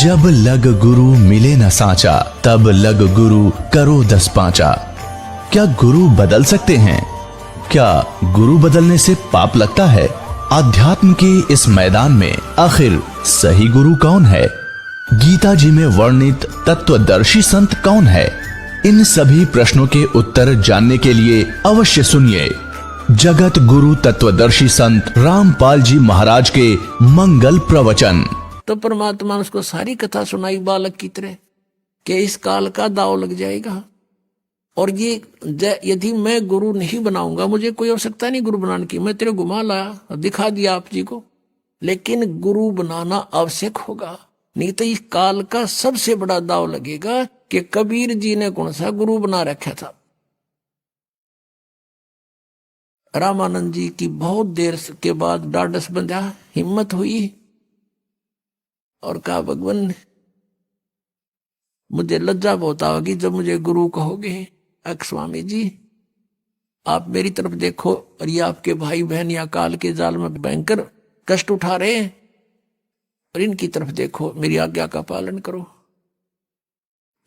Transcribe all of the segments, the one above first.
जब लग गुरु मिले न साचा, तब लग गुरु करो 10 पांचा। क्या गुरु बदल सकते हैं? क्या गुरु बदलने से पाप लगता है? आध्यात्म के इस मैदान में आखिर सही गुरु कौन है? गीता जी में वर्णित तत्वदर्शी संत कौन है? इन सभी प्रश्नों के उत्तर जानने के लिए अवश्य सुनिए जगत गुरु तत्वदर्शी संत रामपाल जी महाराज के मंगल प्रवचन। तो परमात्मा ने उसको सारी कथा सुनाई बालक की तरह कि इस काल का दाव लग जाएगा। और ये यदि मैं गुरु नहीं बनाऊंगा, मुझे कोई आवश्यकता नहीं गुरु बनाने की, मैं तेरे घुमा लाया दिखा दिया आप जी को, लेकिन गुरु बनाना आवश्यक होगा, नहीं तो इस काल का सबसे बड़ा दाव लगेगा कि कबीर जी ने कौन सा गुरु बना रखा था। रामानंद जी की बहुत देर के बाद डांडस बंधा, हिम्मत हुई और कहा भगवान मुझे लज्जा बहुत आएगी जब मुझे गुरु कहोगे। स्वामी जी आप मेरी तरफ देखो, और ये आपके भाई बहन या काल के जाल में भयंकर कष्ट उठा रहे हैं, और इनकी तरफ देखो, मेरी आज्ञा का पालन करो।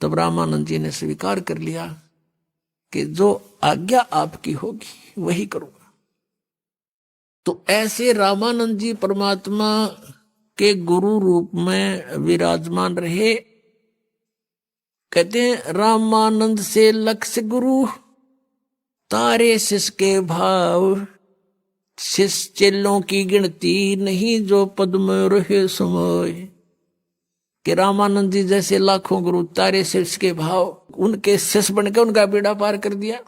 तब रामानंद जी ने स्वीकार कर लिया कि जो आज्ञा आपकी होगी वही करूंगा। तो ऐसे रामानंद जी परमात्मा के गुरु रूप में विराजमान रहे। कहते हैं रामानंद से लक्ष्य गुरु, तारे शिष्य के भाव, शिष्य चेलों की गिनती नहीं जो पद में रहे समय। कि रामानंद जी जैसे लाखों गुरु, तारे शिष्य के भाव, उनके शिष्य बनकर उनका बेड़ा पार कर दिया।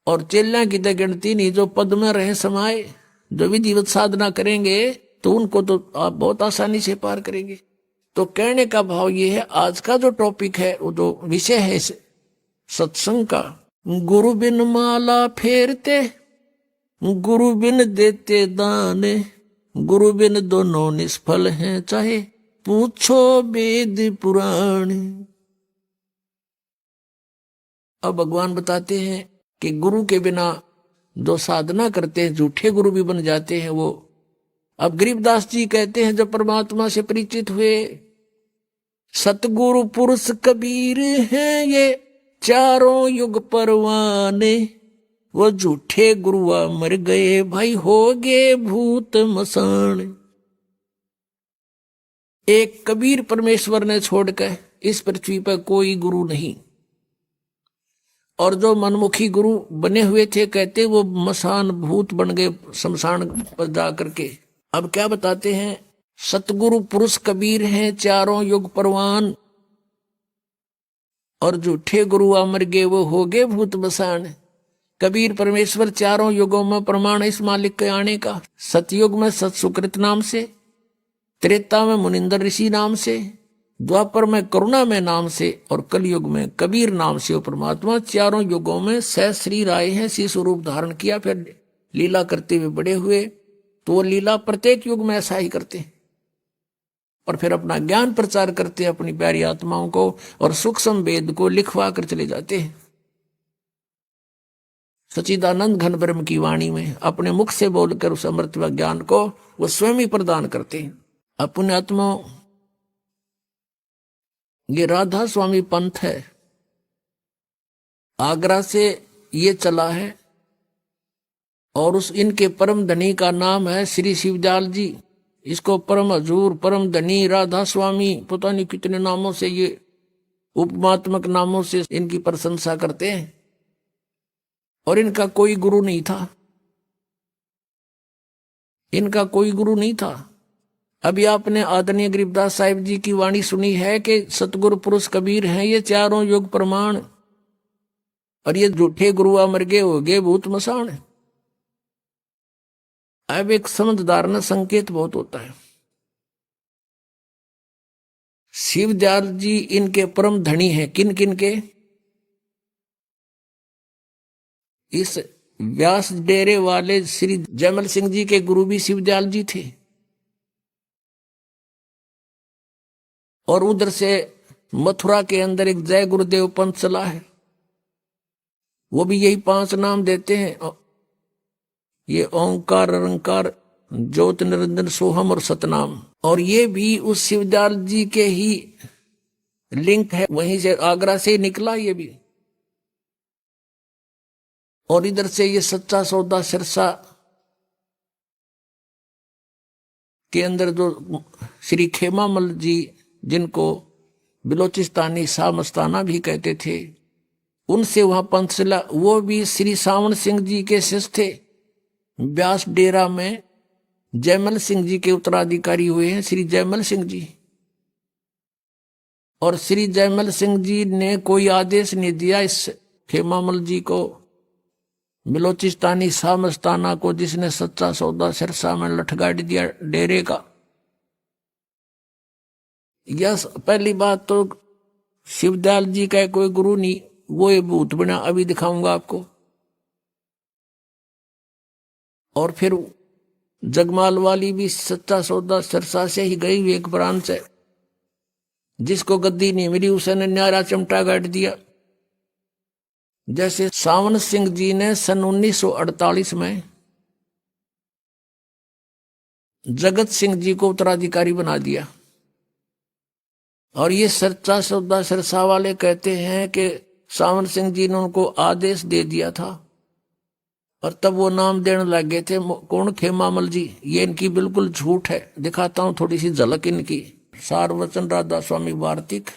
और चेला की तो गिनती नहीं जो पद में रहे समाये, जो विधिवत साधना करेंगे तो उनको तो आप बहुत आसानी से पार करेंगे। तो कहने का भाव ये है, आज का जो टॉपिक है, वो जो विषय है सत्संग का, गुरु बिन माला फेरते, गुरु बिन देते दान, गुरु बिन दोनों निष्फल हैं, चाहे पूछो वेद पुराण। अब भगवान बताते हैं कि गुरु के बिना जो साधना करते हैं, झूठे गुरु भी बन जाते हैं वो। अब गरीबदास जी कहते हैं जब परमात्मा से परिचित हुए, सतगुरु पुरुष कबीर हैं ये चारों युग परवाने, वो झूठे गुरुआ मर गए भाई हो गए भूत मसान। एक कबीर परमेश्वर ने छोड़कर इस पृथ्वी पर कोई गुरु नहीं। और जो मनमुखी गुरु बने हुए थे, कहते वो मसान भूत बन गए शमशान पर जा करके। अब क्या बताते हैं, सतगुरु पुरुष कबीर हैं चारों युग परवान, और झूठे गुरु अमर गे वो हो गए भूत बसान। कबीर परमेश्वर चारों युगों में प्रमाण इस मालिक के आने का। सतयुग में सत सुकृत नाम से, त्रेता में मुनिंदर ऋषि नाम से, द्वापर में करुणा में नाम से, और कलयुग में कबीर नाम से वो परमात्मा चारों युगों में सहस्री आए हैं, सी स्वरूप धारण किया, फिर लीला करते हुए बड़े हुए। तो वो लीला प्रत्येक युग में ऐसा ही करते हैं, और फिर अपना ज्ञान प्रचार करते हैं अपनी प्यारी आत्माओं को, और सूक्ष्म वेद को लिखवा कर चले जाते हैं। सच्चिदानंद घन ब्रह्म की वाणी में अपने मुख से बोलकर उस अमृत व ज्ञान को वो स्वयं ही प्रदान करते हैं। अपने आत्माओं, ये राधा स्वामी पंथ है, आगरा से ये चला है, और उस इनके परम धनी का नाम है श्री शिवदयाल जी। इसको परम हजूर, परम धनी, राधा स्वामी, पता नहीं कितने नामों से, ये उपमात्मक नामों से इनकी प्रशंसा करते हैं। और इनका कोई गुरु नहीं था, इनका कोई गुरु नहीं था। अभी आपने आदरणीय गरीबदास साहिब जी की वाणी सुनी है कि सतगुरु पुरुष कबीर हैं ये चारों युग प्रमाण, और ये झूठे गुरु अमर गे हो गए भूत मसान। अब एक समझदार न संकेत बहुत होता है। शिवदयाल जी इनके परम धनी हैं। किन किन के? इस व्यास डेरे वाले श्री जयमल सिंह जी के गुरु भी शिवदयाल जी थे। और उधर से मथुरा के अंदर एक जय गुरुदेव पंथ चला है, वो भी यही 5 नाम देते हैं। ये ओंकार, अरंकार, ज्योत निरंजन सोहम और सतनाम। और ये भी उस शिवदयाल जी के ही लिंक है, वहीं से आगरा से निकला ये भी। और इधर से ये सच्चा सौदा सिरसा के अंदर जो श्री खेमामल जी, जिनको बिलोचिस्तानी शाह मस्ताना भी कहते थे, उनसे वहां पंचशिला, वो भी श्री सावन सिंह जी के शिष्य थे। ब्यास डेरा में जयमल सिंह जी के उत्तराधिकारी हुए हैं श्री जयमल सिंह जी। और श्री जयमल सिंह जी ने कोई आदेश नहीं दिया इस खेमामल जी को, बिलोचिस्तानी शाह मस्ताना को, जिसने सच्चा सौदा सिरसा में लठगाड़ दिया डेरे का। यह पहली बात तो शिवदयाल जी का कोई गुरु नहीं, वो ये भूत बना, अभी दिखाऊंगा आपको। और फिर जगमाल वाली भी सच्चा सौदा सिरसा से ही गई हुई एक ब्रांच है, जिसको गद्दी नहीं मिली उसने न्यारा चमटा गाड़ दिया। जैसे सावन सिंह जी ने सन 1948 में जगत सिंह जी को उत्तराधिकारी बना दिया। और ये सच्चा सौदा सिरसा वाले कहते हैं कि सावन सिंह जी ने उनको आदेश दे दिया था, और तब वो नाम देने लग गए थे। कौन? खेमामल जी। ये इनकी बिल्कुल झूठ है। दिखाता हूं थोड़ी सी झलक इनकी। सारवचन राधा स्वामी वार्तिक,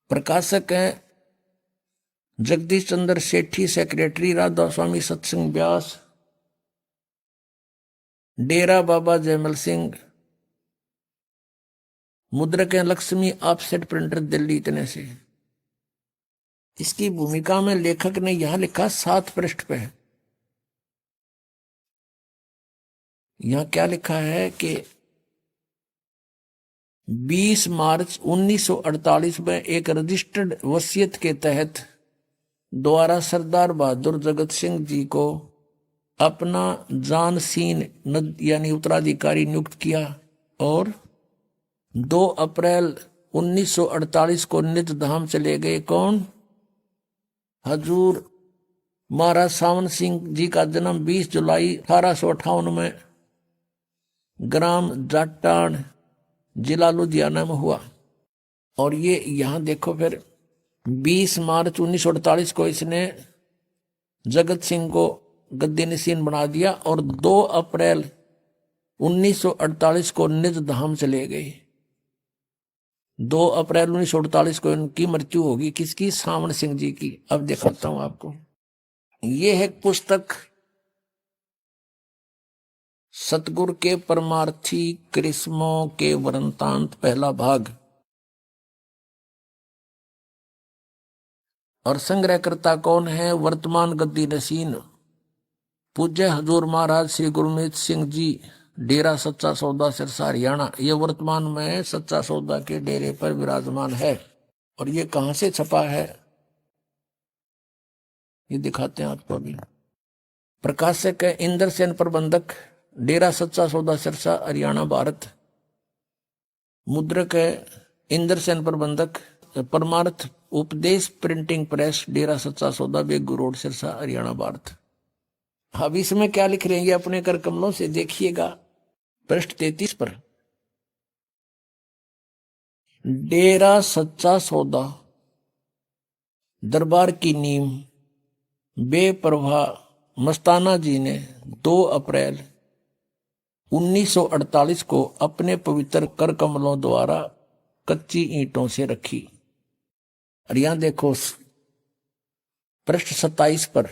प्रकाशक हैं जगदीश चंद्र सेठी, सेक्रेटरी राधा स्वामी सत्संग व्यास, डेरा बाबा जयमल सिंह, मुद्रक हैं लक्ष्मी ऑफसेट प्रिंटर दिल्ली। इतने से इसकी भूमिका में लेखक ने यहां लिखा 7 पृष्ठ पे। यहां क्या लिखा है कि 20 मार्च 1948 में एक रजिस्टर्ड वसीयत के तहत द्वारा सरदार बहादुर जगत सिंह जी को अपना जानसीन यानी उत्तराधिकारी नियुक्त किया। और 2 अप्रैल 1948 को निज धाम चले गए। कौन? हजूर महाराज सावन सिंह जी का जन्म 20 जुलाई 1858 में ग्राम जाटान जिला लुधियाना में हुआ। और ये यहां देखो फिर 20 मार्च 1948 को इसने जगत सिंह को गद्दी नशीन बना दिया, और 2 अप्रैल 1948 को निज धाम चले गए। 2 अप्रैल 1948 को इनकी मृत्यु होगी। किसकी? सावन सिंह जी की। अब दिखाता हूं आपको। ये है पुस्तक सतगुरु के परमार्थी करिश्मों के वृंतांत, पहला भाग। और संग्रहकर्ता कौन है? वर्तमान गद्दी नशीन पूज्य हजूर महाराज श्री गुरमीत सिंह जी, डेरा सच्चा सौदा सिरसा हरियाणा। ये वर्तमान में सच्चा सौदा के डेरे पर विराजमान है। और ये कहां से छपा है ये दिखाते हैं आपको अभी। प्रकाशक है इंद्र सेन, प्रबंधक डेरा सच्चा सौदा सिरसा हरियाणा भारत। मुद्रक है इंद्र सेन, प्रबंधक परमार्थ उपदेश प्रिंटिंग प्रेस, डेरा सच्चा सौदा बेगू रोड सिरसा हरियाणा भारत। अब इसमें क्या लिख रहे हैं ये अपने कर कमलों से देखिएगा। पृष्ठ 33 पर डेरा सच्चा सौदा दरबार की नींव बेपरवाह मस्ताना जी ने 2 अप्रैल 1948 को अपने पवित्र कर कमलों द्वारा कच्ची ईंटों से रखी। और यहां देखो पृष्ठ 27 पर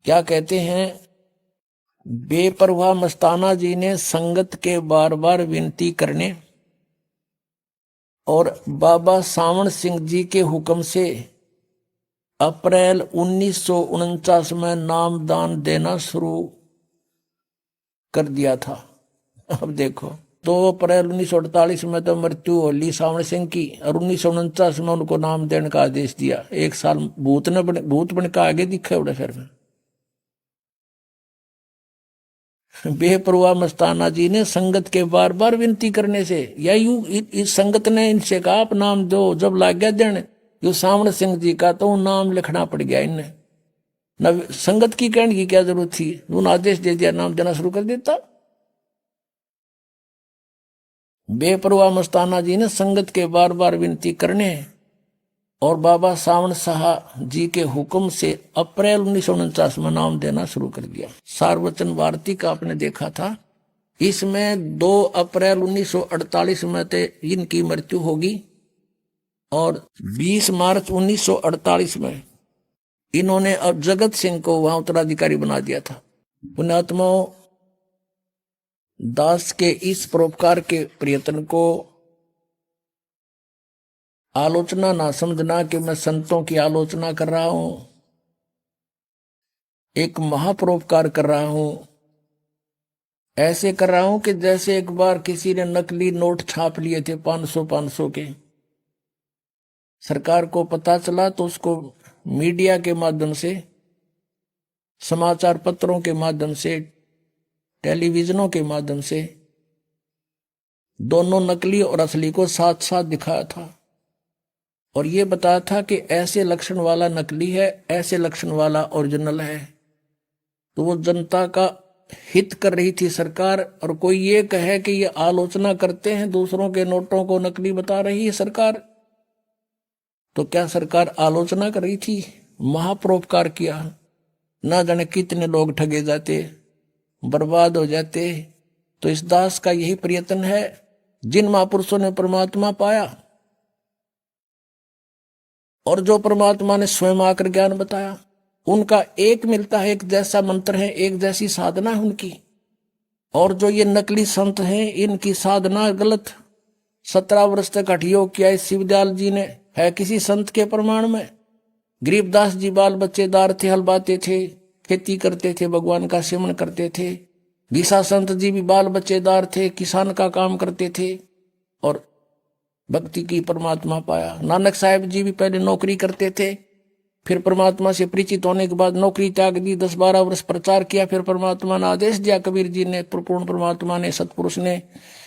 क्या कहते हैं? बेपरवाह मस्ताना जी ने संगत के बार बार विनती करने और बाबा सावन सिंह जी के हुक्म से अप्रैल 1949 में नामदान देना शुरू कर दिया था। अब देखो 2 अप्रैल 1948 में तो मृत्यु होली सावन सिंह की, और 1949 में उनको नाम देने का आदेश दिया। 1 साल भूत बन का आगे दिखे उड़े। फिर में बेपरवाह मस्ताना जी ने संगत के बार बार विनती करने से, या यूं इस संगत ने इनसे कहा आप नाम दो। जब लाग गया देने जो सावन सिंह जी का, तो नाम लिखना पड़ गया इन्हें। न संगत की कहने की क्या जरूरत थी, उन्होंने आदेश दे दिया, नाम देना शुरू कर देता। बेपरवाह मस्ताना जी ने संगत के बार बार विनती करने और बाबा सावन शाह जी के हुक्म से अप्रैल 1949 में नाम देना शुरू कर दिया। सार्वचन भारती का आपने देखा था, इसमें 2 अप्रैल 1948 में ते इनकी मृत्यु होगी और 20 मार्च 1948 में इन्होंने अब जगत सिंह को वहां उत्तराधिकारी बना दिया था। पुण्यात्माओं, दास के इस परोपकार के प्रयत्न को आलोचना ना समझना कि मैं संतों की आलोचना कर रहा हूं, एक महापरोपकार कर रहा हूं। ऐसे कर रहा हूं कि जैसे एक बार किसी ने नकली नोट छाप लिए थे 500 के, सरकार को पता चला तो उसको मीडिया के माध्यम से, समाचार पत्रों के माध्यम से, टेलीविजनों के माध्यम से दोनों नकली और असली को साथ साथ दिखाया था और ये बताया था कि ऐसे लक्षण वाला नकली है, ऐसे लक्षण वाला ओरिजिनल है। तो वो जनता का हित कर रही थी सरकार। और कोई ये कहे कि ये आलोचना करते हैं, दूसरों के नोटों को नकली बता रही है सरकार, तो क्या सरकार आलोचना कर रही थी? महापरोपकार किया। ना जाने कितने लोग ठगे जाते, बर्बाद हो जाते। तो इस दास का यही प्रयत्न है। जिन महापुरुषों ने परमात्मा पाया और जो परमात्मा ने स्वयं आकर ज्ञान बताया, उनका एक मिलता है, एक जैसा मंत्र है, एक जैसी साधना है उनकी। और जो ये नकली संत हैं, इनकी साधना गलत। 17 वर्ष तक हठ योग किया इस शिवदयाल जी ने, है किसी संत के प्रमाण में? गरीबदास जी बाल बच्चेदार थे, हल बाते थे, खेती करते थे, भगवान का सेवन करते थे। गीसा संत जी भी बाल बच्चेदार थे, किसान का काम करते थे और भक्ति की परमात्मा पाया। नानक साहब जी भी पहले नौकरी करते थे, फिर परमात्मा से परिचित होने के बाद नौकरी त्याग दी, 10-12 वर्ष प्रचार किया, फिर परमात्मा ने आदेश दिया, कबीर जी ने, पूर्ण परमात्मा ने, सतपुरुष ने,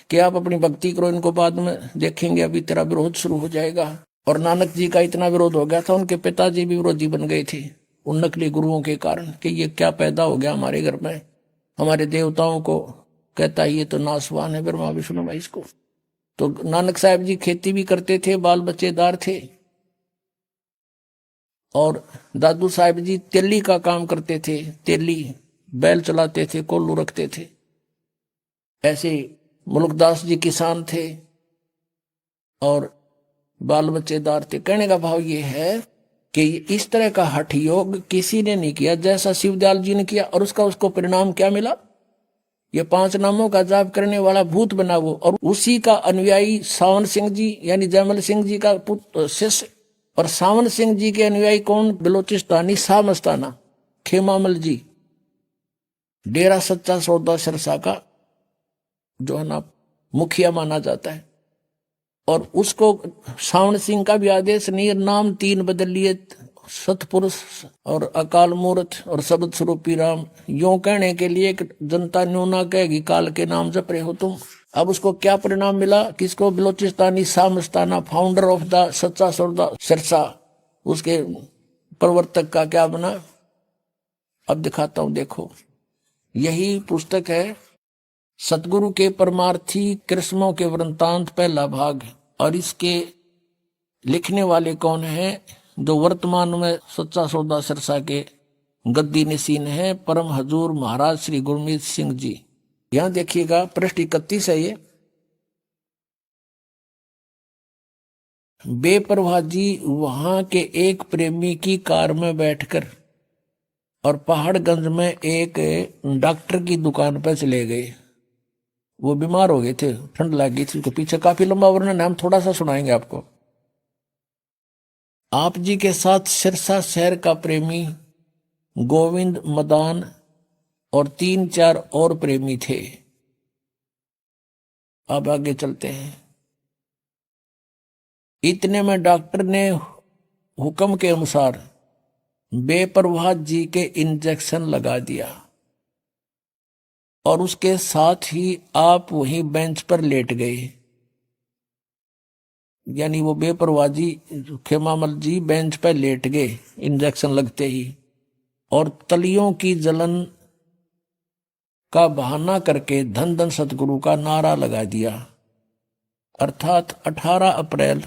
कि आप अपनी भक्ति करो, इनको बाद में देखेंगे, अभी तेरा विरोध शुरू हो जाएगा। और नानक जी का इतना विरोध हो गया था, उनके पिताजी भी विरोधी बन गए थे उन नकली गुरुओं के कारण, कि ये क्या पैदा हो गया हमारे घर में, हमारे देवताओं को कहता है ये तो नासवान है, ब्रह्मा विष्णु महेश को। तो नानक साहब जी खेती भी करते थे, बाल बच्चेदार थे। और दादू साहब जी तेली का काम करते थे, तेली बैल चलाते थे, कोल्लू रखते थे। ऐसे मुल्कदास जी किसान थे और बाल बच्चेदार थे। कहने का भाव ये है कि इस तरह का हठ योग किसी ने नहीं किया जैसा शिवदयाल जी ने किया। और उसको परिणाम क्या मिला? ये 5 नामों का जाप करने वाला भूत बना वो, और उसी का अनुयायी सावन सिंह जी यानी जयमल सिंह जी का पुत्र शिष्य। और सावन सिंह जी के अनुयायी कौन? बलोचिस्तानी शाह मस्ताना खेमामल जी, डेरा सच्चा सौदा सिरसा का जो है ना मुखिया माना जाता है। और उसको सावन सिंह का भी आदेश नहीं, नाम 3 बदल लिए, सतपुरुष और अकाल मूर्त और शब्द स्वरूपी राम, यूं कहने के लिए कि जनता न्यू ना कहेगी काल के नाम जप रहे हो तुम। अब उसको क्या परिणाम मिला? किसको? बलोचिस्तानी शाह मस्ताना, फाउंडर ऑफ द सच्चा सौदा सिरसा, उसके प्रवर्तक का क्या बना? अब दिखाता हूं, देखो। यही पुस्तक है सतगुरु के परमार्थी कृष्णों के वृंतांत, पहला भाग। और इसके लिखने वाले कौन हैं? जो वर्तमान में सच्चा सौदा सिरसा के गद्दी नशीन है, परम हजूर महाराज श्री गुरमीत सिंह जी। यहां देखिएगा, पृष्ठ 31 है ये। बेपरवाह जी वहां के एक प्रेमी की कार में बैठकर और पहाड़गंज में एक डॉक्टर की दुकान पर चले गए। वो बीमार हो गए थे, ठंड लग गई थी उसके पीछे, काफी लंबा वर्णन है, हम थोड़ा सा सुनाएंगे आपको। आप जी के साथ सिरसा शहर का प्रेमी गोविंद मदान और 3-4 और प्रेमी थे। अब आगे चलते हैं। इतने में डॉक्टर ने हुक्म के अनुसार बेपरवाह जी के इंजेक्शन लगा दिया और उसके साथ ही आप वहीं बेंच पर लेट गए। यानी वो बेपरवाह जी, खेमामल जी बेंच पर लेट गए इंजेक्शन लगते ही, और तलियों की जलन का बहाना करके धन धन सतगुरु का नारा लगा दिया। अर्थात 18 अप्रैल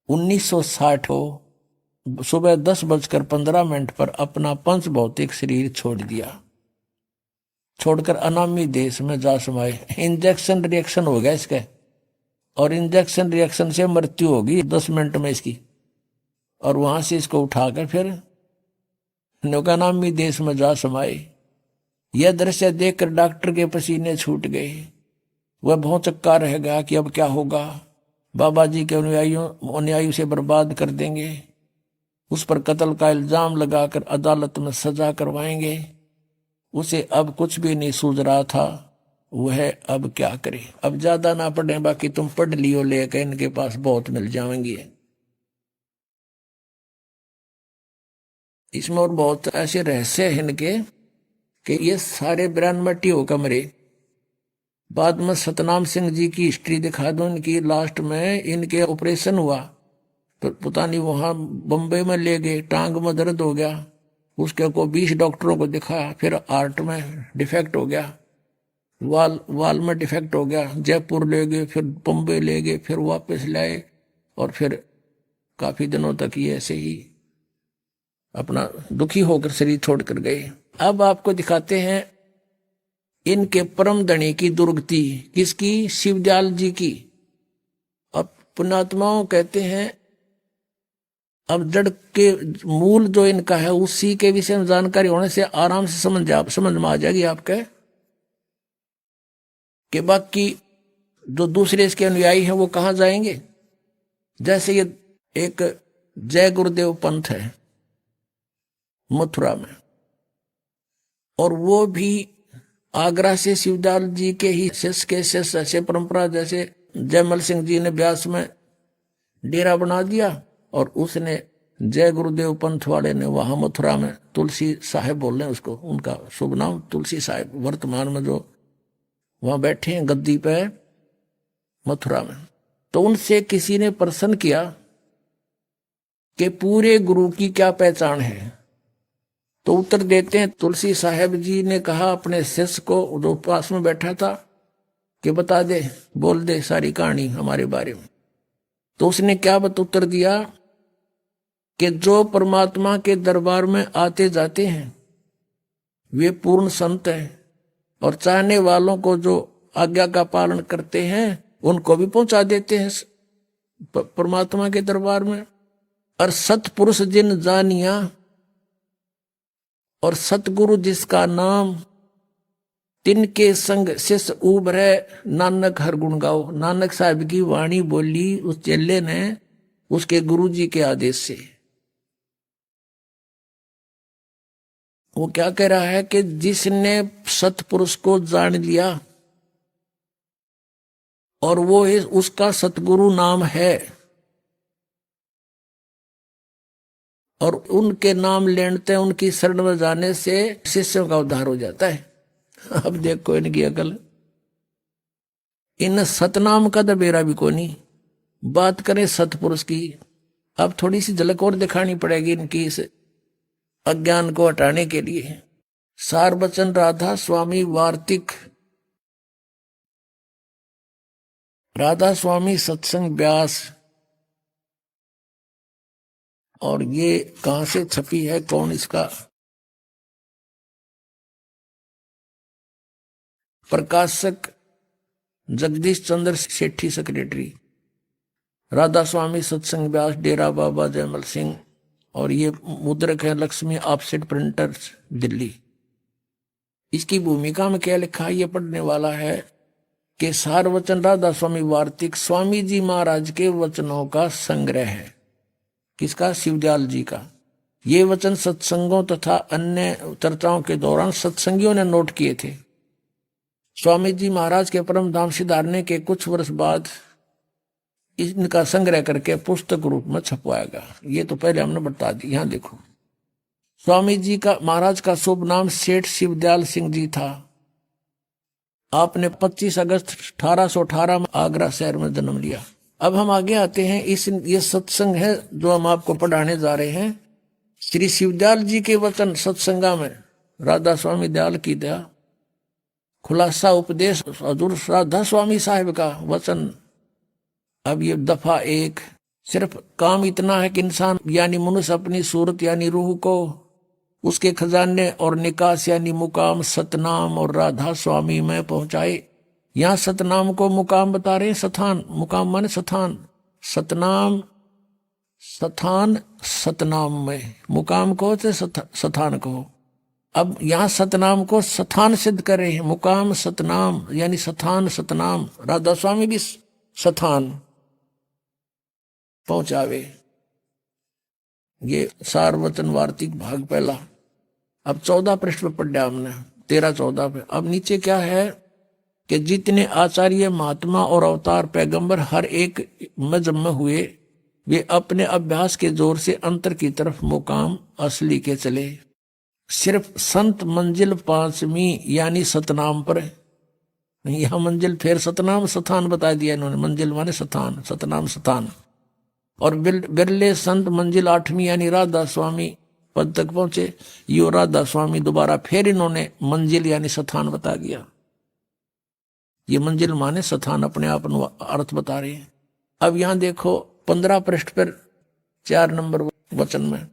1960 को सुबह 10:15 पर अपना पंच भौतिक शरीर छोड़ दिया, छोड़कर अनामी देश में जा समाये। इंजेक्शन रिएक्शन हो गया इसका, और इंजेक्शन रिएक्शन से मृत्यु होगी 10 मिनट में इसकी, और वहां से इसको उठाकर फिर नौकानामी देश में जा समाये। यह दृश्य देखकर डॉक्टर के पसीने छूट गए। वह बहुत चक्का रह गया कि अब क्या होगा, बाबा जी के अनुयायियों से बर्बाद कर देंगे, उस पर कत्ल का इल्जाम लगाकर अदालत में सजा करवाएंगे। उसे अब कुछ भी नहीं सूझ रहा था, वह अब क्या करे। अब ज्यादा ना पढ़े, बाकी तुम पढ़ लियो, लेकर इनके पास बहुत मिल जाएंगी। इसमें और बहुत ऐसे रहस्य हैं इनके कि ये सारे ब्रह्मटी होकर मरे। बाद में सतनाम सिंह जी की हिस्ट्री दिखा दो इनकी। लास्ट में इनके ऑपरेशन हुआ तो पता नहीं वहां बम्बई में ले गए, टांग में दर्द हो गया, उसके को 20 डॉक्टरों को दिखाया, फिर हार्ट में डिफेक्ट हो गया, वाल में डिफेक्ट हो गया, जयपुर ले गए, फिर बम्बई ले गए, फिर वापस लाए, और फिर काफी दिनों तक ये ऐसे ही अपना दुखी होकर शरीर छोड़कर गए। अब आपको दिखाते हैं इनके परम धनी की दुर्गति। किसकी? शिवदयाल जी की। अब पुण्यात्माओं कहते हैं अब जड़ के मूल जो इनका है उसी के विषय में जानकारी होने से आराम से समझ में आ जाएगी आपके कि बाकी जो दूसरे इसके अनुयायी हैं वो कहाँ जाएंगे। जैसे ये एक जय गुरुदेव पंथ है मथुरा में, और वो भी आगरा से शिवदयाल जी के ही शिष्य के शिष्य ऐसे परंपरा, जैसे जयमल सिंह जी ने ब्यास में डेरा बना दिया, और उसने जय गुरुदेव पंथ वाले ने वहां मथुरा में तुलसी साहेब बोल रहे हैं उसको, उनका शुभ नाम तुलसी साहेब, वर्तमान में जो वहां बैठे हैं गद्दी पे मथुरा में। तो उनसे किसी ने प्रश्न किया कि पूरे गुरु की क्या पहचान है, तो उत्तर देते हैं तुलसी साहेब जी ने कहा अपने शिष्य को जो पास में बैठा था कि बता दे, बोल दे सारी कहानी हमारे बारे में। तो उसने क्या उत्तर दिया कि जो परमात्मा के दरबार में आते जाते हैं वे पूर्ण संत हैं, और चाहने वालों को जो आज्ञा का पालन करते हैं उनको भी पहुंचा देते हैं परमात्मा के दरबार में। और सतपुरुष जिन जानिया, और सतगुरु जिसका नाम, तिनके संग शिष्य उभरे नानक हर गुण गाओ। नानक साहब की वाणी बोली उस चेले ने उसके गुरु जी के आदेश से। वो क्या कह रहा है कि जिसने सतपुरुष को जान लिया और वो उसका सतगुरु नाम है, और उनके नाम लेते उनकी शरण में जाने से शिष्यों का उद्धार हो जाता है। अब देखो इनकी अकल, इन सतनाम का तो बेरा भी को नहीं। बात करें सतपुरुष की, अब थोड़ी सी झलक और दिखानी पड़ेगी इनकी इस अज्ञान को हटाने के लिए। सार बचन राधा स्वामी वार्तिक, राधा स्वामी सत्संग व्यास, और ये कहां से छपी है, कौन इसका प्रकाशक? जगदीश चंद्र सेठी सेक्रेटरी, राधा स्वामी सत्संग व्यास, डेरा बाबा जयमल सिंह, और ये मुद्रक है लक्ष्मी ऑफसेट प्रिंटर्स दिल्ली। इसकी भूमिका में क्या लिखा है ये पढ़ने वाला है कि सार वचन राधा स्वामी वार्तिक स्वामी जी महाराज के वचनों का संग्रह है। किसका? शिवदयाल जी का। ये वचन सत्संगों तथा अन्य चर्चाओं के दौरान सत्संगियों ने नोट किए थे। स्वामी जी महाराज के परम धाम सिधारने के कुछ वर्ष बाद इनका संग्रह करके पुस्तक रूप में छपवाया गया। ये तो पहले हमने बता दी। यहां देखो, स्वामी जी का महाराज का शुभ नाम सेठ शिवदयाल सिंह जी था। आपने 25 अगस्त 1818 में आगरा शहर में जन्म लिया। अब हम आगे आते हैं। ये सत्संग है जो हम आपको पढ़ाने जा रहे हैं। श्री शिवदयाल जी के वचन सत्संगा में राधा स्वामी दयाल की दया, खुलासा उपदेश हजूर राधा स्वामी साहिब का वचन अब ये दफा 1, सिर्फ काम इतना है कि इंसान यानी मनुष्य अपनी सूरत यानी रूह को उसके खजाने और निकास यानी मुकाम सतनाम और राधा स्वामी में पहुंचाए। यहां सतनाम को मुकाम बता रहे हैं, स्थान, मुकाम माने स्थान, सतनाम स्थान, सतनाम में मुकाम को से स्थान को। अब यहां सतनाम को स्थान सिद्ध कर रहे हैं, मुकाम सतनाम यानी स्थान सतनाम, राधा स्वामी भी स्थान पहुंचावे। ये सारवतन वार्तिक भाग पहला। अब 14 पृष्ठ पे पढ़ा हमने, 13-14 पे। अब नीचे क्या है कि जितने आचार्य महात्मा और अवतार पैगंबर हर एक मजहब में हुए, वे अपने अभ्यास के जोर से अंतर की तरफ मुकाम असली के चले। सिर्फ संत मंजिल 5वीं यानी सतनाम पर, यह मंजिल फिर सतनाम स्थान बता दिया इन्होंने, मंजिल माने स्थान, सतनाम स्थान। और बिरले संत मंजिल 8वीं यानी राधा स्वामी पद तक पहुंचे। यो राधा स्वामी दोबारा फिर इन्होंने मंजिल यानी स्थान बता दिया। ये मंजिल माने स्थान अपने आप अर्थ बता रहे हैं। अब यहां देखो 15 पृष्ठ पर 4 नंबर वचन में,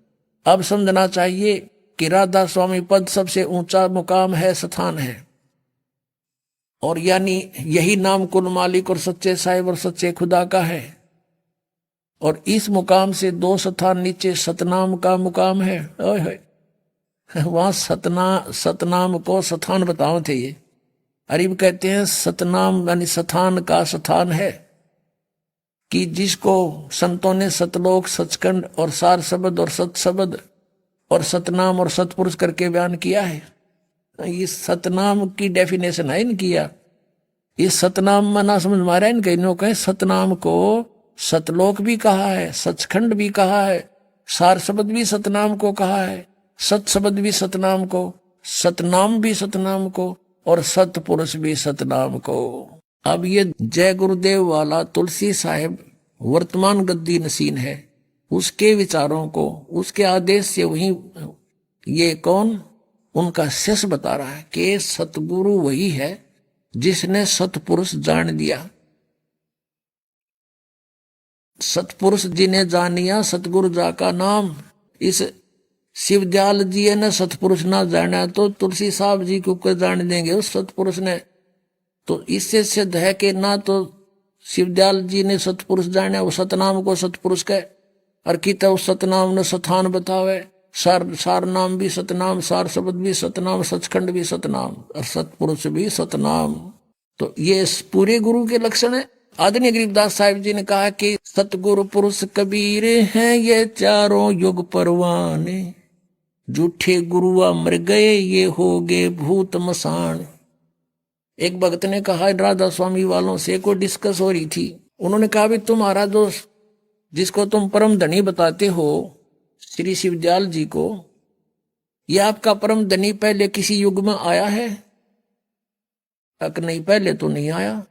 अब समझना चाहिए कि राधा स्वामी पद सबसे ऊंचा मुकाम है, स्थान है, और यानी यही नाम कुल मालिक और सच्चे साहिब और सच्चे खुदा का है। और इस मुकाम से 2 स्थान नीचे सतनाम का मुकाम है। वहां सतनाम को स्थान बताओ थे ये। अरीब कहते हैं सतनाम यानी स्थान का स्थान है कि जिसको संतों ने सतलोक, सचखंड और सार शब्द और सत शब्द और सतनाम और सतपुरुष करके बयान किया है। ये सतनाम की डेफिनेशन है इनकी। ये सतनाम में ना समझ मारा इनके, इन्हों कहे सतनाम को सतलोक भी कहा है, सचखंड भी कहा है, सार शब्द भी सतनाम को कहा है, सत शब्द भी सतनाम को, सतनाम भी सतनाम को, और सतपुरुष भी सतनाम को। अब ये जय गुरुदेव वाला तुलसी साहिब वर्तमान गद्दी नसीन है, उसके विचारों को, उसके आदेश से वही ये कौन उनका शिष्य बता रहा है कि सतगुरु वही है जिसने सतपुरुष जान दिया। सतपुरुष जिन्हें जानिया सतगुरु जा का नाम। इस शिवदयाल जी ने सतपुरुष ना जाना तो तुलसी साहब जी को जान देंगे उस सतपुरुष ने। तो इससे सिद्ध है कि ना तो शिवदयाल जी ने सतपुरुष जाना, वो सतनाम को सतपुरुष कहे, और किता उस सतनाम ने स्थान बतावे। सार नाम भी सतनाम, सार शब्द भी सतनाम, सचखंड भी सतनाम और सतपुरुष भी सतनाम। तो ये पूरे गुरु के लक्षण है। आदरणीय गरीबदास साहिब जी ने कहा कि सतगुरु पुरुष कबीर हैं ये चारों युग परवाने, झूठे गुरुआ मर गए ये हो गए भूत मसान। एक भक्त ने कहा राधा स्वामी वालों से कोई डिस्कस हो रही थी, उन्होंने कहा भी तुम्हारा दोस्त जिसको तुम परम धनी बताते हो श्री शिवदयाल जी को, यह आपका परम धनी पहले किसी युग में आया है? अक नहीं, पहले तो नहीं आया।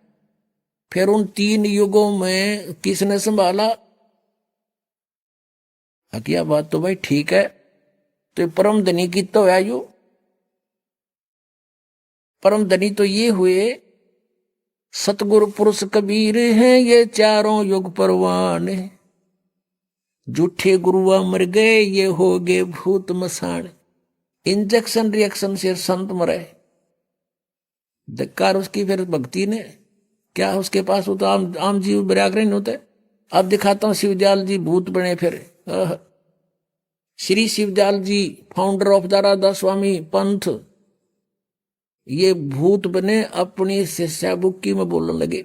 फिर उन 3 युगों में किसने संभाला? क्या बात तो भाई ठीक है, तो परम धनी की तो आयु, परम धनी तो ये हुए सतगुरु पुरुष कबीर हैं ये चारों युग परवान, झूठे गुरुआ मर गए ये हो गए भूत मसान। इंजेक्शन रिएक्शन से संत मरे, धक्कार उसकी फिर भक्ति ने क्या उसके पास, वो तो आम जीव बराग्रही होते। अब दिखाता हूं शिवदयाल जी भूत बने। फिर श्री शिवदयाल जी फाउंडर ऑफ द राधा स्वामी पंथ, ये भूत बने अपनी शिष्याबुक्की में बोलने लगे।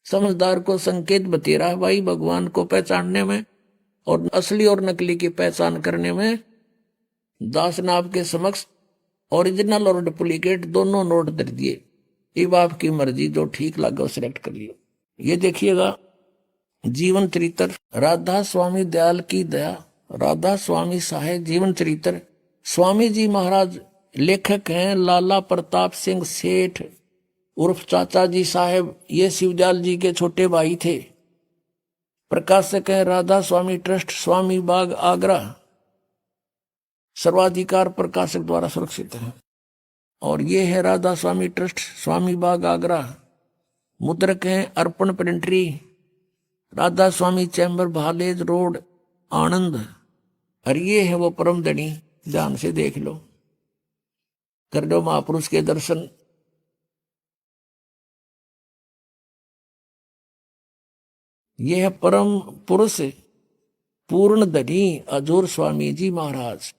समझदार को संकेत बतेरा भाई भगवान को पहचानने में और असली और नकली की पहचान करने में। दास ने आपके समक्ष ओरिजिनल और डुप्लीकेट दोनों नोट दे दिए, अब आपकी मर्जी जो ठीक लगा सिलेक्ट कर लियो। ये देखिएगा जीवन चरित्र राधा स्वामी दयाल की दया, राधा स्वामी साहेब जीवन चरित्र। स्वामी जी महाराज लेखक हैं लाला प्रताप सिंह सेठ उर्फ चाचा जी साहेब, ये शिवदयाल जी के छोटे भाई थे। प्रकाशक हैं राधा स्वामी ट्रस्ट, स्वामी बाग आगरा, सर्वाधिकार प्रकाशक द्वारा सुरक्षित है। और ये है राधा स्वामी ट्रस्ट, स्वामी बाग आगरा। मुद्रक हैं अर्पण प्रिंटरी, राधा स्वामी चैम्बर, भालेज रोड, आनंद। और ये है वो परम धनी, ध्यान से देख लो, कर लो महापुरुष के दर्शन। ये है परम पुरुष पूर्ण धनी अजूर स्वामी जी महाराज।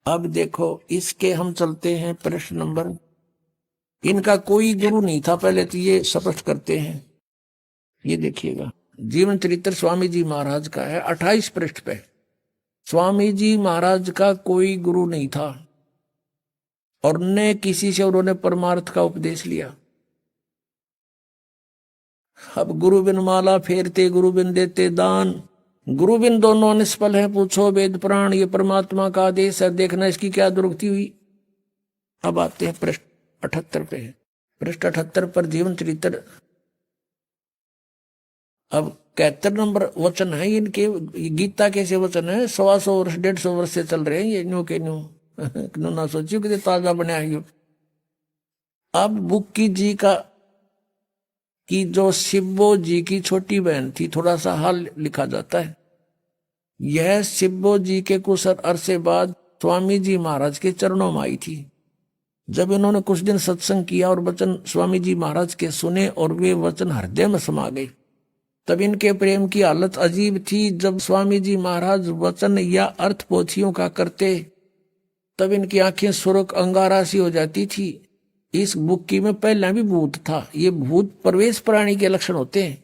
अब देखो इसके हम चलते हैं प्रश्न नंबर। इनका कोई गुरु नहीं था, पहले तो ये स्पष्ट करते हैं। ये देखिएगा, जीवन चरित्र स्वामी जी महाराज का है 28 पृष्ठ पे। स्वामी जी महाराज का कोई गुरु नहीं था और न किसी से उन्होंने परमार्थ का उपदेश लिया। अब गुरु बिन माला फेरते, गुरु बिन देते दान, गुरु बिन दोनों निष्फल है, पूछो वेद पुराण, ये परमात्मा का आदेश है, देखना इसकी क्या दुर्गति हुई। अब आते हैं पृष्ठ 78 पे। पृष्ठ 78 पर जीवन चरित्र। अब 71 नंबर वचन है इनके। गीता कैसे वचन है, 125 वर्ष 150 वर्ष से चल रहे हैं ये, न्यू के न्यू ना सोचियो कि ताजा बने आइयो। अब बुक्की जी का कि जो शिब्बो जी की छोटी बहन थी, थोड़ा सा हाल लिखा जाता है। यह शिब्बो जी के कुछ अरसे बाद स्वामी जी महाराज के चरणों में आई थी। जब इन्होंने कुछ दिन सत्संग किया और वचन स्वामी जी महाराज के सुने और वे वचन हृदय में समा गए, तब इनके प्रेम की हालत अजीब थी। जब स्वामी जी महाराज वचन या अर्थ पोथियों का करते, तब इनकी आंखें सुरख अंगारा सी हो जाती थी। इस बुक्की में पहले भी भूत था। ये भूत प्रवेश प्राणी के लक्षण होते हैं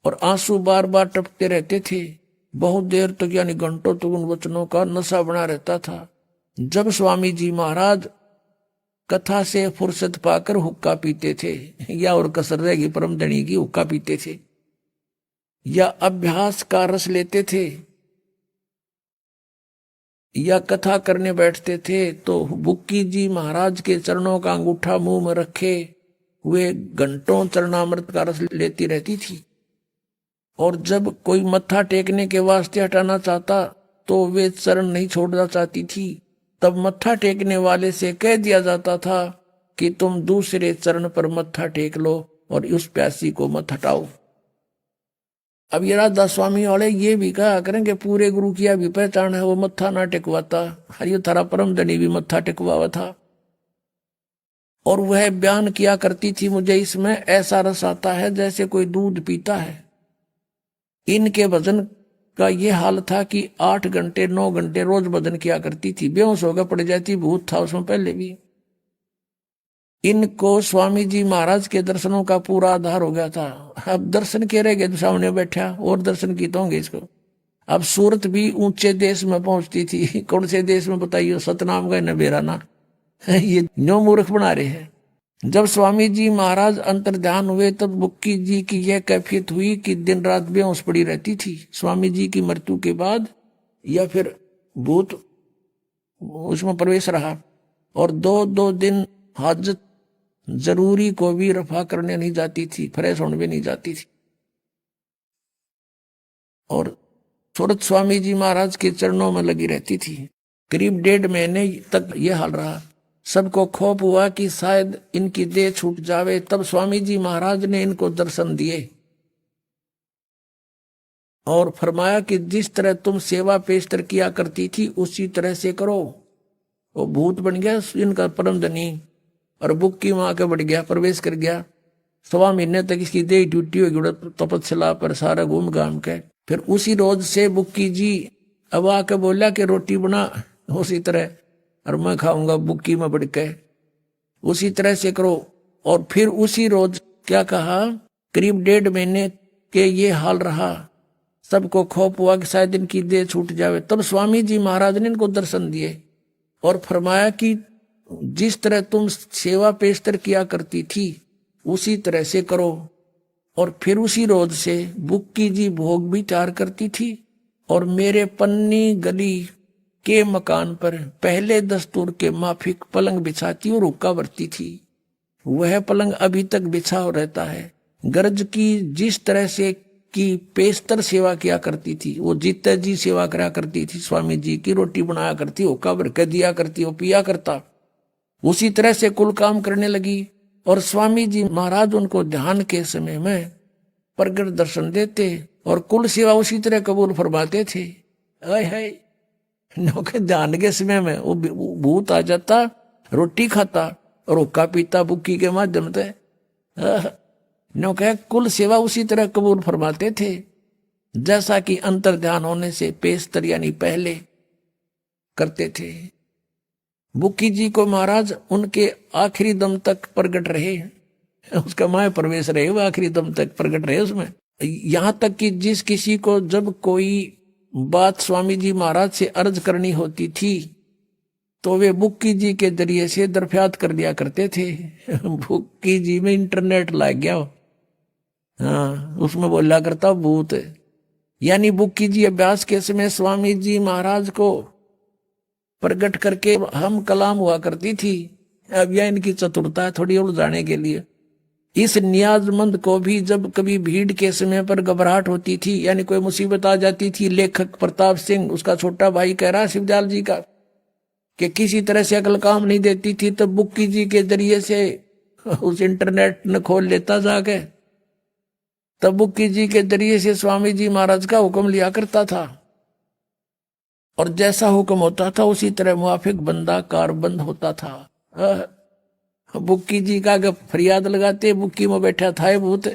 और आंसू बार बार टपकते रहते थे। बहुत देर तक यानी घंटों तक उन वचनों का नशा बना रहता था। जब स्वामी जी महाराज कथा से फुर्सत पाकर हुक्का पीते थे, या और कसर रहेगी परम धनी की, हुक्का पीते थे या अभ्यास का रस लेते थे या कथा करने बैठते थे, तो बुक्की जी महाराज के चरणों का अंगूठा मुंह में रखे हुए घंटों चरणामृत का रस लेती रहती थी। और जब कोई मत्था टेकने के वास्ते हटाना चाहता तो वे चरण नहीं छोड़ना चाहती थी। तब मत्था टेकने वाले से कह दिया जाता था कि तुम दूसरे चरण पर मत्था टेक लो और उस प्यासी को मत हटाओ। अब ये राधा स्वामी वाले ये भी कहा करेंगे पूरे गुरु की भी पहचान है, वो मत्था ना टेकवाता। हरियो थारा परम धनी भी मत्था टेकवा था। और वह बयान किया करती थी, मुझे इसमें ऐसा रस आता है जैसे कोई दूध पीता है। इनके भजन का ये हाल था कि 8 घंटे 9 घंटे रोज भजन किया करती थी। बेहोश होकर पड़ जाती, भूत था उसमें पहले भी। इनको स्वामी जी महाराज के दर्शनों का पूरा आधार हो गया था। अब दर्शन के रह गए, सामने बैठा और दर्शन की तो होंगे इसको। अब सूरत भी ऊंचे देश में पहुंचती थी। कौन से देश में बताइए, सतनाम गए न बेराना। ये न्यो मूर्ख बना रहे हैं। जब स्वामी जी महाराज अंतर्ध्यान हुए तब बुक्की जी की यह कैफियत हुई कि दिन रात बेहोश पड़ी रहती थी। स्वामी जी की मृत्यु के बाद या फिर भूत उसमें प्रवेश रहा और 2-2 दिन हाजत जरूरी को भी रफा करने नहीं जाती थी, फ्रेश होने भी नहीं जाती थी। और सूरत स्वामी जी महाराज के चरणों में लगी रहती थी। करीब 1.5 महीने तक यह हाल रहा। सबको खौफ हुआ कि शायद इनकी देह छूट जावे। तब स्वामी जी महाराज ने इनको दर्शन दिए और फरमाया कि जिस तरह तुम सेवा पेशतर किया करती थी उसी तरह से करो। वो भूत बन गया इनका परम धनी और बुक्की में आके बढ़ गया, प्रवेश कर गया। 1.25 महीने तक इसकी देह ड्यूटी होगी तपस्या पर सारा घूम घाम के। फिर उसी रोज से बुक्की जी अब आके बोला कि रोटी बना उसी तरह, और मैं खाऊंगा बुक्की में बढ़ के, उसी तरह से करो। और फिर उसी रोज क्या कहा, करीब 1.5 महीने के ये हाल रहा। सबको खौफ हुआ कि शायद इनकी देह छूट जावे। तब स्वामी जी महाराज ने इनको दर्शन दिए और फरमाया कि जिस तरह तुम सेवा पेशतर किया करती थी उसी तरह से करो। और फिर उसी रोज से बुक्की जी भोग भी तैयार करती थी और मेरे पन्नी गली के मकान पर पहले दस्तूर के माफिक पलंग बिछाती और हुक्का भरती थी। वह पलंग अभी तक बिछा रहता है। गर्ज की जिस तरह से की पेशतर सेवा किया करती थी, वो जीते जी सेवा करा करती थी। स्वामी जी की रोटी बनाया करती, हुक्का भर के दिया करती, वो पिया करता। उसी तरह से कुल काम करने लगी और स्वामी जी महाराज उनको ध्यान के समय में प्रगट दर्शन देते और कुल सेवा उसी तरह कबूल फरमाते थे। आय हाय, नौके ध्यान के समय में वो भूत आ जाता, रोटी खाता और हुक्का पीता बुक्की के माध्यम से। नौके कुल सेवा उसी तरह कबूल फरमाते थे जैसा कि अंतर ध्यान होने से पेशतर यानी पहले करते थे। बुक्की जी को महाराज उनके आखिरी दम तक प्रगट रहे, उसका माया प्रवेश रहे, वो आखिरी दम तक प्रगट रहे उसमें। यहां तक कि जिस किसी को जब कोई बात स्वामी जी महाराज से अर्ज करनी होती थी तो वे बुक्की जी के जरिए से दरफ्यात कर दिया करते थे। बुक्की जी में इंटरनेट लग गया, हाँ, उसमें बोला करता भूत। यानी बुक्की जी अभ्यास के समय स्वामी जी महाराज को प्रकट करके हम कलाम हुआ करती थी। अब यह इनकी चतुरता है थोड़ी उलझाने के लिए। इस नियाजमंद को भी जब कभी भीड़ के समय पर घबराहट होती थी यानी कोई मुसीबत आ जाती थी, लेखक प्रताप सिंह उसका छोटा भाई कह रहा शिवदयाल जी का कि किसी तरह से अकल काम नहीं देती थी, तब बुक्की जी के जरिए से उस इंटरनेट न खोल लेता जाके, तब बुक्की जी के जरिए से स्वामी जी महाराज का हुक्म लिया करता था और जैसा हुक्म होता था उसी तरह मुआफिक बंदा कारबंद होता था। बुक्की जी का फरियाद लगाते, बुक्की में बैठा था भूत,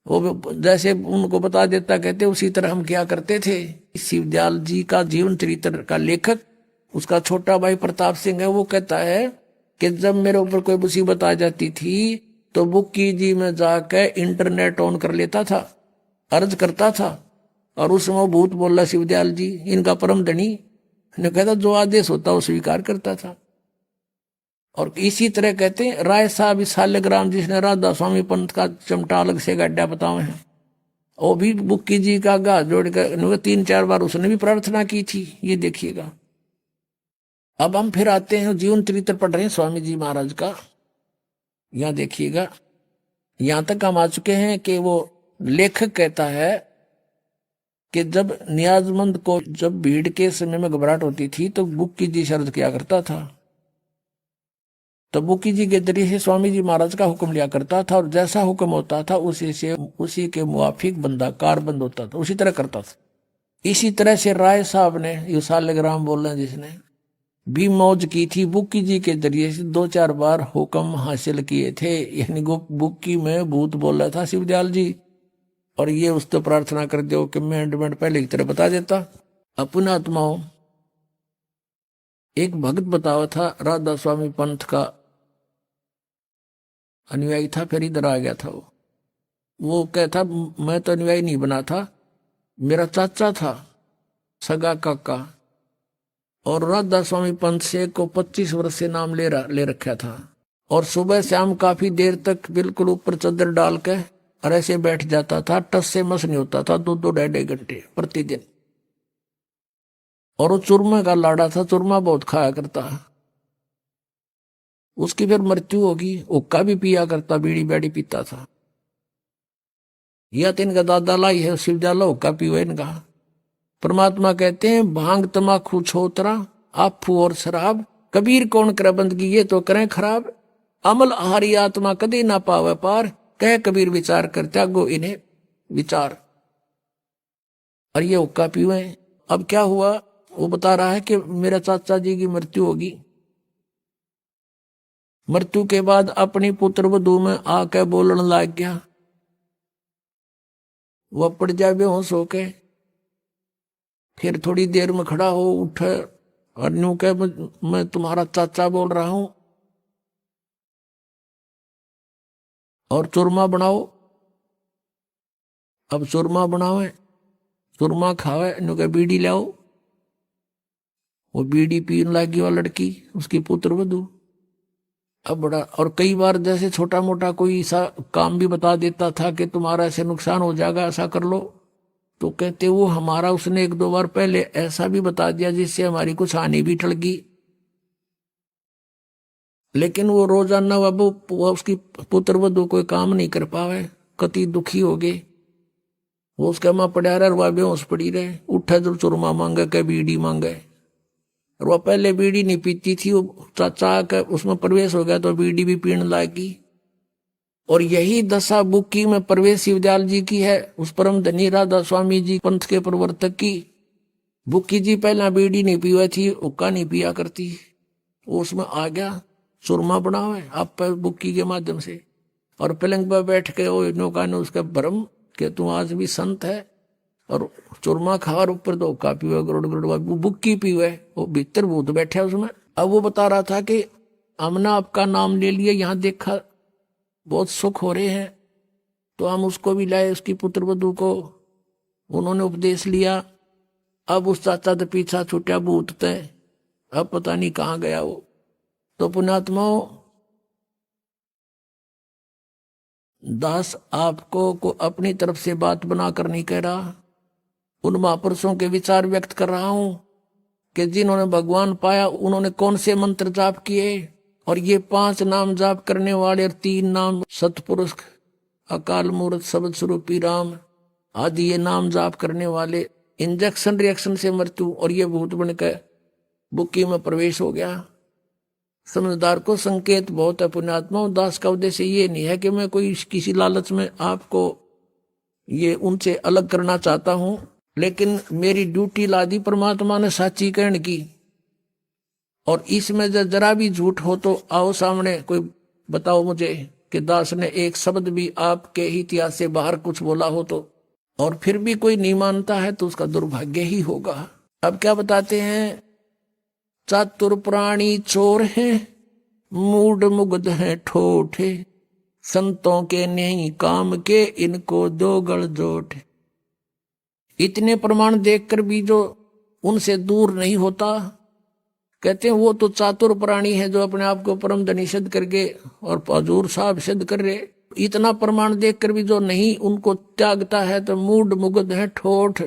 वो जैसे उनको बता देता कहते उसी तरह हम क्या करते थे। शिवदयाल जी का जीवन चरित्र का लेखक उसका छोटा भाई प्रताप सिंह है, वो कहता है कि जब मेरे ऊपर कोई मुसीबत आ जाती थी तो बुक्की जी में जाकर इंटरनेट ऑन कर लेता था, अर्ज करता था और उसमें वो भूत बोला शिवदयाल जी इनका परम धनी ने कहता जो आदेश होता वो स्वीकार करता था। और इसी तरह कहते हैं राय साहब सालेग्राम जिसने राधा स्वामी पंथ का चमटा अलग से गड्ढा बताए हैं, वो भी बुक्की जी का गा जोड़ कर 3-4 बार उसने भी प्रार्थना की थी। ये देखिएगा। अब हम फिर आते हैं जीवन चरित्र पढ़ रहे हैं स्वामी जी महाराज का। यहां देखिएगा, यहां तक हम आ चुके हैं कि वो लेखक कहता है कि जब नियाजमंद को जब भीड़ के समय में घबराहट होती थी तो बुक्की जी शर्त किया करता था, तो बुक्की जी के जरिए से स्वामी जी महाराज का हुक्म लिया करता था और जैसा हुक्म होता था उसी के मुआफिक बंदा कारबंद होता था, उसी तरह करता था। इसी तरह से राय साहब ने ये सालेग्राम बोल रहे हैं जिसने भी मौज की थी, बुक्की जी के जरिए से 2-4 बार हुक्म हासिल किए थे। यानी बुक्की में भूत बोल रहा था शिवदयाल जी और ये उस तो प्रार्थना कर दो कि मैं एंडमेंट पहले की तरह बता देता। अपना आत्माओं एक भक्त बतावा था, राधा स्वामी पंथ का अनुयायी था, फिर इधर आ गया था। वो कहता मैं तो अनुयायी नहीं बना था, मेरा चाचा था सगा काका और राधा स्वामी पंथ से को 25 वर्ष से नाम ले रखा था और सुबह शाम काफी देर तक बिल्कुल ऊपर चादर डाल के और ऐसे बैठ जाता था, टस से मस नहीं होता था 2-2 ढाई घंटे प्रतिदिन। और वो चूरमा का लाड़ा था, चूरमा बहुत खाया करता। उसकी फिर मृत्यु होगी, हुक्का भी पिया करता, बीड़ी बैड़ी पीता था। यह तो इनका दादा लाई है शिवजाला हुक्का पीवा इनका। परमात्मा कहते हैं भांग तमाकू छोतरा आफू और शराब कबीर कौन करे बंदगी ये तो करें खराब, अमल आहारी आत्मा कदी ना पावे पार, कह कबीर विचार कर त्यागो इन्हें विचार। और ये हुक्का पीवे। अब क्या हुआ वो बता रहा है कि मेरे चाचा जी की मृत्यु होगी। मृत्यु के बाद अपनी पुत्र वधू में आके बोलने लग गया, वह पड़ जाए बेहोश होके, फिर थोड़ी देर में खड़ा हो उठे और न्यू कह मैं तुम्हारा चाचा बोल रहा हूं और चूरमा बनाओ। अब चूरमा बनावे, चूरमा खावे, न्यू कह बीड़ी लाओ। वो बीड़ी पीने लगी वो लड़की उसकी पुत्र वधू। अब बड़ा और कई बार जैसे छोटा मोटा कोई ऐसा काम भी बता देता था कि तुम्हारा ऐसे नुकसान हो जाएगा ऐसा कर लो, तो कहते वो हमारा उसने 1-2 बार पहले ऐसा भी बता दिया जिससे हमारी कुछ हानि भी टल गई। लेकिन वो रोजाना वो उसकी पुत्र वधू कोई काम नहीं कर पावे, कति दुखी हो गए। वो उसके मां पड़ा रहे, वह बेहोश पड़ी रहे, उठे जो चूरमा मांगे के बीड़ी मांगे। और वह पहले बीड़ी नहीं पीती थी, वो चाचा का उसमें प्रवेश हो गया तो बीड़ी भी पीने लगी। और यही दशा बुक्की में प्रवेश शिवदयाल जी की है, उस परम धनी राधा स्वामी जी पंथ के प्रवर्तक की। बुक्की जी पहला बीड़ी नहीं पीवा थी, हुक्का नहीं पिया करती, वो उसमें आ गया, सुरमा बना हुआ है आप पर बुक्की के माध्यम से। और पलंग पर बैठ के वो नौका ने उसका भ्रम कि तू आज भी संत है, और चूरमा खा और ऊपर तो हुक्का पीवा, गरुड़ गरुड़ बुक्की पीवा, वो भीतर भूत बैठा उसमें। अब वो बता रहा था कि हमने आपका नाम ले लिया, यहाँ देखा बहुत सुख हो रहे हैं, तो हम उसको भी लाए, उसकी पुत्र वधू को, उन्होंने उपदेश लिया। अब उस चाचा तो पीछा छूटा भूत तय, अब पता नहीं कहाँ गया वो। तो पुण्यात्माओं, दास आपको को अपनी तरफ से बात बनाकर नहीं कह रहा, उन महापुरुषों के विचार व्यक्त कर रहा हूं कि जिन्होंने भगवान पाया उन्होंने कौन से मंत्र जाप किए। और ये 5 नाम जाप करने वाले और 3 नाम सतपुरुष, अकाल मूर्त, शब्द स्वरूपी राम आदि ये नाम जाप करने वाले, इंजेक्शन रिएक्शन से मृत्यु, और ये भूत बनकर बुक्की में प्रवेश हो गया। समझदार को संकेत बहुत है पुण्यात्मा। दास का उद्देश्य ये नहीं है कि मैं कोई किसी लालच में आपको ये उनसे अलग करना चाहता हूं, लेकिन मेरी ड्यूटी लादी परमात्मा ने साची कहने की। और इसमें जरा भी झूठ हो तो आओ सामने, कोई बताओ मुझे कि दास ने एक शब्द भी आपके ही इतिहास से बाहर कुछ बोला हो तो। और फिर भी कोई नहीं मानता है तो उसका दुर्भाग्य ही होगा। अब क्या बताते हैं, चातुर प्राणी चोर हैं, मूड मुग्ध हैं ठोठे, संतों के नहीं काम के, इनको दो गलजोट। इतने प्रमाण देखकर भी जो उनसे दूर नहीं होता, कहते हैं वो तो चातुर प्राणी है जो अपने आप को परम धनी सिद्ध करके और हजूर साहब सिद्ध कर रहे। इतना प्रमाण देखकर भी जो नहीं उनको त्यागता है तो मूड मुग्ध है ठोठ,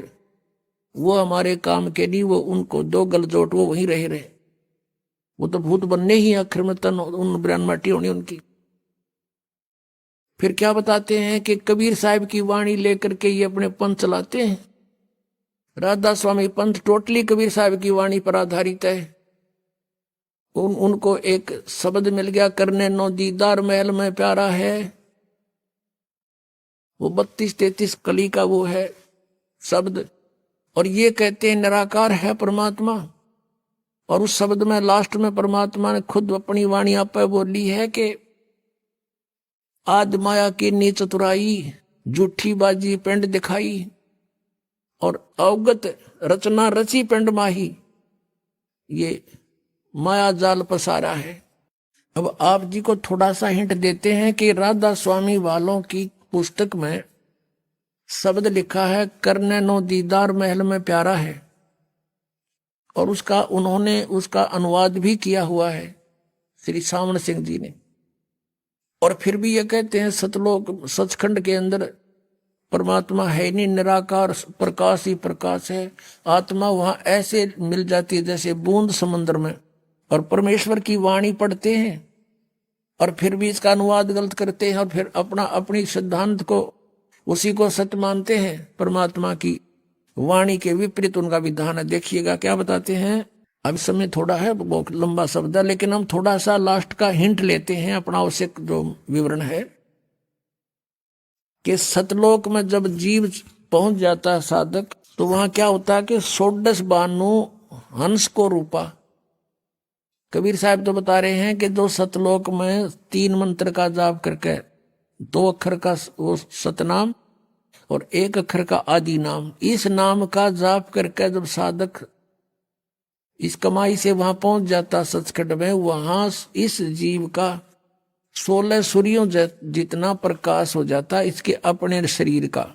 वो हमारे काम के नहीं, वो उनको दो गलजोट, वो वहीं रहे। वो तो भूत बनने ही आखिर में तन उन ब्रान माटी होनी उनकी। फिर क्या बताते हैं कि कबीर साहब की वाणी लेकर के ये अपने पंथ चलाते हैं। राधा स्वामी पंथ टोटली कबीर साहब की वाणी पर आधारित है। उनको एक शब्द मिल गया, करने नो दीदार महल में प्यारा है, वो 32-33 कली का वो है शब्द। और ये कहते हैं निराकार है परमात्मा। और उस शब्द में लास्ट में परमात्मा ने खुद अपनी वाणी आप बोली है कि आज माया की नीच चतुराई, झूठी बाजी पिंड दिखाई, और अवगत रचना रची पिंड माही, ये माया जाल पसारा है। अब आप जी को थोड़ा सा हिंट देते हैं कि राधा स्वामी वालों की पुस्तक में शब्द लिखा है करने नो दीदार महल में प्यारा है, और उसका उन्होंने उसका अनुवाद भी किया हुआ है श्री सामन सिंह जी ने। और फिर भी ये कहते हैं सतलोक सचखंड के अंदर परमात्मा है नहीं, निराकार प्रकाश ही प्रकाश है। आत्मा वहां ऐसे मिल जाती है जैसे बूंद समंदर में। और परमेश्वर की वाणी पढ़ते हैं और फिर भी इसका अनुवाद गलत करते हैं, और फिर अपनी सिद्धांत को उसी को सत्य मानते हैं। परमात्मा की वाणी के विपरीत उनका विधान है। देखिएगा क्या बताते हैं। अब समय थोड़ा है, बहुत लंबा शब्द है, लेकिन हम थोड़ा सा लास्ट का हिंट लेते हैं। अपना आवश्यक जो विवरण है कि सतलोक में जब जीव पहुंच जाता है साधक, तो वहां क्या होता है कि 16 बानु हंस को रूपा। कबीर साहब तो बता रहे हैं कि जो सतलोक में 3 मंत्र का जाप करके 2 अक्षर का वो सतनाम और 1 अक्षर का आदि नाम, इस नाम का जाप करके जब साधक इस कमाई से वहां पहुंच जाता सचखंड में, वहां इस जीव का 16 सूर्यों जितना प्रकाश हो जाता इसके अपने शरीर का।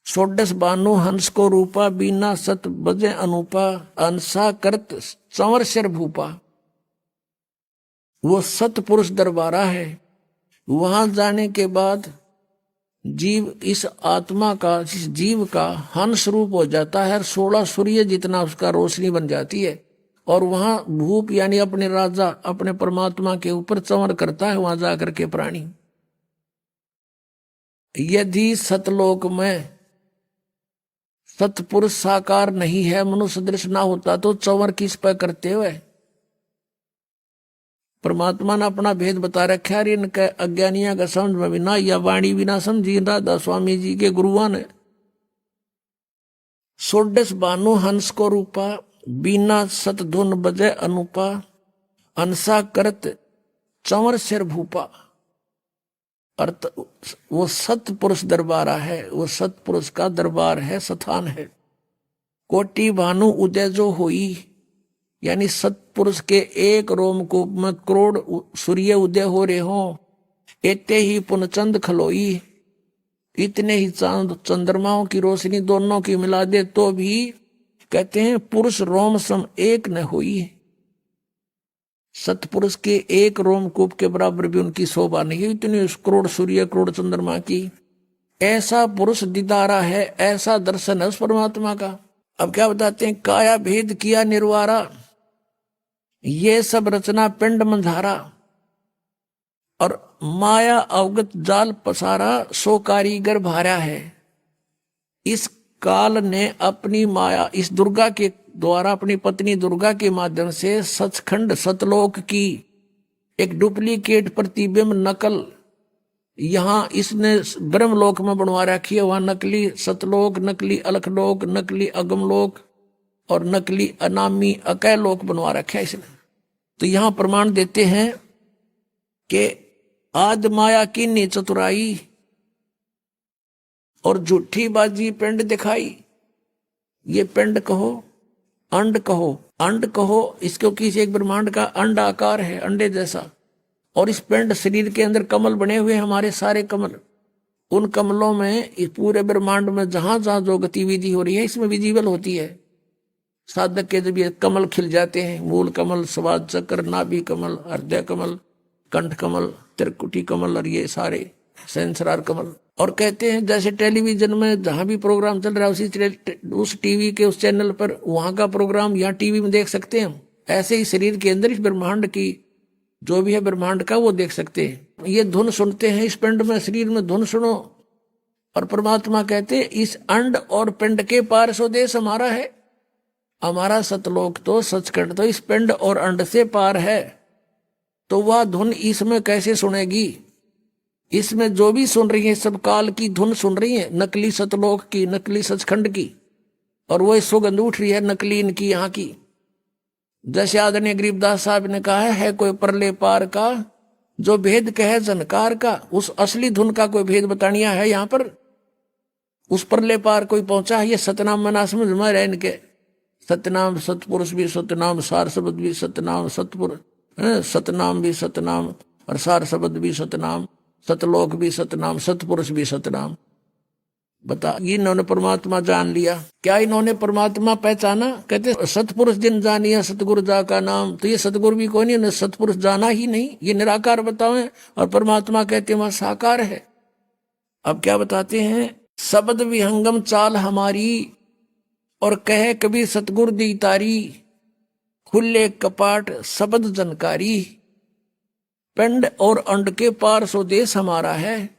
16 बानु हंस को रूपा, बीना सत बजे अनूपा, अंसा करत संवर सिर भूपा। वो सतपुरुष दरबारा है। वहां जाने के बाद जीव इस आत्मा का, इस जीव का हंस रूप हो जाता है। 16 सूर्य जितना उसका रोशनी बन जाती है। और वहां भूप यानी अपने राजा, अपने परमात्मा के ऊपर चंवर करता है वहां जाकर के प्राणी। यदि सतलोक में सतपुरुष साकार नहीं है, मनुष्य दृश्य ना होता, तो चंवर किस पर करते हुए? परमात्मा ने अपना भेद बता रखा है, इनके अज्ञानिया का समझ में भी ना, या वाणी भी ना समझी राधा स्वामी जी के गुरुआ ने। सोडस बानु हंस को रूपा, बीना सत धुन बजे अनुपा, अंसा करत चंवर सिर भूपा। अर्थ वो सतपुरुष दरबारा है, वो सतपुरुष का दरबार है, स्थान है। कोटि भानु उदय जो होई, यानी सतपुरुष के एक रोमकूप में करोड़ सूर्य उदय हो रहे हो, एते ही पुनचंद खलोई, इतने ही चांद चंद्रमाओं की रोशनी दोनों की मिला दे तो भी कहते हैं पुरुष रोम सम एक न हुई। सतपुरुष के एक रोमकूप के बराबर भी उनकी शोभा नहीं, इतनी करोड़ सूर्य करोड़ चंद्रमा की। ऐसा पुरुष दीदारा है, ऐसा दर्शन है उस परमात्मा का। अब क्या बताते हैं, काया भेद किया निर्वारा, ये सब रचना पिंड मंझारा, और माया अवगत जाल पसारा, सो कारीगर भारा है। इस काल ने अपनी माया इस दुर्गा के द्वारा, अपनी पत्नी दुर्गा के माध्यम से सचखंड सतलोक की एक डुप्लीकेट प्रतिबिंब नकल यहां इसने ब्रह्मलोक में बनवा रखी है। वहां नकली सतलोक, नकली अलखलोक, नकली अगमलोक और नकली अनामी अकय लोक बनवा रखा है इसने। तो यहां प्रमाण देते हैं कि आद माया की नी चतुराई और झूठी बाजी पिंड दिखाई। ये पिंड कहो, अंड कहो, अंड कहो, इसको किसी एक ब्रह्मांड का अंड आकार है, अंडे जैसा। और इस पिंड शरीर के अंदर कमल बने हुए, हमारे सारे कमल, उन कमलों में इस पूरे ब्रह्मांड में जहां जहां जो गतिविधि हो रही है इसमें विजिबल होती है। साधक के जब ये कमल खिल जाते हैं, मूल कमल, स्वाद चक्र, नाभि कमल, हृदय कमल, कंठ कमल, त्रिकुटी कमल और ये सारे सेंसरार कमल। और कहते हैं जैसे टेलीविजन में जहां भी प्रोग्राम चल रहा है उस टीवी के उस चैनल पर वहां का प्रोग्राम यहाँ टीवी में देख सकते हैं हम, ऐसे ही शरीर के अंदर इस ब्रह्मांड की जो भी है ब्रह्मांड का वो देख सकते हैं। ये धुन सुनते हैं इस पिंड में, शरीर में धुन सुनो। और परमात्मा कहते हैं इस अंड और पिंड के पार स्वदेश हमारा है। हमारा सतलोक तो सचखंड तो इस पिंड और अंड से पार है। तो वह धुन इसमें कैसे सुनेगी? इसमें जो भी सुन रही है सब काल की धुन सुन रही है, नकली सतलोक की, नकली सचखंड की, और वो सुगंध उठ रही है नकली इनकी यहाँ की। जैसे आदरणीय गरीबदास साहब ने कहा है कोई परले पार का जो भेद कहे जनकार का, उस असली धुन का कोई भेद बतानिया है यहाँ पर। उस परले पार कोई पहुंचा है, ये सतनाम मना समझ में रहे इनके। सतनाम सतपुरुष भी सतनाम, सार शब्द भी सतनाम, सतपुरुष सतनाम भी सतनाम, और सार शब्द भी सतनाम, सतलोक भी सतनाम, सतपुरुष भी सतनाम। बता, इन्होंने परमात्मा जान लिया। क्या इन्होंने परमात्मा पहचाना? कहते सतपुरुष जिन जानिया सतगुरु जा का नाम। तो ये सतगुरु भी कोई नहीं, सतपुरुष जाना ही नहीं, ये निराकार बतावे। और परमात्मा कहते वहां साकार है। अब क्या बताते हैं, शब्द विहंगम चाल हमारी, और कहे कभी सतगुरु दी तारी, खुले कपाट शब्द जनकारी, पिंड और अंड के पार स्वदेश हमारा है।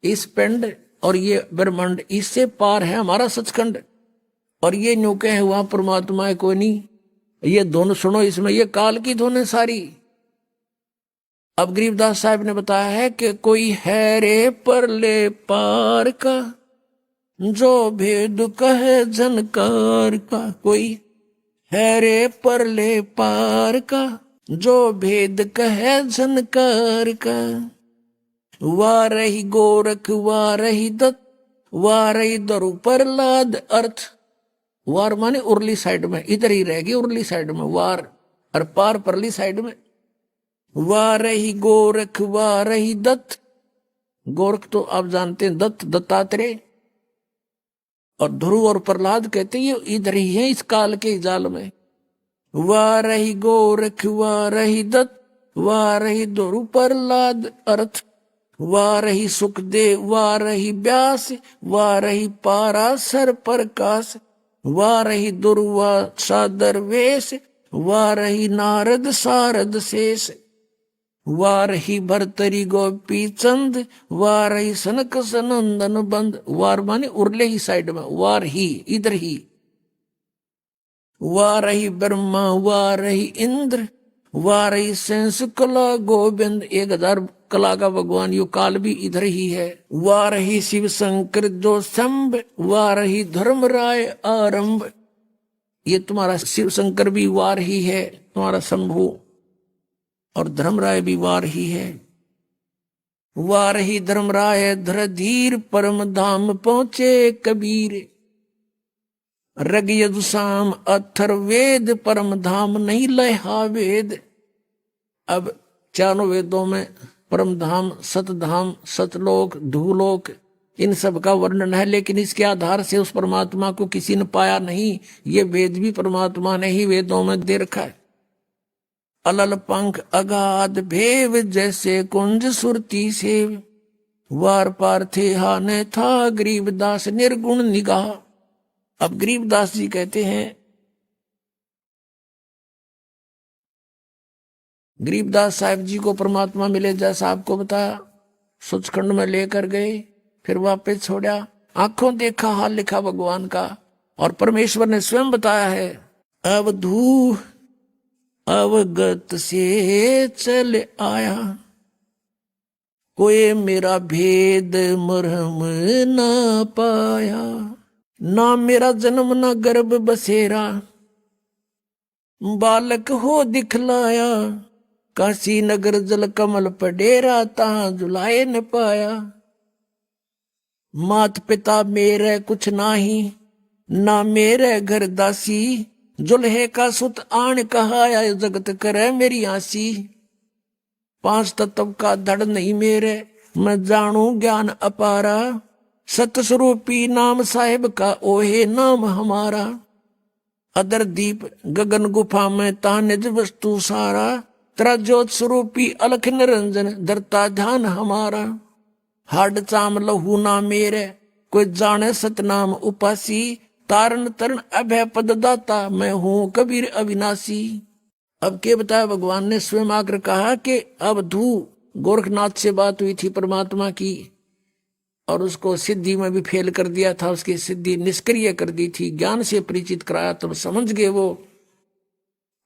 इस पिंड और ये ब्रह्मांड इससे पार है हमारा सचखंड। और ये न्यूके है वहां परमात्मा है कोई नहीं। ये धुन सुनो, इसमें ये काल की धुन है सारी। अब गरीबदास साहब ने बताया है कि कोई है रे परले पार का जो भेद कहे जनकार का। कोई है रे परले पार का जो भेद कहे जनकार का। वाह रही गोरख, वाह रही दत्त, वाह रही दरु प्रहलाद। अर्थ वार माने उर्ली साइड में, इधर ही रहेगी उर्ली साइड में वार, और पार परली साइड में। वाह रही गोरख, वाह रही दत्त। गोरख तो आप जानते हैं दत्त, दत्तात्रेय। और ध्रुव और प्रहलाद कहते हैं ये इधर ही है इस काल के जाल में। वाह रही गोरख, वाह रही दत्त, वाह रही ध्रुव प्रहलाद। अर्थ वाह रही सुखदेव, वाह रही व्यास, वाह रही पाराशर प्रकाश, वाह रही दुर्वा सादर वेश, वाह रही नारद सारद शेष, वाह रही भरतरी गोपी चंद, वाह रही सनक सनंदन बंद। वार माने उरले ही साइड में, वार ही इधर ही। वाह रही ब्रह्मा, वाह रही इंद्र, वारही सेंस कला गोविंद, 1000 कला का भगवान यो काल भी इधर ही है। वारही शिव शंकर जो संभ, वारही धर्म राय आरंभ। ये तुम्हारा शिव शंकर भी वार ही है, तुम्हारा शंभु, और धर्मराय भी वार ही है। वार ही धर्मराय धर धीर, परम धाम पहुंचे कबीर। रग यजुसाम अथर्ववेद, परम धाम नहीं लहा वेद। अब चारों वेदों में परम धाम, सतधाम, सतलोक, धूलोक, इन सब का वर्णन है, लेकिन इसके आधार से उस परमात्मा को किसी ने पाया नहीं। ये वेद भी परमात्मा ने ही वेदों में दे रखा है। अलल पंख अगाध भेव, जैसे कुंज सुरती सेव। वार पार थे हाने था, गरीबदास निर्गुण निगाह। अब गरीबदास जी कहते हैं, गरीबदास साहब जी को परमात्मा मिले जैसा आपको बताया, सचखंड में लेकर गए, फिर वापस छोड़ा, आंखों देखा हाल लिखा भगवान का, और परमेश्वर ने स्वयं बताया है, अवधू अवगत से चल आया, कोई मेरा भेद मरहम ना पाया। ना मेरा जन्म ना गर्भ बसेरा, बालक हो दिखलाया। काशी नगर जल कमल पडेरा, ता जुलाए न पाया। मात पिता मेरे कुछ नाही, ना मेरे घर दासी। जुल्हे का सुत आन कहाया, जगत करे मेरी आसी। 5 तत्व का धड़ नहीं मेरे, मैं जानू ज्ञान अपारा। सतस्वरूपी नाम साहिब का, ओहे नाम हमारा। अदर दीप गगन गुफा में, ता निज वस्तु सारा। तेरा ज्योत स्वरूपी अलख निरंजन, धरता ध्यान हमारा। हाड चाम लहू ना मेरे, कोई जाने सतनाम उपासी। तारण तरण अभय पद दाता, मैं हूं कबीर अविनाशी। अब के बताया भगवान ने स्वयं आकर कहा कि अब धू गोरखनाथ से बात हुई थी परमात्मा की, और उसको सिद्धि में भी फेल कर दिया था, उसकी सिद्धि निष्क्रिय कर दी थी। ज्ञान से परिचित कराया तब समझ गए वो।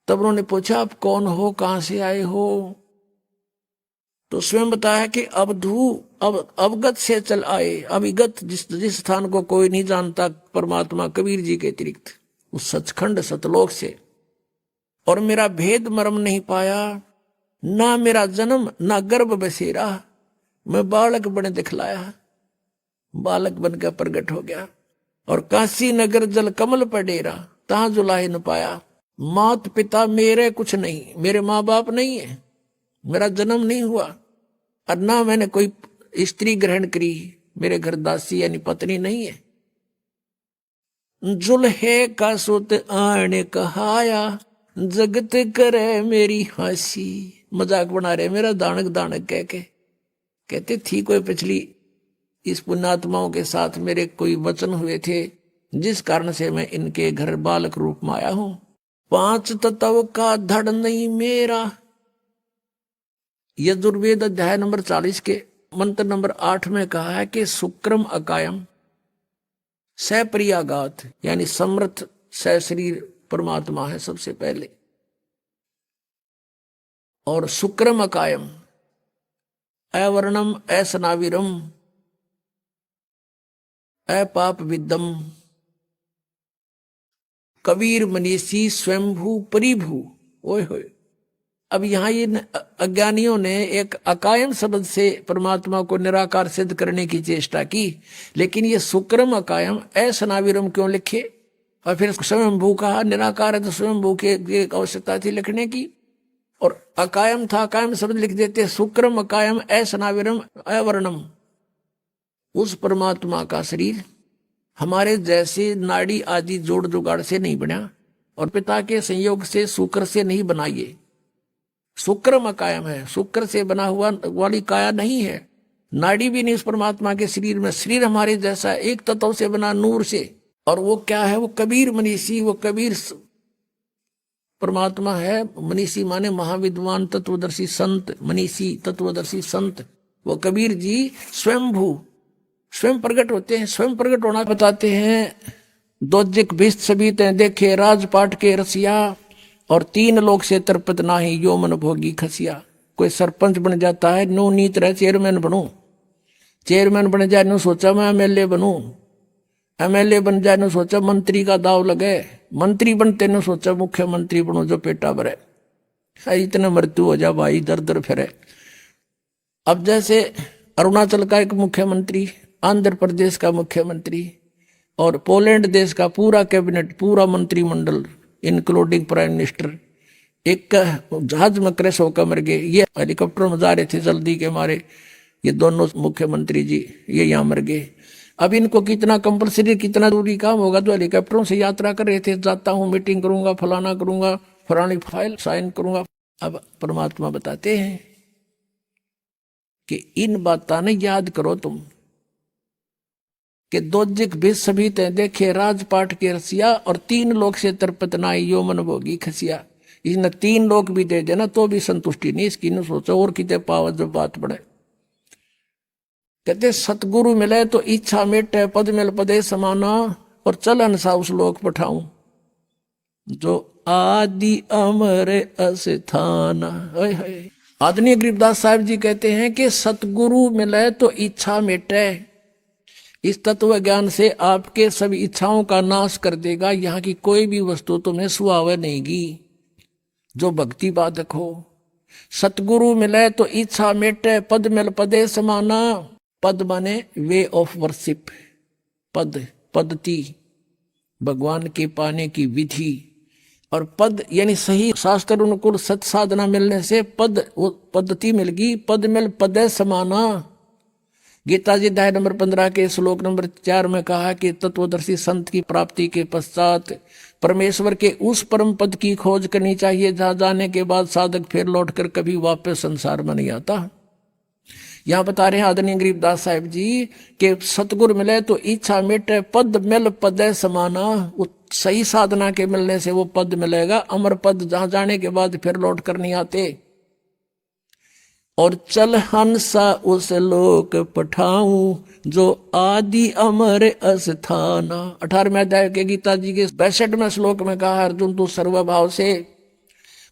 तब उन्होंने पूछा, आप कौन हो, कहां से आए हो? तो स्वयं बताया कि अवधू अब अवगत से चल आए। अविगत जिस स्थान को कोई नहीं जानता परमात्मा कबीर जी के अतिरिक्त, उस सचखंड सतलोक से। और मेरा भेद मर्म नहीं पाया, ना मेरा जन्म ना गर्भ बसेरा। मैं बालक बने दिखलाया, बालक बनकर प्रकट हो गया। और काशी नगर जल कमल पर डेरा, तहां जुलाहे न पाया। मात पिता मेरे कुछ नहीं, मेरे माँ बाप नहीं है, मेरा जन्म नहीं हुआ, और ना मैंने कोई स्त्री ग्रहण करी, मेरे घर दासी यानी पत्नी नहीं है। जुल्हे का सुत आने कहाया, जगत करे मेरी हंसी। मजाक बना रहे मेरा दानक दानक कह के। कहते थी कोई पिछली इस पुण्यात्माओं के साथ मेरे कोई वचन हुए थे, जिस कारण से मैं इनके घर बालक रूप में आया हूं। 5 तत्व का धड़ नहीं मेरा। यजुर्वेद अध्याय नंबर 40 के मंत्र नंबर 8 में कहा है कि शुक्रम अकायम सप्रियागात, यानी समर्थ सशरीर परमात्मा है सबसे पहले। और शुक्रम अकायम अवर्णम असनाविरम अपाप विद्दम कबीर मनीषी स्वयंभू परिभू। ओए होए, अब यहाँ ये अज्ञानियों ने एक अकायम शब्द से परमात्मा को निराकार सिद्ध करने की चेष्टा की, लेकिन ये शुक्रम अकायम असनाविरम क्यों लिखे? और फिर स्वयंभू कहा, निराकार है तो स्वयंभू की आवश्यकता थी लिखने की। और अकायम था, अकायम शब्द लिख देते, शुक्रम अकायम असनाविरम अवर्णम। उस परमात्मा का शरीर हमारे जैसे नाड़ी आदि जोड़ जुगाड़ से नहीं बना, और पिता के संयोग से शुक्र से नहीं बनाइए। शुक्रम अकायम है, शुक्र से बना हुआ वाली काया नहीं है, नाड़ी भी नहीं उस परमात्मा के शरीर में। शरीर हमारे जैसा एक तत्व से बना, नूर से। और वो क्या है? वो कबीर मनीषी, वो कबीर परमात्मा है। मनीषी माने महाविद्वान तत्वदर्शी संत, मनीषी तत्वदर्शी संत। वो कबीर जी स्वयंभू स्वयं प्रकट होते हैं। स्वयं प्रकट होना बताते हैं, दोजिक भिस्त सभी ते देखे राजपाट के रसिया। और 3 लोग से तरपत नाही यो मन भोगी खसिया। कोई सरपंच बन जाता है, नो नीत रहे चेयरमैन बनूं, चेयरमैन बन जाए नो सोचा मैं एमएलए बनूं, एमएलए बन जाए नो सोचा मंत्री का दाव लगे, मंत्री बनते नो सोचा मुख्यमंत्री बनूं जो पेटा भरे। इतने मृत्यु हो जा भाई, दर दर फिरे। अब जैसे अरुणाचल का एक मुख्यमंत्री, आंध्र प्रदेश का मुख्यमंत्री और पोलैंड देश का पूरा कैबिनेट, पूरा मंत्रिमंडल इंक्लूडिंग प्राइम मिनिस्टर एक जहाज में क्रैश होकर मर गए। ये हेलीकॉप्टर में जा रहे थे जल्दी के मारे, ये दोनों मुख्यमंत्री जी ये यहाँ मर गए। अब इनको कितना कंपलसरी, कितना जरूरी काम होगा, जो हेलीकॉप्टरों से यात्रा कर रहे थे, जाता हूँ मीटिंग करूंगा, फलाना करूंगा, फलानी फाइल साइन करूंगा। अब परमात्मा बताते हैं कि इन बातों ने याद करो तुम कि दोजिक भी सभी ते देखे राजपाट के रसिया और 3 लोग से तरपत नाई यो मन भोगी खसिया। इसने 3 लोग भी दे देना तो भी संतुष्टि नहीं इसकी, न सोचो और कितने पावत जब बात बढ़े। कहते सतगुरु मिले तो इच्छा मेटे पद मिल पदे समाना और चलन सा उस लोक पठाऊं जो आदि अमर अस्थाना। आदरणीय गरीबदास साहब जी कहते हैं कि सतगुरु मिले तो इच्छा मेटे। इस तत्व ज्ञान से आपके सभी इच्छाओं का नाश कर देगा। यहाँ की कोई भी वस्तु तुम्हें सुहावे नहींगी जो भक्ति बाधक हो। सतगुरु मिले तो इच्छा मेटे पद मिल पदे समाना। पद माने वे ऑफ वर्शिप, पद पद्धति, भगवान के पाने की विधि। और पद यानी सही शास्त्र अनुकूल सत साधना मिलने से पद पद्धति मिल गई। पद मिल पदे समाना। गीता जी अध्याय नंबर 15 के श्लोक नंबर 4 में कहा कि तत्वदर्शी संत की प्राप्ति के पश्चात परमेश्वर के उस परम पद की खोज करनी चाहिए जहां जाने के बाद साधक फिर लौटकर कभी वापस संसार में नहीं आता। यहाँ बता रहे हैं आदरणीय गरीबदास साहिब जी कि सतगुरु मिले तो इच्छा मिटे पद मिल पदे समाना। सही साधना के मिलने से वो पद मिलेगा, अमर पद, जहां जाने के बाद फिर लौट कर नहीं आते। और चल हंसा उस लोक पठाऊं जो आदि अमर अस्थाना। 18वें अध्याय के गीता जी के 62वें श्लोक में कहा, अर्जुन तू सर्वभाव से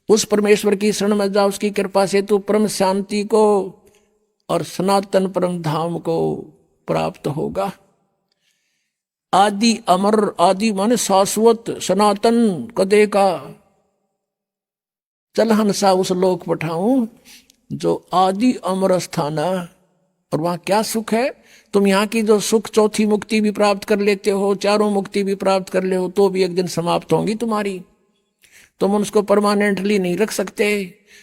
उस परमेश्वर की शरण में जा, उसकी कृपा से तू परम शांति को और सनातन परम धाम को प्राप्त होगा। आदि अमर, आदि माने शाश्वत, सनातन कदे का। चल हंसा उस लोक पठाऊं जो आदि अमर स्थाना। और वहां क्या सुख है? तुम यहाँ की जो सुख चौथी मुक्ति भी प्राप्त कर लेते हो, चारों मुक्ति भी प्राप्त कर ले हो, तो भी एक दिन समाप्त होंगी तुम्हारी। तुम उसको परमानेंटली नहीं रख सकते।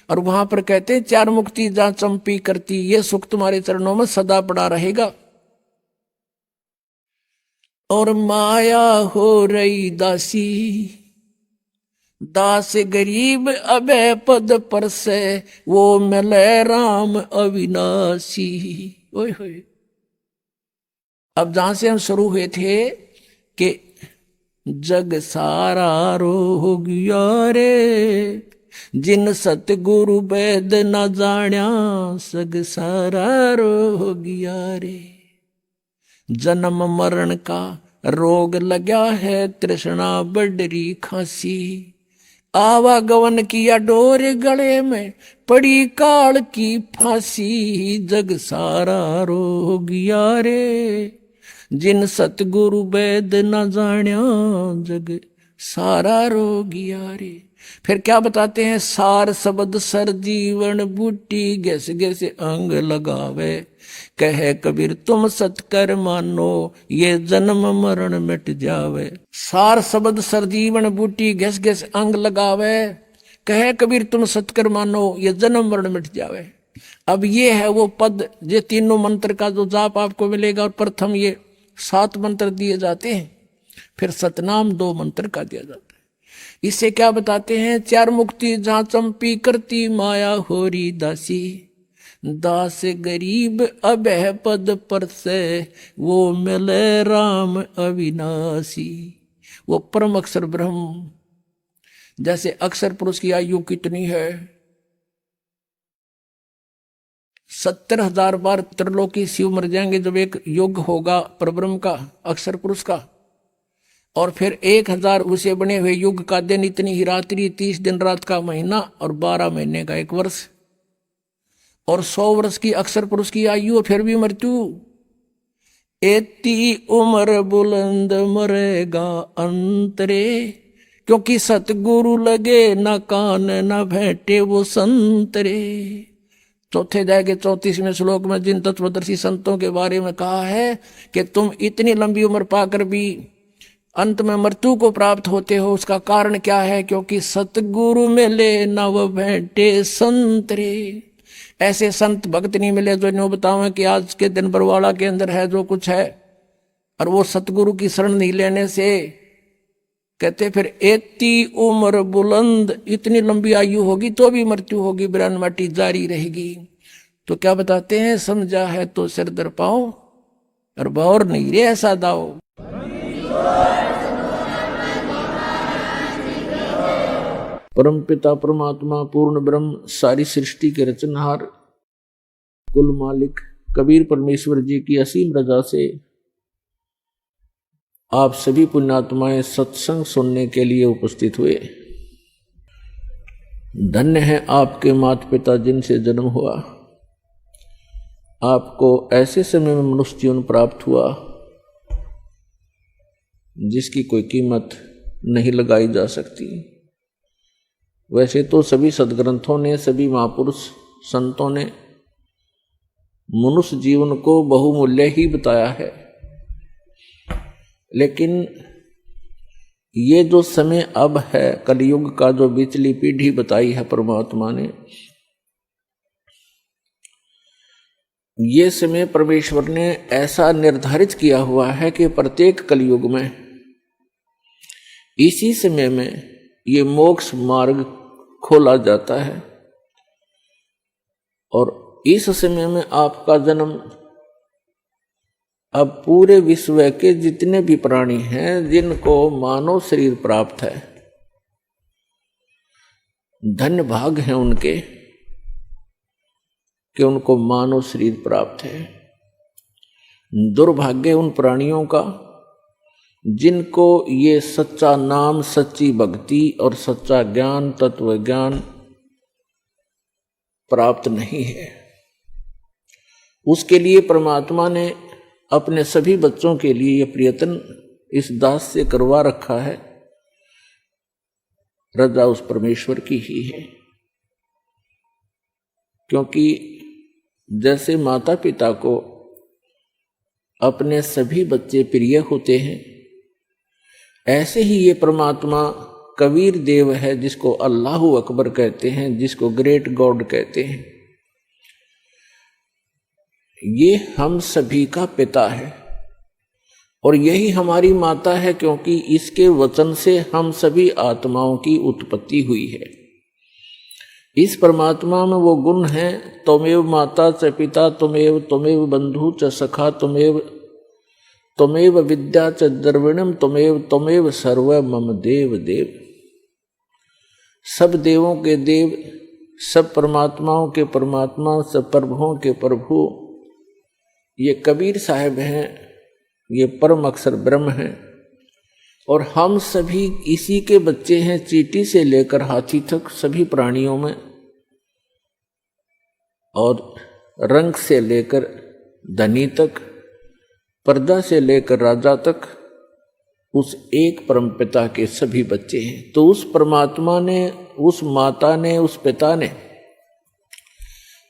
और वहां पर कहते 4 मुक्ति जहां चंपी करती, ये सुख तुम्हारे चरणों में सदा पड़ा रहेगा। और माया हो रही दासी, दास गरीब अबे पद पर से वो मिले राम अविनाशी। ओए होए। अब जहां से हम शुरू हुए थे कि जग सारा रो गया रे, जिन सतगुरु वेद न जाण्या, सग सारा रो गया रे। जन्म मरण का रोग लगा है, तृष्णा बडरी खांसी, आवागवन किया डोर गले में, पड़ी काल की फांसी। जग सारा रो गया रे, जिन सतगुरु वेद न जाण्या, जग सारा रो गया रे। फिर क्या बताते हैं? सार शब्द सर जीवन बूटी, गैस गैस अंग लगावे, कहे कबीर तुम सतकर मानो, ये जन्म मरण मिट जावे। सार शब्द सर जीवन बूटी, गैस गैस अंग लगावे, कहे कबीर तुम सतकर मानो, ये जन्म मरण मिट जावे। अब ये है वो पद, ये तीनों मंत्र का जो जाप आपको मिलेगा। और प्रथम ये 7 मंत्र दिए जाते हैं, फिर सतनाम 2 मंत्र का दिया जाता है। इससे क्या बताते हैं? 4 मुक्ति जहां चंपी करती, माया होरी दासी, दास गरीब अबह पद पर से वो मिले राम अविनाशी। वो परम अक्षर ब्रह्म। जैसे अक्षर पुरुष की आयु कितनी है? 70,000 बार त्रिलोकी शिव मर जाएंगे जब एक युग होगा परब्रह्म का, अक्षर पुरुष का। और फिर 1000 उसे बने हुए युग का दिन, इतनी ही रात्रि, 30 दिन रात का महीना और 12 महीने का 1 वर्ष, और 100 वर्ष की अक्सर पुरुष की आयु और फिर भी मृत्यु। एती उम्र बुलंद मरेगा अंतरे, क्योंकि सतगुरु लगे न कान न भेंटे वो संतरे। चौथे अध्याय के 34वें श्लोक में जिन तत्वदर्शी संतों के बारे में कहा है कि तुम इतनी लंबी उम्र पाकर भी अंत में मृत्यु को प्राप्त होते हो, उसका कारण क्या है? क्योंकि सतगुरु मिले नव भेंटे संतरे। ऐसे संत भक्त नहीं मिले जो इन्हों बताओ कि आज के दिन बरवाड़ा के अंदर है जो कुछ है, और वो सतगुरु की शरण नहीं लेने से कहते फिर एती उम्र बुलंद, इतनी लंबी आयु होगी तो भी मृत्यु होगी, बिरान माटी जारी रहेगी। तो क्या बताते हैं? समझा है तो सिर दर पाओ और बौर नहीं रे ऐसा दाओ। परम पिता परमात्मा पूर्ण ब्रह्म सारी सृष्टि के रचनहार कुल मालिक कबीर परमेश्वर जी की असीम रजा से आप सभी पुण्यात्माएं सत्संग सुनने के लिए उपस्थित हुए। धन्य है आपके माता पिता जिनसे जन्म हुआ, आपको ऐसे समय में मनुष्य जीवन प्राप्त हुआ जिसकी कोई कीमत नहीं लगाई जा सकती। वैसे तो सभी सद्ग्रंथों ने, सभी महापुरुष संतों ने मनुष्य जीवन को बहुमूल्य ही बताया है, लेकिन ये जो समय अब है कलयुग का, जो बिचली पीढ़ी बताई है परमात्मा ने, ये समय परमेश्वर ने ऐसा निर्धारित किया हुआ है कि प्रत्येक कलयुग में इसी समय में ये मोक्ष मार्ग खोला जाता है। और इस समय में आपका जन्म अब पूरे विश्व के जितने भी प्राणी हैं जिनको मानव शरीर प्राप्त है, धन्य भाग हैं उनके कि उनको मानव शरीर प्राप्त है। दुर्भाग्य उन प्राणियों का जिनको ये सच्चा नाम, सच्ची भक्ति और सच्चा ज्ञान, तत्व ज्ञान प्राप्त नहीं है। उसके लिए परमात्मा ने अपने सभी बच्चों के लिए यह प्रयत्न इस दास से करवा रखा है। रजा उस परमेश्वर की ही है, क्योंकि जैसे माता पिता को अपने सभी बच्चे प्रिय होते हैं, ऐसे ही ये परमात्मा कबीर देव है जिसको अल्लाह अकबर कहते हैं, जिसको ग्रेट गॉड कहते हैं। ये हम सभी का पिता है और यही हमारी माता है, क्योंकि इसके वचन से हम सभी आत्माओं की उत्पत्ति हुई है। इस परमात्मा में वो गुण हैं, त्वमेव माता च पिता त्वमेव, त्वमेव बंधु च सखा त्वमेव, त्वमेव विद्या च द्रविणम त्वमेव, त्वमेव सर्व मम देव देव। सब देवों के देव, सब परमात्माओं के परमात्मा, सब प्रभुओं के प्रभु ये कबीर साहब हैं, ये परम अक्षर ब्रह्म हैं और हम सभी इसी के बच्चे हैं। चींटी से लेकर हाथी तक सभी प्राणियों में, और रंग से लेकर धनी तक, प्रजा से लेकर राजा तक उस एक परम पिता के सभी बच्चे हैं। तो उस परमात्मा ने, उस माता ने, उस पिता ने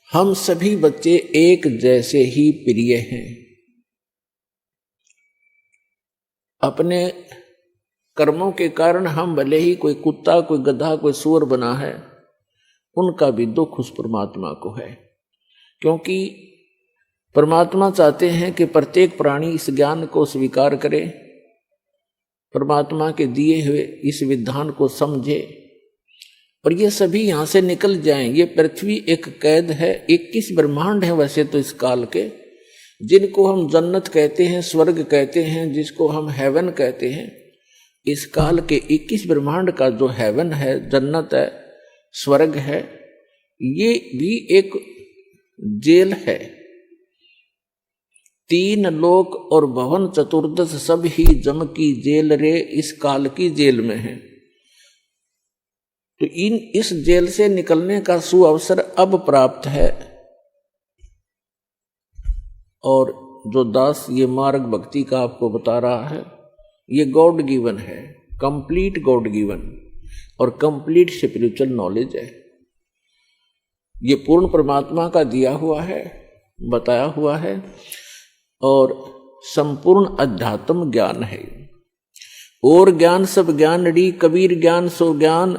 हम सभी बच्चे एक जैसे ही प्रिय हैं। अपने कर्मों के कारण हम भले ही कोई कुत्ता, कोई गधा, कोई सूअर बना है, उनका भी दुख उस परमात्मा को है, क्योंकि परमात्मा चाहते हैं कि प्रत्येक प्राणी इस ज्ञान को स्वीकार करे, परमात्मा के दिए हुए इस विधान को समझे और ये सभी यहां से निकल जाएं। ये पृथ्वी एक कैद है, 21 ब्रह्मांड है वैसे तो इस काल के, जिनको हम जन्नत कहते हैं, स्वर्ग कहते हैं, जिसको हम हेवन कहते हैं। इस काल के 21 ब्रह्मांड का जो हेवन है, जन्नत है, स्वर्ग है, ये भी एक जेल है। तीन लोक और भवन चतुर्दश सब ही जम की जेल रे, इस काल की जेल में है। तो इस जेल से निकलने का सुअवसर अब प्राप्त है। और जो दास ये मार्ग भक्ति का आपको बता रहा है, ये गॉड गिवन है, कंप्लीट गॉड गिवन और कंप्लीट स्पिरिचुअल नॉलेज है। ये पूर्ण परमात्मा का दिया हुआ है, बताया हुआ है और संपूर्ण अध्यात्म ज्ञान है। और ज्ञान सब ज्ञान डी, कबीर ज्ञान सो ज्ञान,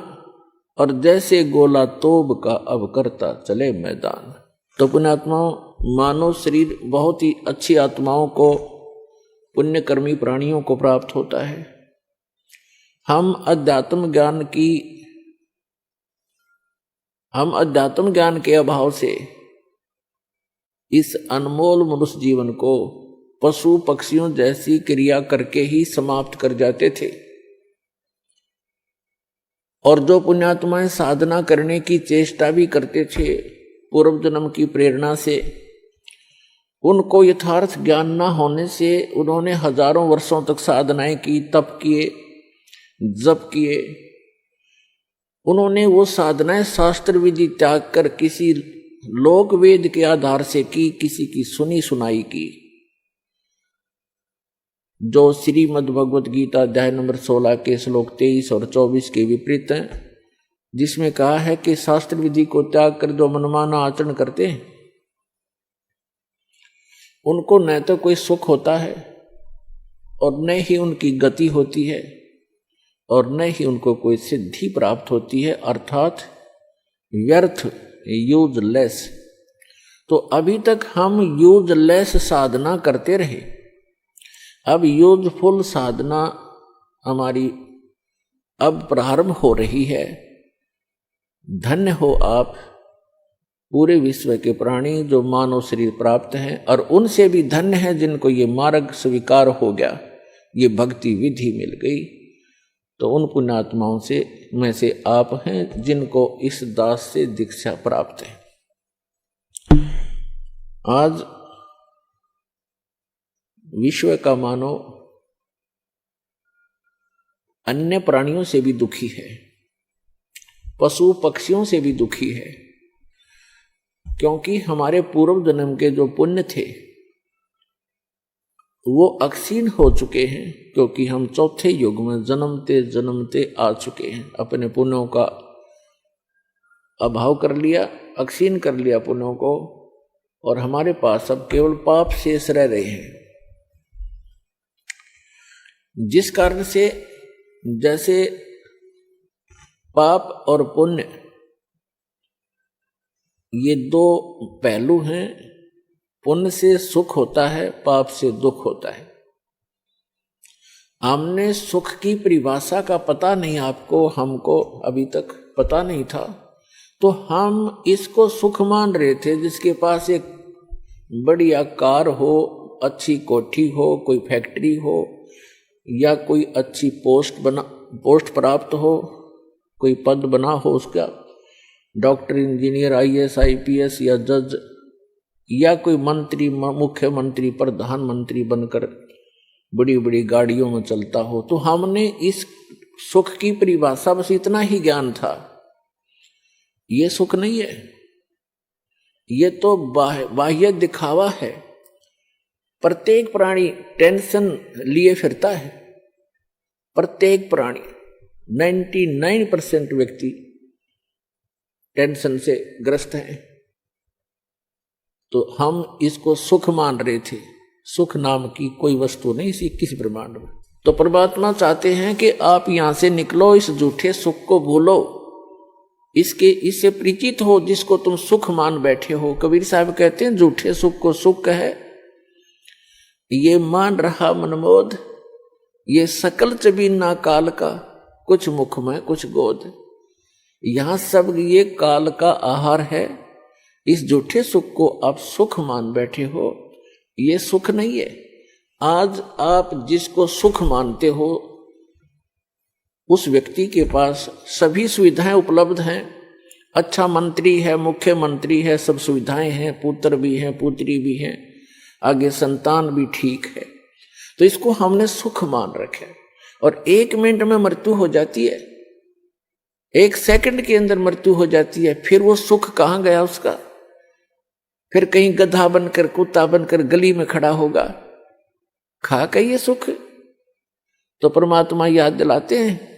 और जैसे गोला तोब का अब करता चले मैदान। तो पुण्यात्माओं, मानव शरीर बहुत ही अच्छी आत्माओं को, पुण्यकर्मी प्राणियों को प्राप्त होता है। हम अध्यात्म ज्ञान के अभाव से इस अनमोल मनुष्य जीवन को पशु पक्षियों जैसी क्रिया करके ही समाप्त कर जाते थे। और जो पुण्यात्माएं साधना करने की चेष्टा भी करते थे पूर्व जन्म की प्रेरणा से, उनको यथार्थ ज्ञान न होने से उन्होंने हजारों वर्षों तक साधनाएं की, तप किए, जप किए। उन्होंने वो साधनाएं शास्त्र विधि त्याग कर किसी लोक वेद के आधार से की, किसी की सुनी सुनाई की। जो श्रीमद् भगवत गीता अध्याय नंबर 16 के श्लोक 23 और 24 के विपरीत हैं, जिसमें कहा है कि शास्त्र विधि को त्याग कर जो मनमाना आचरण करते हैं उनको न तो कोई सुख होता है और न ही उनकी गति होती है और न ही उनको कोई सिद्धि प्राप्त होती है, अर्थात व्यर्थ, यूजलेस। तो अभी तक हम यूजलेस साधना करते रहे। अब यूजफुल साधना हमारी अब प्रारंभ हो रही है। धन्य हो आप पूरे विश्व के प्राणी जो मानव शरीर प्राप्त हैं, और उनसे भी धन्य है जिनको ये मार्ग स्वीकार हो गया, ये भक्ति विधि मिल गई। तो उन पुण्यात्माओं में से आप हैं जिनको इस दास से दीक्षा प्राप्त है। आज विश्व का मानव अन्य प्राणियों से भी दुखी है, पशु पक्षियों से भी दुखी है, क्योंकि हमारे पूर्व जन्म के जो पुण्य थे वो अक्षीण हो चुके हैं, क्योंकि हम चौथे युग में जन्मते जन्मते आ चुके हैं। अपने पुण्यों का अभाव कर लिया, अक्षीण कर लिया पुण्यों को, और हमारे पास अब केवल पाप शेष रह रहे हैं। जिस कारण से जैसे पाप और पुण्य ये दो पहलू हैं, पुण्य से सुख होता है, पाप से दुख होता है। हमने सुख की परिभाषा का पता नहीं, आपको हमको अभी तक पता नहीं था, तो हम इसको सुख मान रहे थे। जिसके पास एक बढ़िया कार हो, अच्छी कोठी हो, कोई फैक्ट्री हो, या कोई अच्छी पोस्ट प्राप्त हो, कोई पद बना हो उसका, डॉक्टर, इंजीनियर, आईएएस, आईपीएस या जज, या कोई मंत्री, मुख्यमंत्री, प्रधानमंत्री बनकर बड़ी बड़ी गाड़ियों में चलता हो, तो हमने इस सुख की परिभाषा बस इतना ही ज्ञान था। ये सुख नहीं है, ये तो बाह्य दिखावा है। प्रत्येक प्राणी टेंशन लिए फिरता है, प्रत्येक प्राणी 99% व्यक्ति टेंशन से ग्रस्त हैं। तो हम इसको सुख मान रहे थे। सुख नाम की कोई वस्तु नहीं सी किसी ब्रह्मांड में। तो परमात्मा चाहते हैं कि आप यहां से निकलो, इस झूठे सुख को भूलो, इससे परिचित हो जिसको तुम सुख मान बैठे हो। कबीर साहब कहते हैं झूठे सुख को सुख है, ये मान रहा मनमोद, ये सकल चबीना काल का, कुछ मुख में कुछ गोद। यहां सब ये काल का आहार है। इस झूठे सुख को आप सुख मान बैठे हो, ये सुख नहीं है। आज आप जिसको सुख मानते हो उस व्यक्ति के पास सभी सुविधाएं उपलब्ध हैं। अच्छा मंत्री है, मुख्यमंत्री है, सब सुविधाएं हैं, पुत्र भी हैं, पुत्री भी हैं, आगे संतान भी ठीक है, तो इसको हमने सुख मान रखा है। और 1 मिनट में मृत्यु हो जाती है, 1 सेकंड के अंदर मृत्यु हो जाती है, फिर वो सुख कहाँ गया उसका? फिर कहीं गधा बनकर कुत्ता बनकर गली में खड़ा होगा, खा के ये सुख? तो परमात्मा याद दिलाते हैं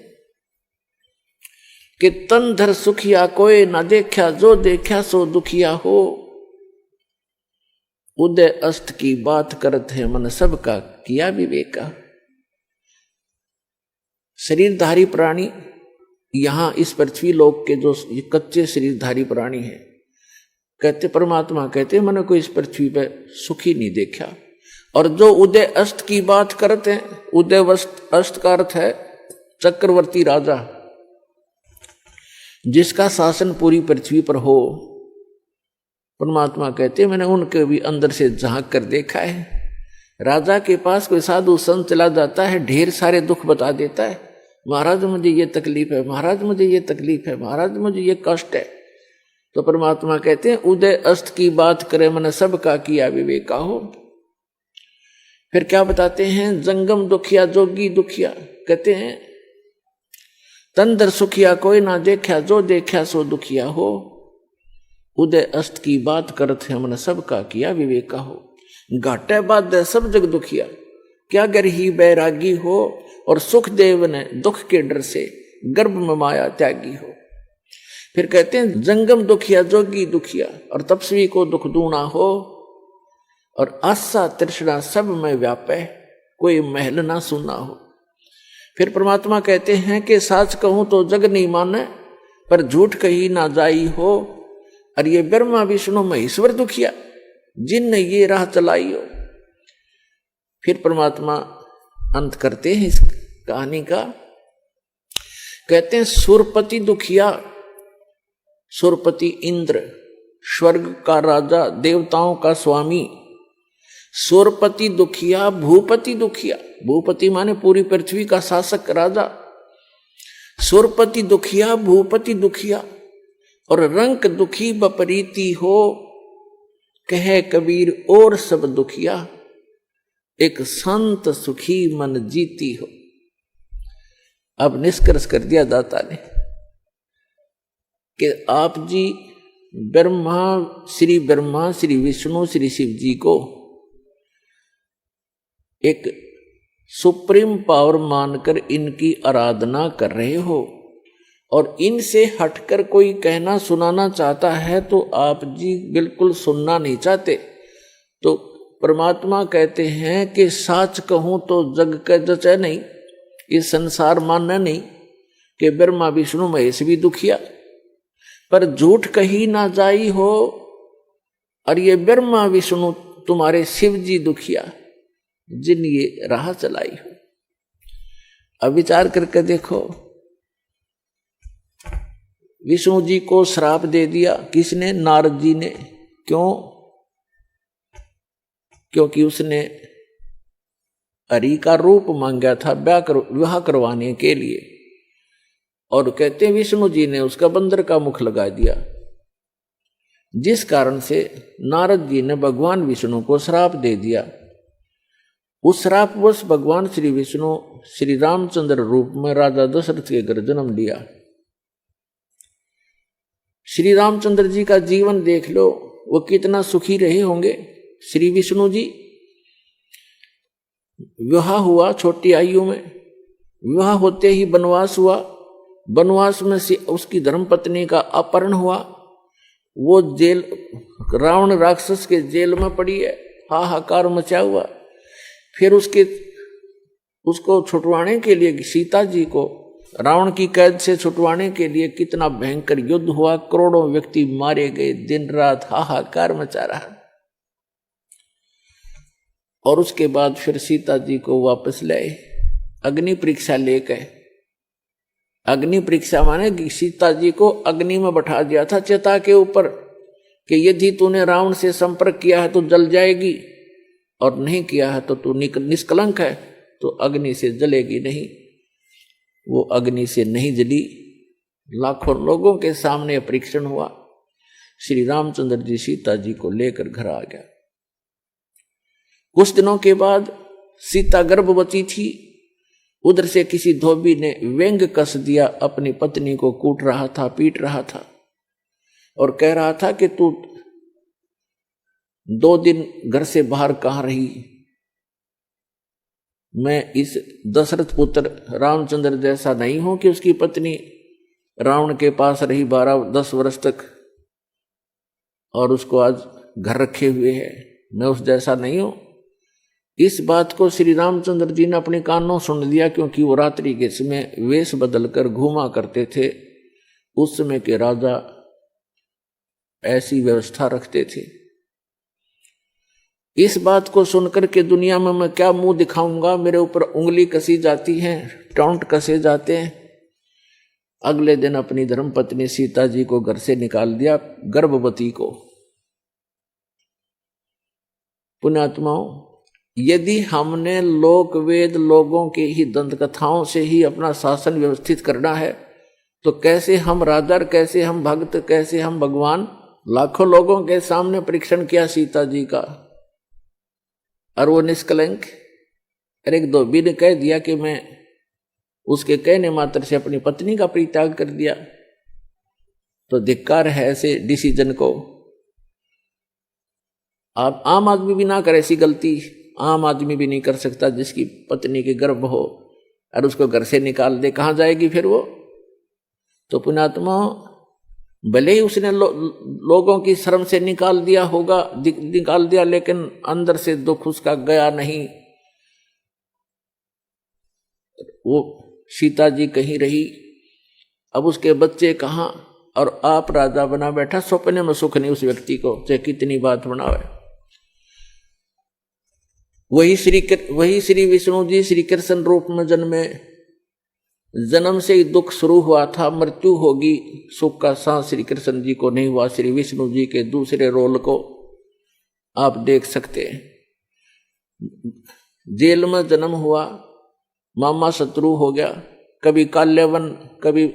कि तन धर सुखिया कोई ना देखा, जो देखा सो दुखिया हो। उदय अस्त की बात करत है मन सबका, किया विवेका। शरीरधारी प्राणी यहां इस पृथ्वी लोक के जो कच्चे शरीरधारी प्राणी हैं, कहते परमात्मा कहते मैंने कोई इस पृथ्वी पे सुखी नहीं देखा। और जो उदय अस्त की बात करते हैं, उदय अस्त का अर्थ है चक्रवर्ती राजा, जिसका शासन पूरी पृथ्वी पर हो। परमात्मा कहते मैंने उनके भी अंदर से झांक कर देखा है। राजा के पास कोई साधु संत चला जाता है, ढेर सारे दुख बता देता है, महाराज मुझे ये तकलीफ है, महाराज मुझे ये तकलीफ है, महाराज मुझे ये कष्ट है। तो परमात्मा कहते हैं उदय अस्त की बात करे मन सबका, किया विवेका हो। फिर क्या बताते हैं? जंगम दुखिया जोगी दुखिया, कहते हैं तंदर सुखिया कोई ना देखा, जो देखा सो दुखिया हो। उदय अस्त की बात करत है मन सबका, किया विवेका हो। घाटे बाद सब जग दुखिया, क्या गरही बैरागी हो। और सुख देव ने दुख के डर से गर्भ में माया त्यागी हो। फिर कहते हैं जंगम दुखिया जोगी दुखिया, और तपस्वी को दुख दूना हो। और आशा तृष्णा सब में व्यापे, कोई महल ना सुना हो। फिर परमात्मा कहते हैं कि साच कहूं तो जग नहीं माने, पर झूठ कही ना जाई हो। और ये ब्रह्मा विष्णु महेश्वर दुखिया, जिनने ये राह चलाई हो। फिर परमात्मा अंत करते हैं इस कहानी का, कहते हैं सुरपति दुखिया। सुरपति इंद्र, स्वर्ग का राजा, देवताओं का स्वामी। सुरपति दुखिया, भूपति दुखिया, भूपति माने पूरी पृथ्वी का शासक राजा। सुरपति दुखिया, भूपति दुखिया, और रंक दुखी बपरीती हो। कहे कबीर और सब दुखिया, एक संत सुखी मन जीती हो। अब निष्कर्ष कर दिया दाता ने कि आप जी ब्रह्मा श्री विष्णु श्री शिव जी को एक सुप्रीम पावर मानकर इनकी आराधना कर रहे हो, और इनसे हटकर कोई कहना सुनाना चाहता है तो आप जी बिल्कुल सुनना नहीं चाहते। तो परमात्मा कहते हैं कि साच कहूं तो जग के जचे नहीं, ये संसार मानना नहीं कि ब्रह्मा विष्णु महेश भी दुखिया, पर झूठ कही ना जाई हो। और ये ब्रह्मा विष्णु तुम्हारे शिव जी दुखिया, जिन ये राह चलाई हो। अब विचार करके देखो, विष्णु जी को श्राप दे दिया किसने? नारद जी ने। क्यों? क्योंकि उसने हरि का रूप मांगा था विवाह करवाने के लिए, और कहते हैं विष्णु जी ने उसका बंदर का मुख लगा दिया, जिस कारण से नारद जी ने भगवान विष्णु को श्राप दे दिया। उस श्रापवश भगवान श्री विष्णु श्री रामचंद्र रूप में राजा दशरथ के घर जन्म लिया। श्री रामचंद्र जी का जीवन देख लो, वो कितना सुखी रहे होंगे। श्री विष्णु जी विवाह हुआ छोटी आयु में, विवाह होते ही वनवास हुआ, वनवास में से उसकी धर्मपत्नी का अपहरण हुआ, वो जेल रावण राक्षस के जेल में पड़ी है, हाहाकार मचा हुआ। फिर उसको छुटवाने के लिए सीता जी को रावण की कैद से छुटवाने के लिए कितना भयंकर युद्ध हुआ, करोड़ों व्यक्ति मारे गए, दिन रात हाहाकार मचा रहा। और उसके बाद फिर सीता जी को वापस लाए, अग्नि परीक्षा लेकर। अग्नि परीक्षा माने कि सीता जी को अग्नि में बैठा दिया था चिता के ऊपर, कि यदि तूने रावण से संपर्क किया है तो जल जाएगी, और नहीं किया है तो तू निष्कलंक है, तो अग्नि से जलेगी नहीं। वो अग्नि से नहीं जली, लाखों लोगों के सामने परीक्षण हुआ। श्री रामचंद्र जी सीता जी को लेकर घर आ गया। कुछ दिनों के बाद सीता गर्भवती थी। उधर से किसी धोबी ने व्यंग कस दिया, अपनी पत्नी को कूट रहा था, पीट रहा था और कह रहा था कि तू 2 दिन घर से बाहर कहाँ रही। मैं इस दशरथ पुत्र रामचंद्र जैसा नहीं हूं कि उसकी पत्नी रावण के पास रही 12-10 वर्ष तक और उसको आज घर रखे हुए है। मैं उस जैसा नहीं हूं। इस बात को श्री रामचंद्र जी ने अपने कानों सुन लिया, क्योंकि वो रात्रि के समय वेश बदलकर घूमा करते थे। उस समय के राजा ऐसी व्यवस्था रखते थे। इस बात को सुनकर के दुनिया में मैं क्या मुंह दिखाऊंगा, मेरे ऊपर उंगली कसी जाती है, टॉन्ट कसे जाते हैं। अगले दिन अपनी धर्मपत्नी सीता जी को घर से निकाल दिया, गर्भवती को। पुण्यात्माओं, यदि हमने लोक वेद लोगों के ही दंत कथाओं से ही अपना शासन व्यवस्थित करना है, तो कैसे हम राजा, कैसे हम भक्त, कैसे हम भगवान। लाखों लोगों के सामने परीक्षण किया सीता जी का और वो निष्कलंक। अरे एक धोबी ने कह दिया कि मैं उसके कहने मात्र से अपनी पत्नी का परित्याग कर दिया, तो धिक्कार है ऐसे डिसीजन को। आप आम आदमी भी ना करे ऐसी गलती, आम आदमी भी नहीं कर सकता जिसकी पत्नी के गर्भ हो और उसको घर से निकाल दे। कहाँ जाएगी फिर वो। तो पुण्यात्मा, भले ही उसने लोगों की शर्म से निकाल दिया होगा, निकाल दिया, लेकिन अंदर से दुख उसका गया नहीं। वो सीता जी कहीं रही, अब उसके बच्चे कहाँ, और आप राजा बना बैठा। सपने में सुख नहीं उस व्यक्ति को, चाहे कितनी बात बनावे। वही श्री विष्णु जी श्री कृष्ण रूप में जन्मे। जन्म से ही दुख शुरू हुआ था, मृत्यु होगी, सुख का सांस श्री कृष्ण जी को नहीं हुआ। श्री विष्णु जी के दूसरे रोल को आप देख सकते हैं। जेल में जन्म हुआ, मामा शत्रु हो गया, कभी काल्यवन, कभी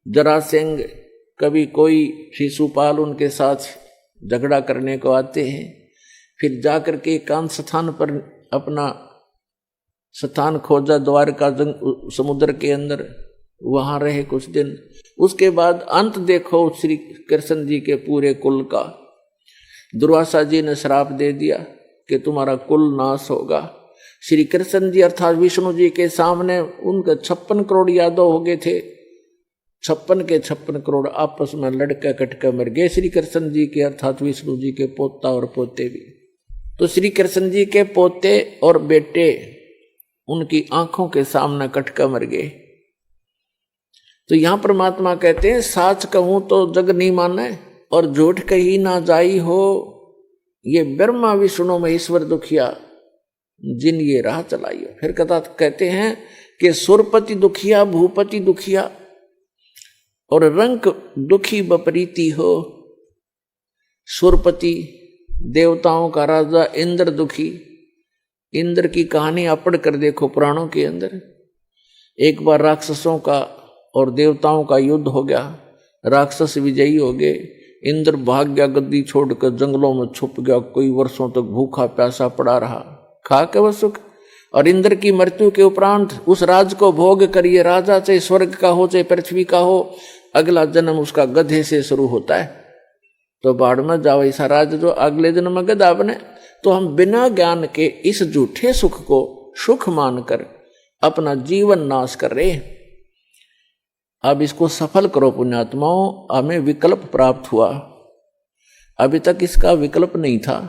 जरासेंग, कभी कोई शिशुपाल उनके साथ झगड़ा करने को आते हैं। फिर जाकर के एकांत स्थान पर अपना स्थान खोजा, द्वारका समुद्र के अंदर, वहां रहे कुछ दिन। उसके बाद अंत देखो श्री कृष्ण जी के पूरे कुल का। दुर्वासा जी ने श्राप दे दिया कि तुम्हारा कुल नाश होगा। श्री कृष्ण जी अर्थात विष्णु जी के सामने उनके 56 करोड़ यादव हो गए थे। 56 के 56 करोड़ आपस में लड़के कटके मर गए। श्री कृष्ण जी के अर्थात विष्णु जी के पोता और पोते भी। तो श्री कृष्ण जी के पोते और बेटे उनकी आंखों के सामने कटके मर गए। तो यहां परमात्मा कहते हैं, साच कहूं तो जग नहीं माने और झूठ कही ना जाई हो। ये ब्रह्मा विष्णु महेश्वर दुखिया जिन ये राह चलाई हो। फिर कहते हैं कि सुरपति दुखिया, भूपति दुखिया और रंक दुखी बपरीती हो। सुरपति देवताओं का राजा इंद्र दुखी। इंद्र की कहानी आप पढ़ कर देखो पुराणों के अंदर। एक बार राक्षसों का और देवताओं का युद्ध हो गया, राक्षस विजयी हो गए। इंद्र भाग गया, गद्दी छोड़कर जंगलों में छुप गया, कोई वर्षों तक भूखा प्यासा पड़ा रहा, खा के वह सुख। और इंद्र की मृत्यु के उपरांत उस राज को भोग करिए, राजा चाहे स्वर्ग का हो चाहे पृथ्वी का हो, अगला जन्म उसका गधे से शुरू होता है। तो बाढ़ में जाओ ऐसा राज जो अगले जन्म में गधा बने। तो हम बिना ज्ञान के इस झूठे सुख को सुख मानकर अपना जीवन नाश कर रहे हैं। अब इसको सफल करो पुण्यात्माओं। हमें विकल्प प्राप्त हुआ, अभी तक इसका विकल्प नहीं था।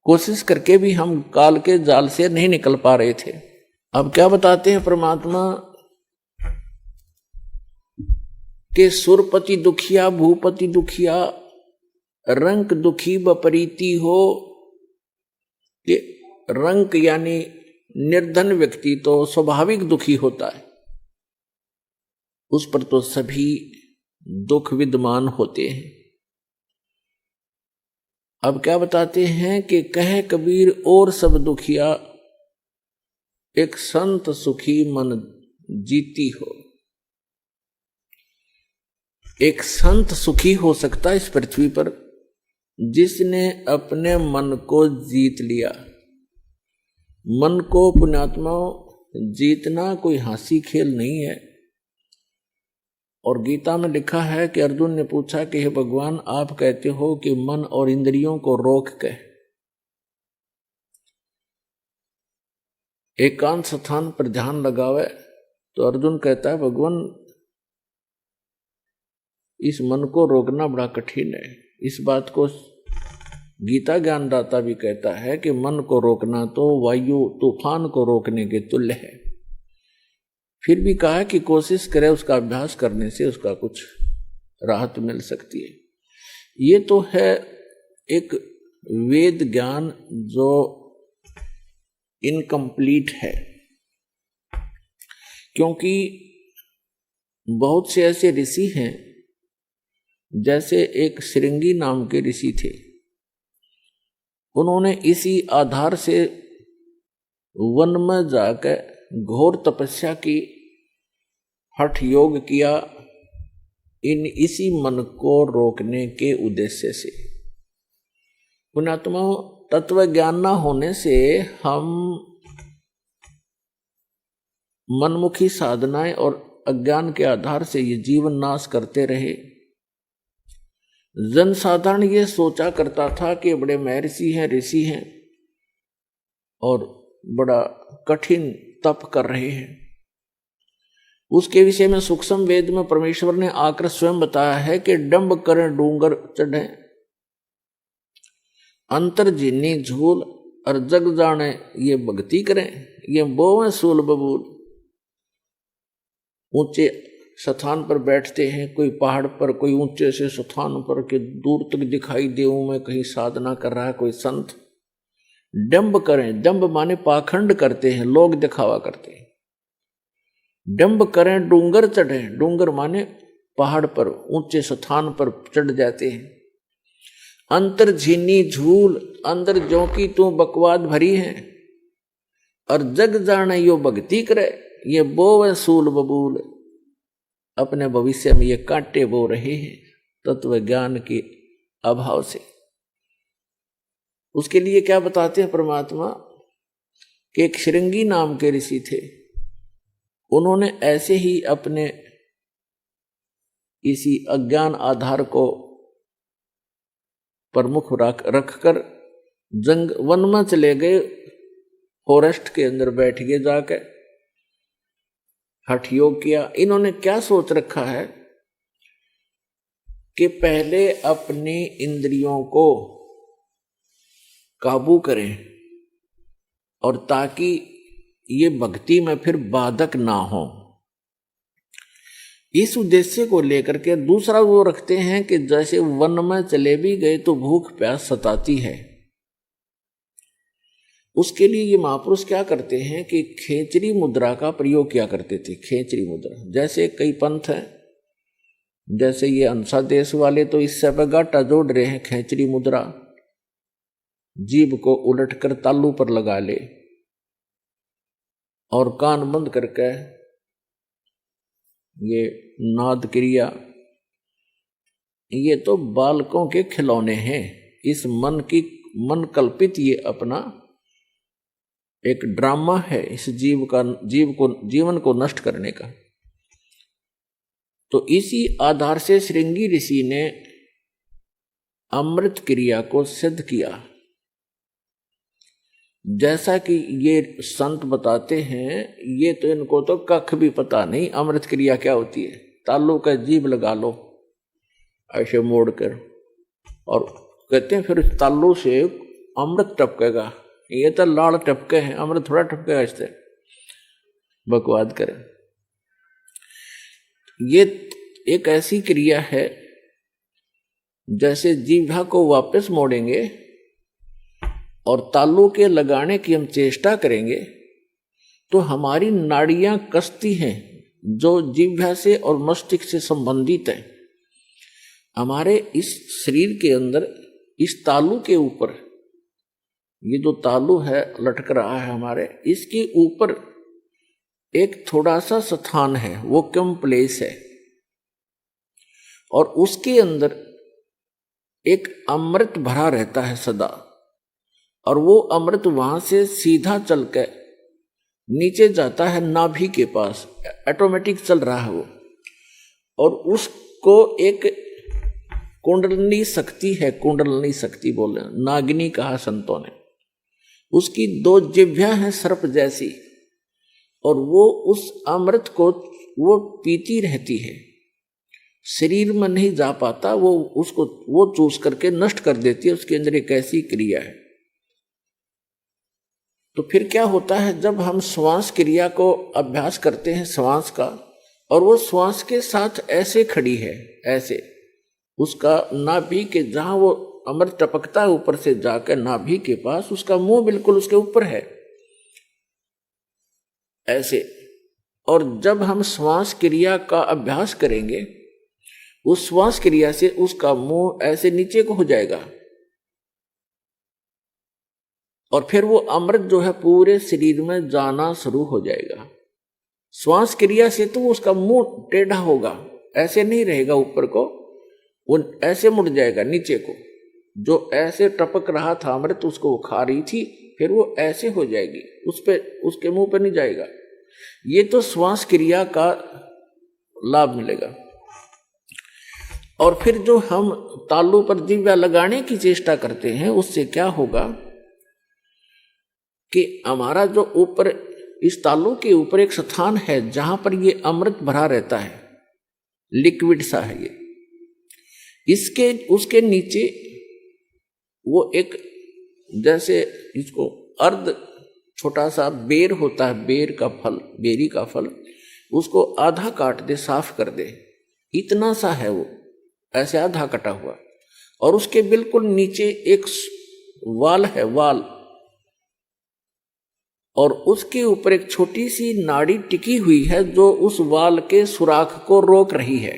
कोशिश करके भी हम काल के जाल से नहीं निकल पा रहे थे। अब क्या बताते हैं परमात्मा के सुरपति दुखिया, भूपति दुखिया, रंक दुखी बपरीती हो। कि रंक यानी निर्धन व्यक्ति तो स्वाभाविक दुखी होता है, उस पर तो सभी दुख विद्यमान होते हैं। अब क्या बताते हैं कि कहे कबीर और सब दुखिया, एक संत सुखी मन जीती हो। एक संत सुखी हो सकता है इस पृथ्वी पर जिसने अपने मन को जीत लिया। मन को पुण्यात्मा जीतना कोई हंसी खेल नहीं है। और गीता में लिखा है कि अर्जुन ने पूछा कि हे भगवान, आप कहते हो कि मन और इंद्रियों को रोक के एकांत स्थान पर ध्यान लगावे, तो अर्जुन कहता है भगवान इस मन को रोकना बड़ा कठिन है। इस बात को गीता ज्ञानदाता भी कहता है कि मन को रोकना तो वायु तूफान को रोकने के तुल्य है। फिर भी कहा कि कोशिश करे, उसका अभ्यास करने से उसका कुछ राहत मिल सकती है। ये तो है एक वेद ज्ञान जो इनकम्प्लीट है, क्योंकि बहुत से ऐसे ऋषि हैं, जैसे एक श्रृंगी नाम के ऋषि थे। उन्होंने इसी आधार से वन में जाकर घोर तपस्या की, हठ योग किया, इसी मन को रोकने के उद्देश्य से। पुण्यात्मा, तत्व ज्ञान न होने से हम मनमुखी साधनाएं और अज्ञान के आधार से ये जीवन नाश करते रहे। जनसाधारण ये सोचा करता था कि बड़े महर्षि हैं, ऋषि हैं और बड़ा कठिन तप कर रहे हैं। उसके विषय में सूक्ष्म वेद में परमेश्वर ने आकर स्वयं बताया है कि डंब करें डूंगर चढ़े, अंतर जिन्नी झूल और जग जाने ये भक्ति करें, ये बोवें सूल बबूल। ऊंचे स्थान पर बैठते हैं, कोई पहाड़ पर, कोई ऊंचे से स्थान पर के दूर तक दिखाई दे में कहीं साधना कर रहा है कोई संत। डंब करें, डंब माने पाखंड करते हैं, लोग दिखावा करते हैं। डंब करें डूंगर चढ़े, डूंगर माने पहाड़ पर ऊंचे स्थान पर चढ़ जाते हैं। अंतर झीनी झूल, अंदर जो की तू बकवाद भरी है, और जग जाने यो भक्ति करे, ये बोवे सूल बबूल। अपने भविष्य में ये कांटे बो रहे हैं तत्व ज्ञान के अभाव से। उसके लिए क्या बताते हैं परमात्मा कि एक श्रृंगी नाम के ऋषि थे। उन्होंने ऐसे ही अपने इसी अज्ञान आधार को प्रमुख रखकर जंग वन में चले गए, फॉरेस्ट के अंदर बैठ गए, जाकर हठ योग किया। इन्होंने क्या सोच रखा है कि पहले अपनी इंद्रियों को काबू करें, और ताकि ये भक्ति में फिर बाधक ना हो। इस उद्देश्य को लेकर के दूसरा वो रखते हैं कि जैसे वन में चले भी गए तो भूख प्यास सताती है। उसके लिए ये महापुरुष क्या करते हैं कि खेचरी मुद्रा का प्रयोग किया करते थे। खेचरी मुद्रा, जैसे कई पंथ हैं, जैसे ये अंसा देश वाले तो इससे गाटा जोड़ रहे हैं। खेचरी मुद्रा, जीभ को उलट कर तालू पर लगा ले और कान बंद करके ये नाद क्रिया, ये तो बालकों के खिलौने हैं। इस मन कल्पित ये अपना एक ड्रामा है, इस जीवन को नष्ट करने का। तो इसी आधार से श्रृंगी ऋषि ने अमृत क्रिया को सिद्ध किया। जैसा कि ये संत बताते हैं, ये तो इनको तो कख भी पता नहीं अमृत क्रिया क्या होती है। तालू का जीभ लगा लो ऐसे मोड़ कर, और कहते हैं फिर तालू से अमृत टपकेगा। ये तो लाड़ टपके हैं, अमृत थोड़ा टपकेगा। इससे बकवाद करें। ये एक ऐसी क्रिया है जैसे जीभा को वापस मोड़ेंगे और तालू के लगाने की हम चेष्टा करेंगे तो हमारी नाड़ियां कसती हैं जो जीभा से और मस्तिष्क से संबंधित है। हमारे इस शरीर के अंदर इस तालू के ऊपर, ये जो तालू है लटक रहा है हमारे, इसके ऊपर एक थोड़ा सा स्थान है, वो कम प्लेस है, और उसके अंदर एक अमृत भरा रहता है सदा। और वो अमृत वहां से सीधा चल के नीचे जाता है नाभि के पास, ऑटोमेटिक चल रहा है वो। और उसको एक कुंडलनी शक्ति है, कुंडलनी शक्ति बोले, नागिनी कहा संतों ने। उसकी 2 जिह्वा हैं सर्प जैसी, और वो उस अमृत को वो पीती रहती है, शरीर में नहीं जा पाता, वो उसको वो चूस करके नष्ट कर देती है। उसके अंदर एक ऐसी क्रिया है। तो फिर क्या होता है, जब हम श्वास क्रिया को अभ्यास करते हैं श्वास का, और वो श्वास के साथ ऐसे खड़ी है, ऐसे उसका नाभि के जहां वो अमृत टपकता है ऊपर से जाकर नाभि के पास, उसका मुंह बिल्कुल उसके ऊपर है ऐसे। और जब हम श्वास क्रिया का अभ्यास करेंगे, उस श्वास क्रिया से उसका मुंह ऐसे नीचे को हो जाएगा, और फिर वो अमृत जो है पूरे शरीर में जाना शुरू हो जाएगा। श्वास क्रिया से तो उसका मुंह टेढ़ा होगा, ऐसे नहीं रहेगा ऊपर को, वो ऐसे मुड़ जाएगा नीचे को। जो ऐसे टपक रहा था अमृत, उसको वो खा रही थी, फिर वो ऐसे हो जाएगी, उस पे उसके मुंह पे नहीं जाएगा। ये तो श्वास क्रिया का लाभ मिलेगा। और फिर जो हम तालू पर जिह्वा लगाने की चेष्टा करते हैं, उससे क्या होगा कि हमारा जो ऊपर इस तालू के ऊपर एक स्थान है जहां पर ये अमृत भरा रहता है, लिक्विड सा है ये, इसके उसके नीचे वो एक जैसे इसको अर्ध छोटा सा बेर होता है, बेर का फल, बेरी का फल, उसको आधा काट दे, साफ कर दे, इतना सा है वो, ऐसे आधा कटा हुआ। और उसके बिल्कुल नीचे एक वाल है, वाल, और उसके ऊपर एक छोटी सी नाड़ी टिकी हुई है जो उस वाल के सुराख को रोक रही है।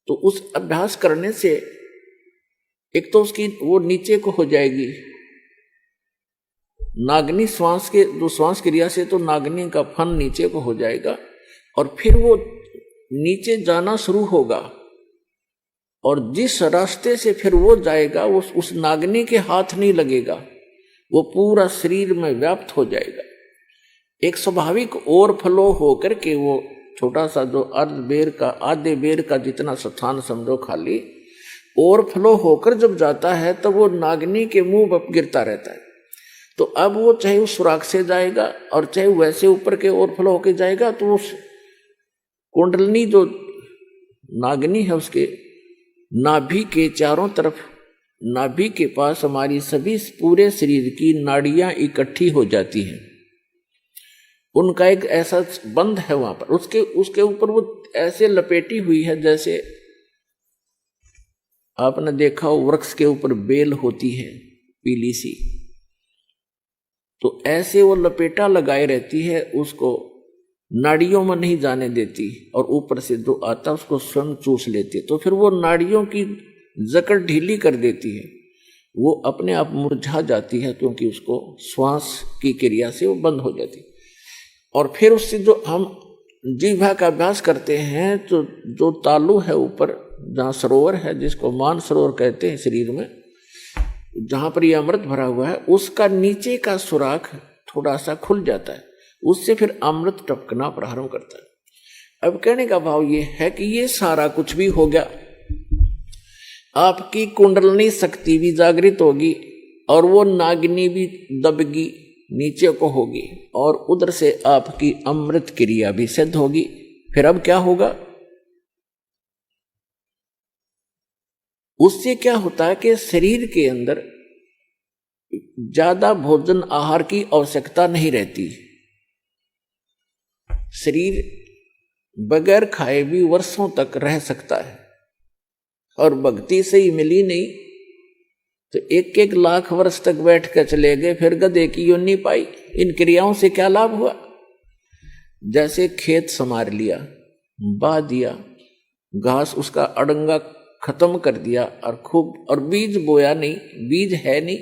तो उस अभ्यास करने से एक तो उसकी वो नीचे को हो जाएगी, नागनी श्वास के जो श्वास क्रिया से तो नागनी का फन नीचे को हो जाएगा, और फिर वो नीचे जाना शुरू होगा। और जिस रास्ते से फिर वो जाएगा, उस नागनी के हाथ नहीं लगेगा, वो पूरा शरीर में व्याप्त हो जाएगा। एक स्वाभाविक ओवरफ्लो होकर के वो छोटा सा जो अर्ध बेर का, आधे बेर का जितना स्थान समझो खाली, ओवरफ्लो होकर जब जाता है तो वो नागनी के मुंह पर गिरता रहता है। तो अब वो चाहे उस सुराख से जाएगा और चाहे वैसे ऊपर के ओवरफ्लो होकर जाएगा, तो उस कुंडलनी जो नागनी है उसके नाभि के चारों तरफ, नाभि के पास हमारी सभी पूरे शरीर की नाड़ियां इकट्ठी हो जाती हैं। उनका एक ऐसा बंध है वहां पर, उसके ऊपर वो ऐसे लपेटी हुई है जैसे आपने देखा हो वृक्ष के ऊपर बेल होती है पीली सी, तो ऐसे वो लपेटा लगाए रहती है, उसको नाड़ियों में नहीं जाने देती, और ऊपर से जो आता उसको स्वयं चूस लेती है। तो फिर वो नाड़ियों की जकड़ ढीली कर देती है, वो अपने आप मुरझा जाती है, क्योंकि उसको श्वास की क्रिया से वो बंद हो जाती है। और फिर उससे जो हम जिह्वा का अभ्यास करते हैं, तो जो तालु है ऊपर जहाँ सरोवर है, जिसको मान सरोवर कहते हैं शरीर में, जहाँ पर ये अमृत भरा हुआ है, उसका नीचे का सुराख थोड़ा सा खुल जाता है, उससे फिर अमृत टपकना प्रारंभ करता है। अब कहने का भाव ये है कि ये सारा कुछ भी हो गया, आपकी कुंडलनी शक्ति भी जागृत होगी, और वो नागिनी भी दबगी, नीचे को होगी, और उधर से आपकी अमृत क्रिया भी सिद्ध होगी। फिर अब क्या होगा, उससे क्या होता है कि शरीर के अंदर ज्यादा भोजन आहार की आवश्यकता नहीं रहती। शरीर बगैर खाए भी वर्षों तक रह सकता है, और भक्ति से ही मिली नहीं तो 1-1 लाख वर्ष तक बैठ कर चले गए, फिर गधे की योनि पाई। इन क्रियाओं से क्या लाभ हुआ? जैसे खेत संवार लिया, बा दिया, घास उसका अड़ंगा खत्म कर दिया, और खूब, और बीज बोया नहीं, बीज है नहीं,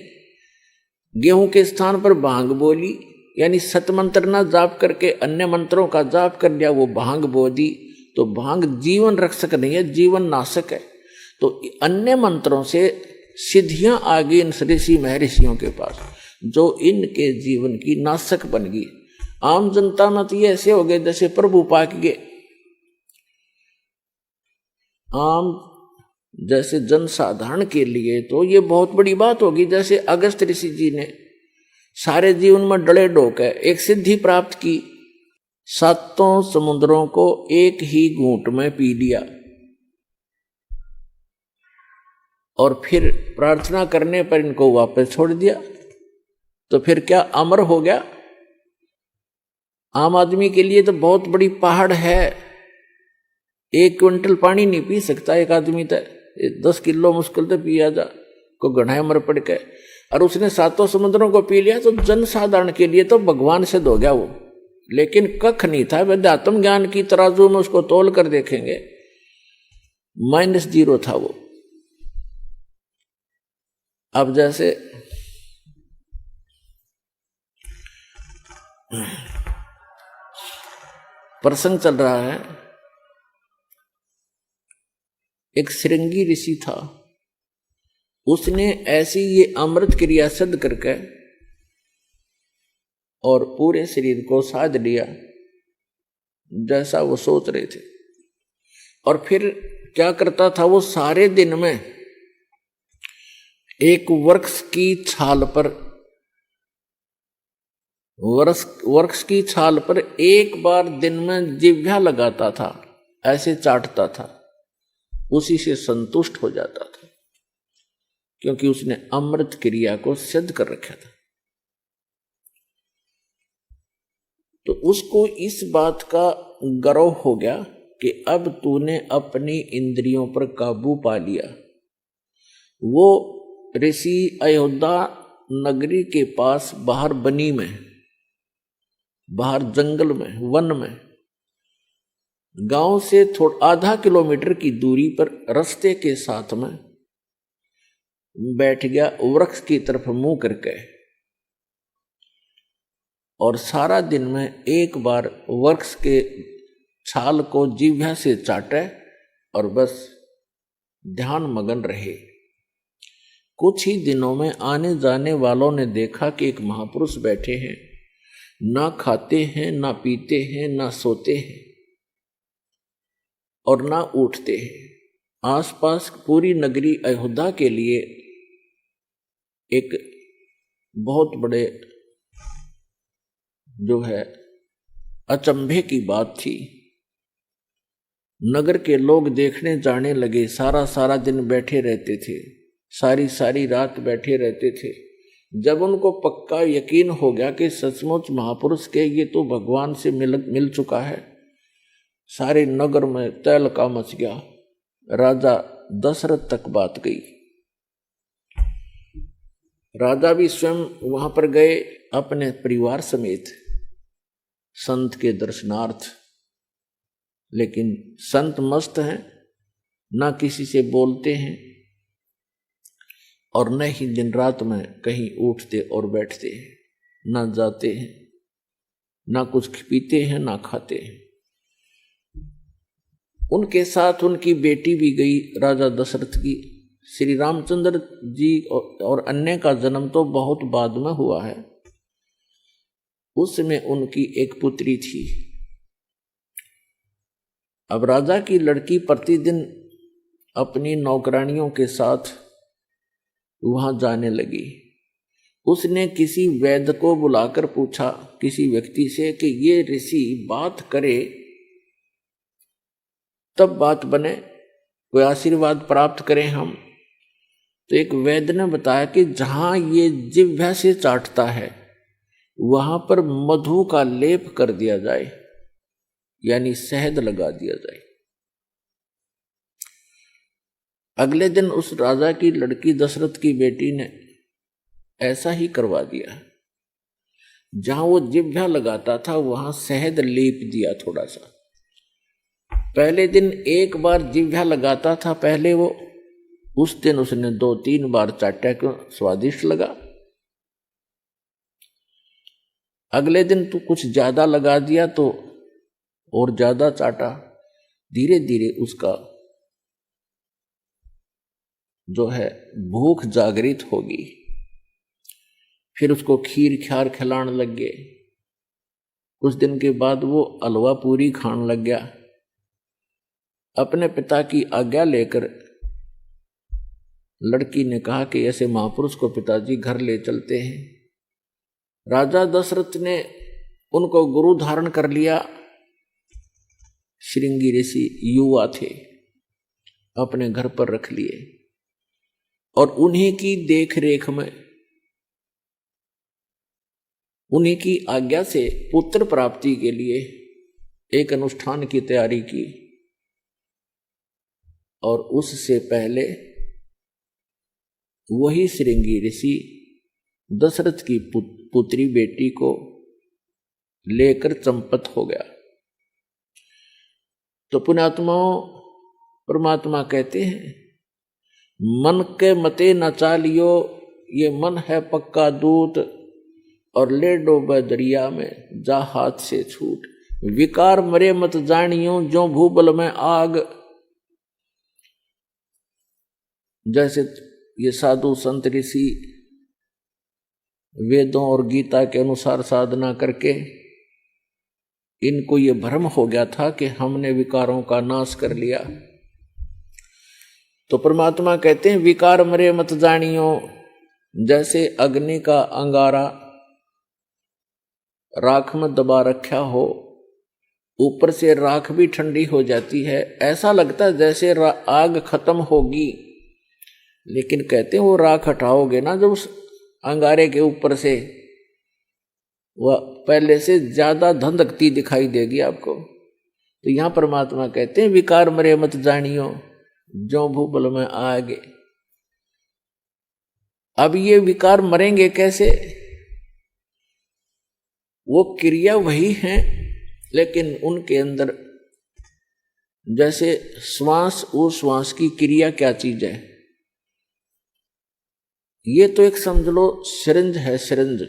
गेहूं के स्थान पर भांग बोली, यानी सतमंत्र ना जाप करके अन्य मंत्रों का जाप कर लिया, वो भांग बो दी। तो भांग जीवन रक्षक नहीं है, जीवन नाशक है। तो अन्य मंत्रों से सिद्धियां आ गई इन ऋषि महर्षियों के पास, जो इनके जीवन की नाशक बन गई। आम जनता में तो ये ऐसे हो गए जैसे प्रभु पाक गए। आम जैसे जनसाधारण के लिए तो ये बहुत बड़ी बात होगी। जैसे अगस्त ऋषि जी ने सारे जीवन में डले डोके एक सिद्धि प्राप्त की, 7 समुद्रों को एक ही घूंट में पी लिया, और फिर प्रार्थना करने पर इनको वापस छोड़ दिया। तो फिर क्या अमर हो गया? आम आदमी के लिए तो बहुत बड़ी पहाड़ है, 1 क्विंटल पानी नहीं पी सकता एक आदमी, तो 10 किलो मुश्किल से पिया जा को गढ़ाए मर पड़ के, और उसने 7 समुद्रों को पी लिया। तो जनसाधारण के लिए तो भगवान सिद्ध हो गया वो, लेकिन कख नहीं था। वेदात्म ज्ञान की तराजू में उसको तोल कर देखेंगे, -0 था वो। अब जैसे प्रसंग चल रहा है, एक श्रृंगी ऋषि था, उसने ऐसी ये अमृत क्रिया सिद्ध करके और पूरे शरीर को साध लिया जैसा वो सोच रहे थे। और फिर क्या करता था वो, सारे दिन में एक वृक्ष की छाल पर एक बार दिन में जिह्वा लगाता था, ऐसे चाटता था, उसी से संतुष्ट हो जाता था, क्योंकि उसने अमृत क्रिया को सिद्ध कर रखा था। तो उसको इस बात का गर्व हो गया कि अब तूने अपनी इंद्रियों पर काबू पा लिया। वो ऋषि अयोध्या नगरी के पास बाहर बनी में, बाहर जंगल में, वन में, गांव से आधा किलोमीटर की दूरी पर रास्ते के साथ में बैठ गया, वृक्ष की तरफ मुंह करके, और सारा दिन में एक बार वृक्ष के छाल को जिह्वा से चाटे और बस ध्यान मगन रहे। कुछ ही दिनों में आने जाने वालों ने देखा कि एक महापुरुष बैठे हैं, ना खाते हैं, ना पीते हैं, ना सोते हैं और ना उठते हैं। आसपास पूरी नगरी अयोध्या के लिए एक बहुत बड़े जो है अचंभे की बात थी। नगर के लोग देखने जाने लगे, सारा दिन बैठे रहते थे, सारी रात बैठे रहते थे। जब उनको पक्का यकीन हो गया कि सचमुच महापुरुष के ये तो भगवान से मिल चुका है, सारे नगर में तहलका मच गया। राजा दशरथ तक बात गई। राजा भी स्वयं वहां पर गए अपने परिवार समेत संत के दर्शनार्थ, लेकिन संत मस्त हैं, ना किसी से बोलते हैं और न ही दिन रात में कहीं उठते और बैठते हैं, ना जाते हैं, ना कुछ पीते हैं, ना खाते हैं। उनके साथ उनकी बेटी भी गई, राजा दशरथ की। श्री रामचंद्र जी और अन्य का जन्म तो बहुत बाद में हुआ है। उसमें उनकी एक पुत्री थी। अब राजा की लड़की प्रतिदिन अपनी नौकरानियों के साथ वहां जाने लगी। उसने किसी वैद्य को बुलाकर पूछा, किसी व्यक्ति से, कि ये ऋषि बात करे तब बात बने, कोई आशीर्वाद प्राप्त करें हम। तो एक वैद्य ने बताया कि जहां ये जिह्वा से चाटता है वहां पर मधु का लेप कर दिया जाए, यानी शहद लगा दिया जाए। अगले दिन उस राजा की लड़की दशरथ की बेटी ने ऐसा ही करवा दिया। जहां वो जिह्वा लगाता था वहां शहद लेप दिया थोड़ा सा। पहले दिन एक बार जिह्वा लगाता था, पहले वो, उस दिन उसने 2-3 बार चाटा, क्यों स्वादिष्ट लगा। अगले दिन तो कुछ ज्यादा लगा दिया तो और ज्यादा चाटा। धीरे धीरे उसका जो है भूख जागृत होगी। फिर उसको खीर ख्यार खिलाने लग गए। कुछ दिन के बाद वो हलवा पूरी खाने लग गया। अपने पिता की आज्ञा लेकर लड़की ने कहा कि ऐसे महापुरुष को पिताजी घर ले चलते हैं। राजा दशरथ ने उनको गुरु धारण कर लिया। श्रृंगी ऋषि युवा थे, अपने घर पर रख लिए और उन्हीं की देख रेख में, उन्हीं की आज्ञा से पुत्र प्राप्ति के लिए एक अनुष्ठान की तैयारी की। और उससे पहले वही श्रृंगी ऋषि दशरथ की पुत्री बेटी को लेकर चंपत हो गया। तो पुण्यात्माओं, परमात्मा कहते हैं मन के मते न चालियो, ये मन है पक्का दूत, और ले डोबे दरिया में जा हाथ से छूट। विकार मरे मत जानियो, जो भूबल में आग। जैसे ये साधु संत ऋषि वेदों और गीता के अनुसार साधना करके इनको ये भ्रम हो गया था कि हमने विकारों का नाश कर लिया। तो परमात्मा कहते हैं विकार मरे मत जानियो। जैसे अग्नि का अंगारा राख में दबा रखा हो, ऊपर से राख भी ठंडी हो जाती है, ऐसा लगता है जैसे आग खत्म होगी, लेकिन कहते हैं वो राख हटाओगे ना जब उस अंगारे के ऊपर से, वह पहले से ज्यादा धधकती दिखाई देगी आपको। तो यहां परमात्मा कहते हैं विकार मरे मत जानियो, जो भूबल में आगे। अब ये विकार मरेंगे कैसे? वो क्रिया वही है, लेकिन उनके अंदर जैसे श्वास, वो श्वास की क्रिया क्या चीज है? ये तो एक समझ लो सिरिंज है, सिरिंज।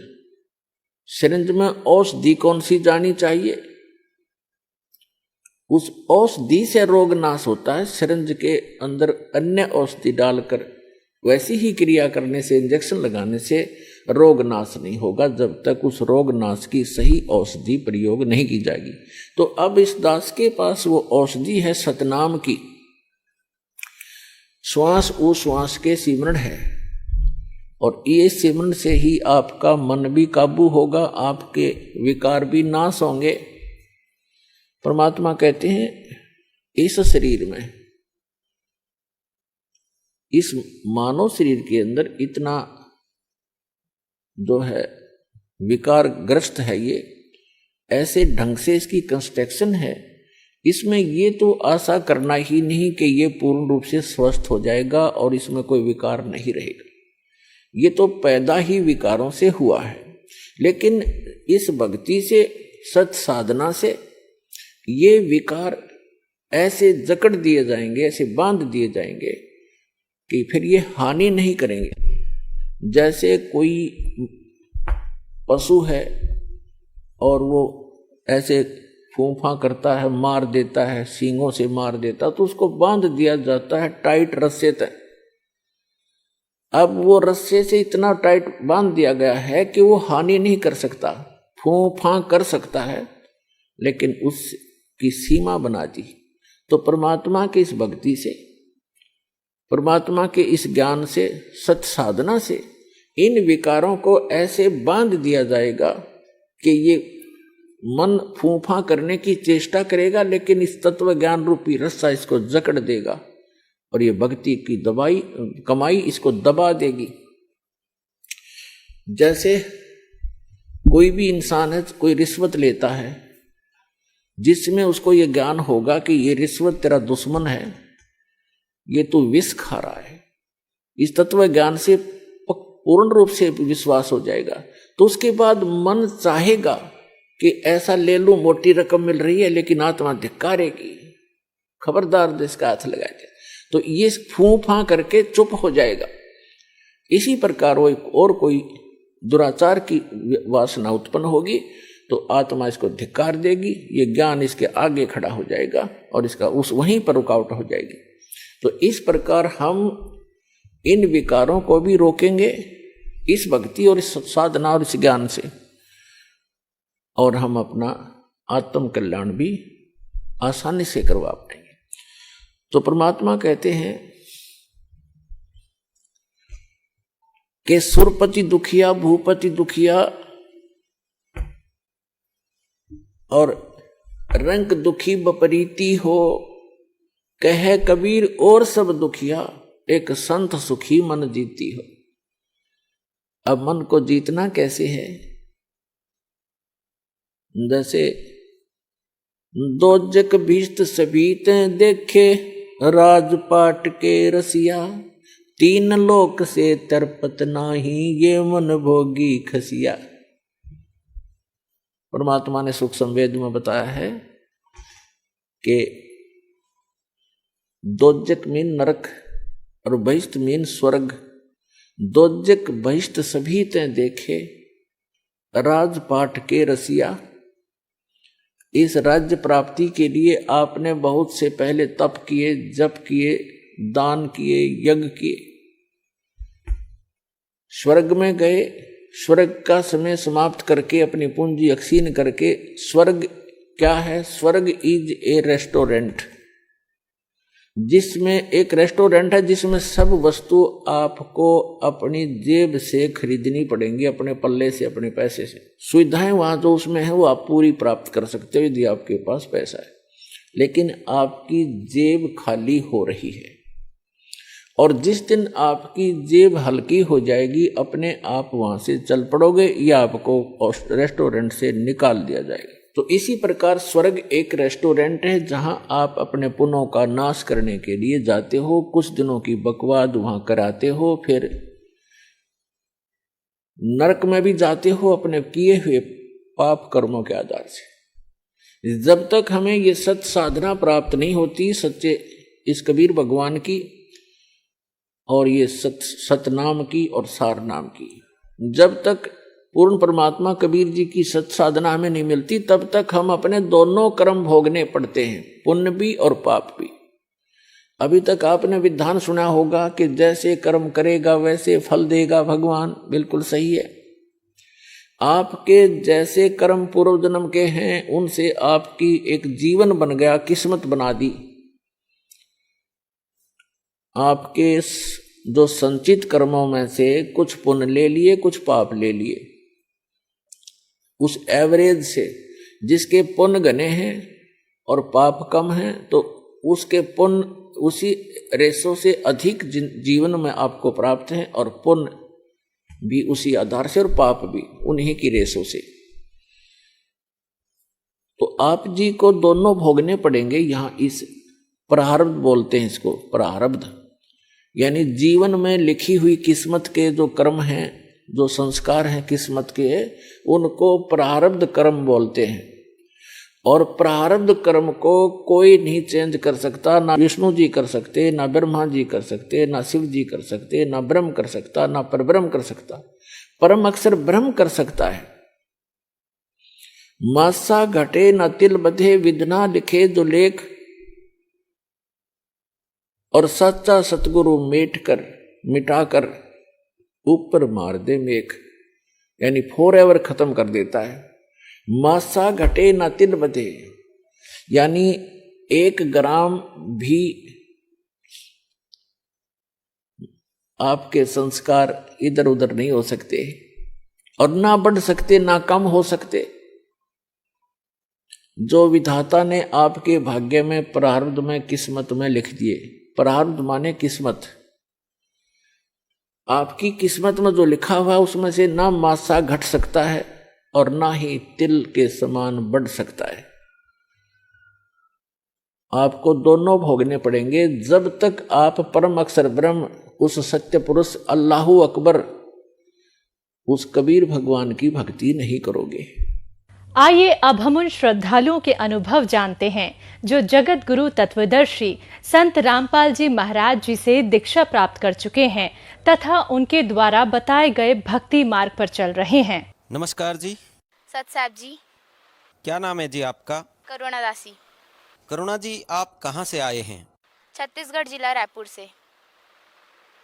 सिरिंज में औषधि कौन सी जानी चाहिए? उस औषधि से रोग नाश होता है। सिरिंज के अंदर अन्य औषधि डालकर वैसी ही क्रिया करने से, इंजेक्शन लगाने से रोग नाश नहीं होगा जब तक उस रोग नाश की सही औषधि प्रयोग नहीं की जाएगी। तो अब इस दास के पास वो औषधि है सतनाम की। श्वास उश्वास के सिमरण है, और ये सिमरण से ही आपका मन भी काबू होगा, आपके विकार भी नाश होंगे। परमात्मा कहते हैं इस शरीर में, इस मानव शरीर के अंदर इतना जो है विकार ग्रस्त है, ये ऐसे ढंग से इसकी कंस्ट्रक्शन है, इसमें ये तो आशा करना ही नहीं कि ये पूर्ण रूप से स्वस्थ हो जाएगा और इसमें कोई विकार नहीं रहेगा। ये तो पैदा ही विकारों से हुआ है। लेकिन इस भक्ति से, सत साधना से ये विकार ऐसे जकड़ दिए जाएंगे, ऐसे बांध दिए जाएंगे कि फिर ये हानि नहीं करेंगे। जैसे कोई पशु है और वो ऐसे फूंफा करता है, मार देता है, सींगों से मार देता, तो उसको बांध दिया जाता है टाइट रस्से तक। अब वो रस्से से इतना टाइट बांध दिया गया है कि वो हानि नहीं कर सकता, फूंफा कर सकता है, लेकिन उसकी सीमा बना दी। तो परमात्मा की इस भक्ति से, परमात्मा के इस ज्ञान से, सत साधना से इन विकारों को ऐसे बांध दिया जाएगा कि ये मन फूंफा करने की चेष्टा करेगा, लेकिन इस तत्व ज्ञान रूपी रस्सा इसको जकड़ देगा और ये भक्ति की दवाई कमाई इसको दबा देगी। जैसे कोई भी इंसान है, कोई रिश्वत लेता है, जिसमें उसको ये ज्ञान होगा कि ये रिश्वत तेरा दुश्मन है, ये तू विष खा रहा है, इस तत्व ज्ञान से पूर्ण रूप से विश्वास हो जाएगा, तो उसके बाद मन चाहेगा कि ऐसा ले लूं, मोटी रकम मिल रही है, लेकिन आत्मा धिक्कारेगी, खबरदार इसका हाथ लगा दे, तो ये फूंफा करके चुप हो जाएगा। इसी प्रकार वो और कोई दुराचार की वासना उत्पन्न होगी तो आत्मा इसको धिक्कार देगी, ये ज्ञान इसके आगे खड़ा हो जाएगा और इसका उस वहीं पर रुकावट हो जाएगी। तो इस प्रकार हम इन विकारों को भी रोकेंगे इस भक्ति और इस साधना और इस ज्ञान से, और हम अपना आत्म कल्याण भी आसानी से करवा पाएंगे। तो परमात्मा कहते हैं कि सुरपति दुखिया भूपति दुखिया और रंग दुखी बपरीती हो, कहे कबीर और सब दुखिया, एक संत सुखी मन जीती हो। अब मन को जीतना कैसे है? जैसे दोजक भीष्ट सबीत देखे, राजपाट के रसिया, तीन लोक से तरपत नाही, ये मन भोगी खसिया। परमात्मा ने सुख संवेद में बताया है कि दोजक मीन नरक और बहिष्ट मीन स्वर्ग। दोजक बहिष्ट सभी ते देखे, राजपाट के रसिया। इस राज्य प्राप्ति के लिए आपने बहुत से पहले तप किए, जप किए, दान किए, यज्ञ किए, स्वर्ग में गए, स्वर्ग का समय समाप्त करके अपनी पूंजी अक्षीण करके, स्वर्ग क्या है? स्वर्ग इज ए रेस्टोरेंट, जिसमें एक रेस्टोरेंट है जिसमें सब वस्तु आपको अपनी जेब से खरीदनी पड़ेंगी, अपने पल्ले से, अपने पैसे से। सुविधाएं वहां जो उसमें है वो आप पूरी प्राप्त कर सकते हो यदि आपके पास पैसा है, लेकिन आपकी जेब खाली हो रही है। और जिस दिन आपकी जेब हल्की हो जाएगी, अपने आप वहां से चल पड़ोगे या आपको रेस्टोरेंट से निकाल दिया जाएगा। तो इसी प्रकार स्वर्ग एक रेस्टोरेंट है जहां आप अपने पुण्यों का नाश करने के लिए जाते हो, कुछ दिनों की बकवाद वहां कराते हो, फिर नरक में भी जाते हो अपने किए हुए पाप कर्मों के आधार से। जब तक हमें ये सत साधना प्राप्त नहीं होती, सच्चे इस कबीर भगवान की और ये सतनाम की और सार नाम की, जब तक पूर्ण परमात्मा कबीर जी की सत साधना हमें नहीं मिलती, तब तक हम अपने दोनों कर्म भोगने पड़ते हैं, पुण्य भी और पाप भी। अभी तक आपने विधान सुना होगा कि जैसे कर्म करेगा वैसे फल देगा भगवान। बिल्कुल सही है। आपके जैसे कर्म पूर्व जन्म के हैं, उनसे आपकी एक जीवन बन गया, किस्मत बना दी। आपके जो संचित कर्मों में से कुछ पुण्य ले लिए, कुछ पाप ले लिए। उस एवरेज से जिसके पुण्य घने हैं और पाप कम हैं, तो उसके पुण्य उसी रेशो से अधिक जीवन में आपको प्राप्त हैं, और पुण्य भी उसी आधार से और पाप भी उन्हीं की रेशो से। तो आप जी को दोनों भोगने पड़ेंगे। यहां इस प्रारब्ध बोलते हैं इसको, प्रारब्ध यानी जीवन में लिखी हुई किस्मत के जो कर्म हैं, जो संस्कार हैं किस्मत के, उनको प्रारब्ध कर्म बोलते हैं। और प्रारब्ध कर्म को कोई नहीं चेंज कर सकता, ना विष्णु जी कर सकते, ना ब्रह्मा जी कर सकते, ना शिव जी कर सकते, ना ब्रह्म कर सकता, ना परब्रह्म कर सकता। परम अक्षर ब्रह्म कर सकता है। मासा घटे न तिल बधे, विधना लिखे जो लेख, और सच्चा सतगुरु मिटाकर ऊपर मार दे मेघ, यानी फॉरएवर खत्म कर देता है। मासा घटे न तिल बधे, यानी 1 ग्राम भी आपके संस्कार इधर उधर नहीं हो सकते, और ना बढ़ सकते ना कम हो सकते। जो विधाता ने आपके भाग्य में, प्रारब्ध में, किस्मत में लिख दिए, प्रारब्ध माने किस्मत, आपकी किस्मत में जो लिखा हुआ उसमें से ना मासा घट सकता है और ना ही तिल के समान बढ़ सकता है। आपको दोनों भोगने पड़ेंगे जब तक आप परम अक्षर ब्रह्म, उस सत्य पुरुष अल्लाहु अकबर, उस कबीर भगवान की भक्ति नहीं करोगे। आइए अब हम उन श्रद्धालुओं के अनुभव जानते हैं जो जगत गुरु तत्वदर्शी संत रामपाल जी महाराज जी से दीक्षा प्राप्त कर चुके हैं तथा उनके द्वारा बताए गए भक्ति मार्ग पर चल रहे हैं। नमस्कार जी। सत साहब जी। क्या नाम है जी आपका? करुणा दासी। करुणा जी, आप कहाँ से आए हैं? छत्तीसगढ़ जिला रायपुर से।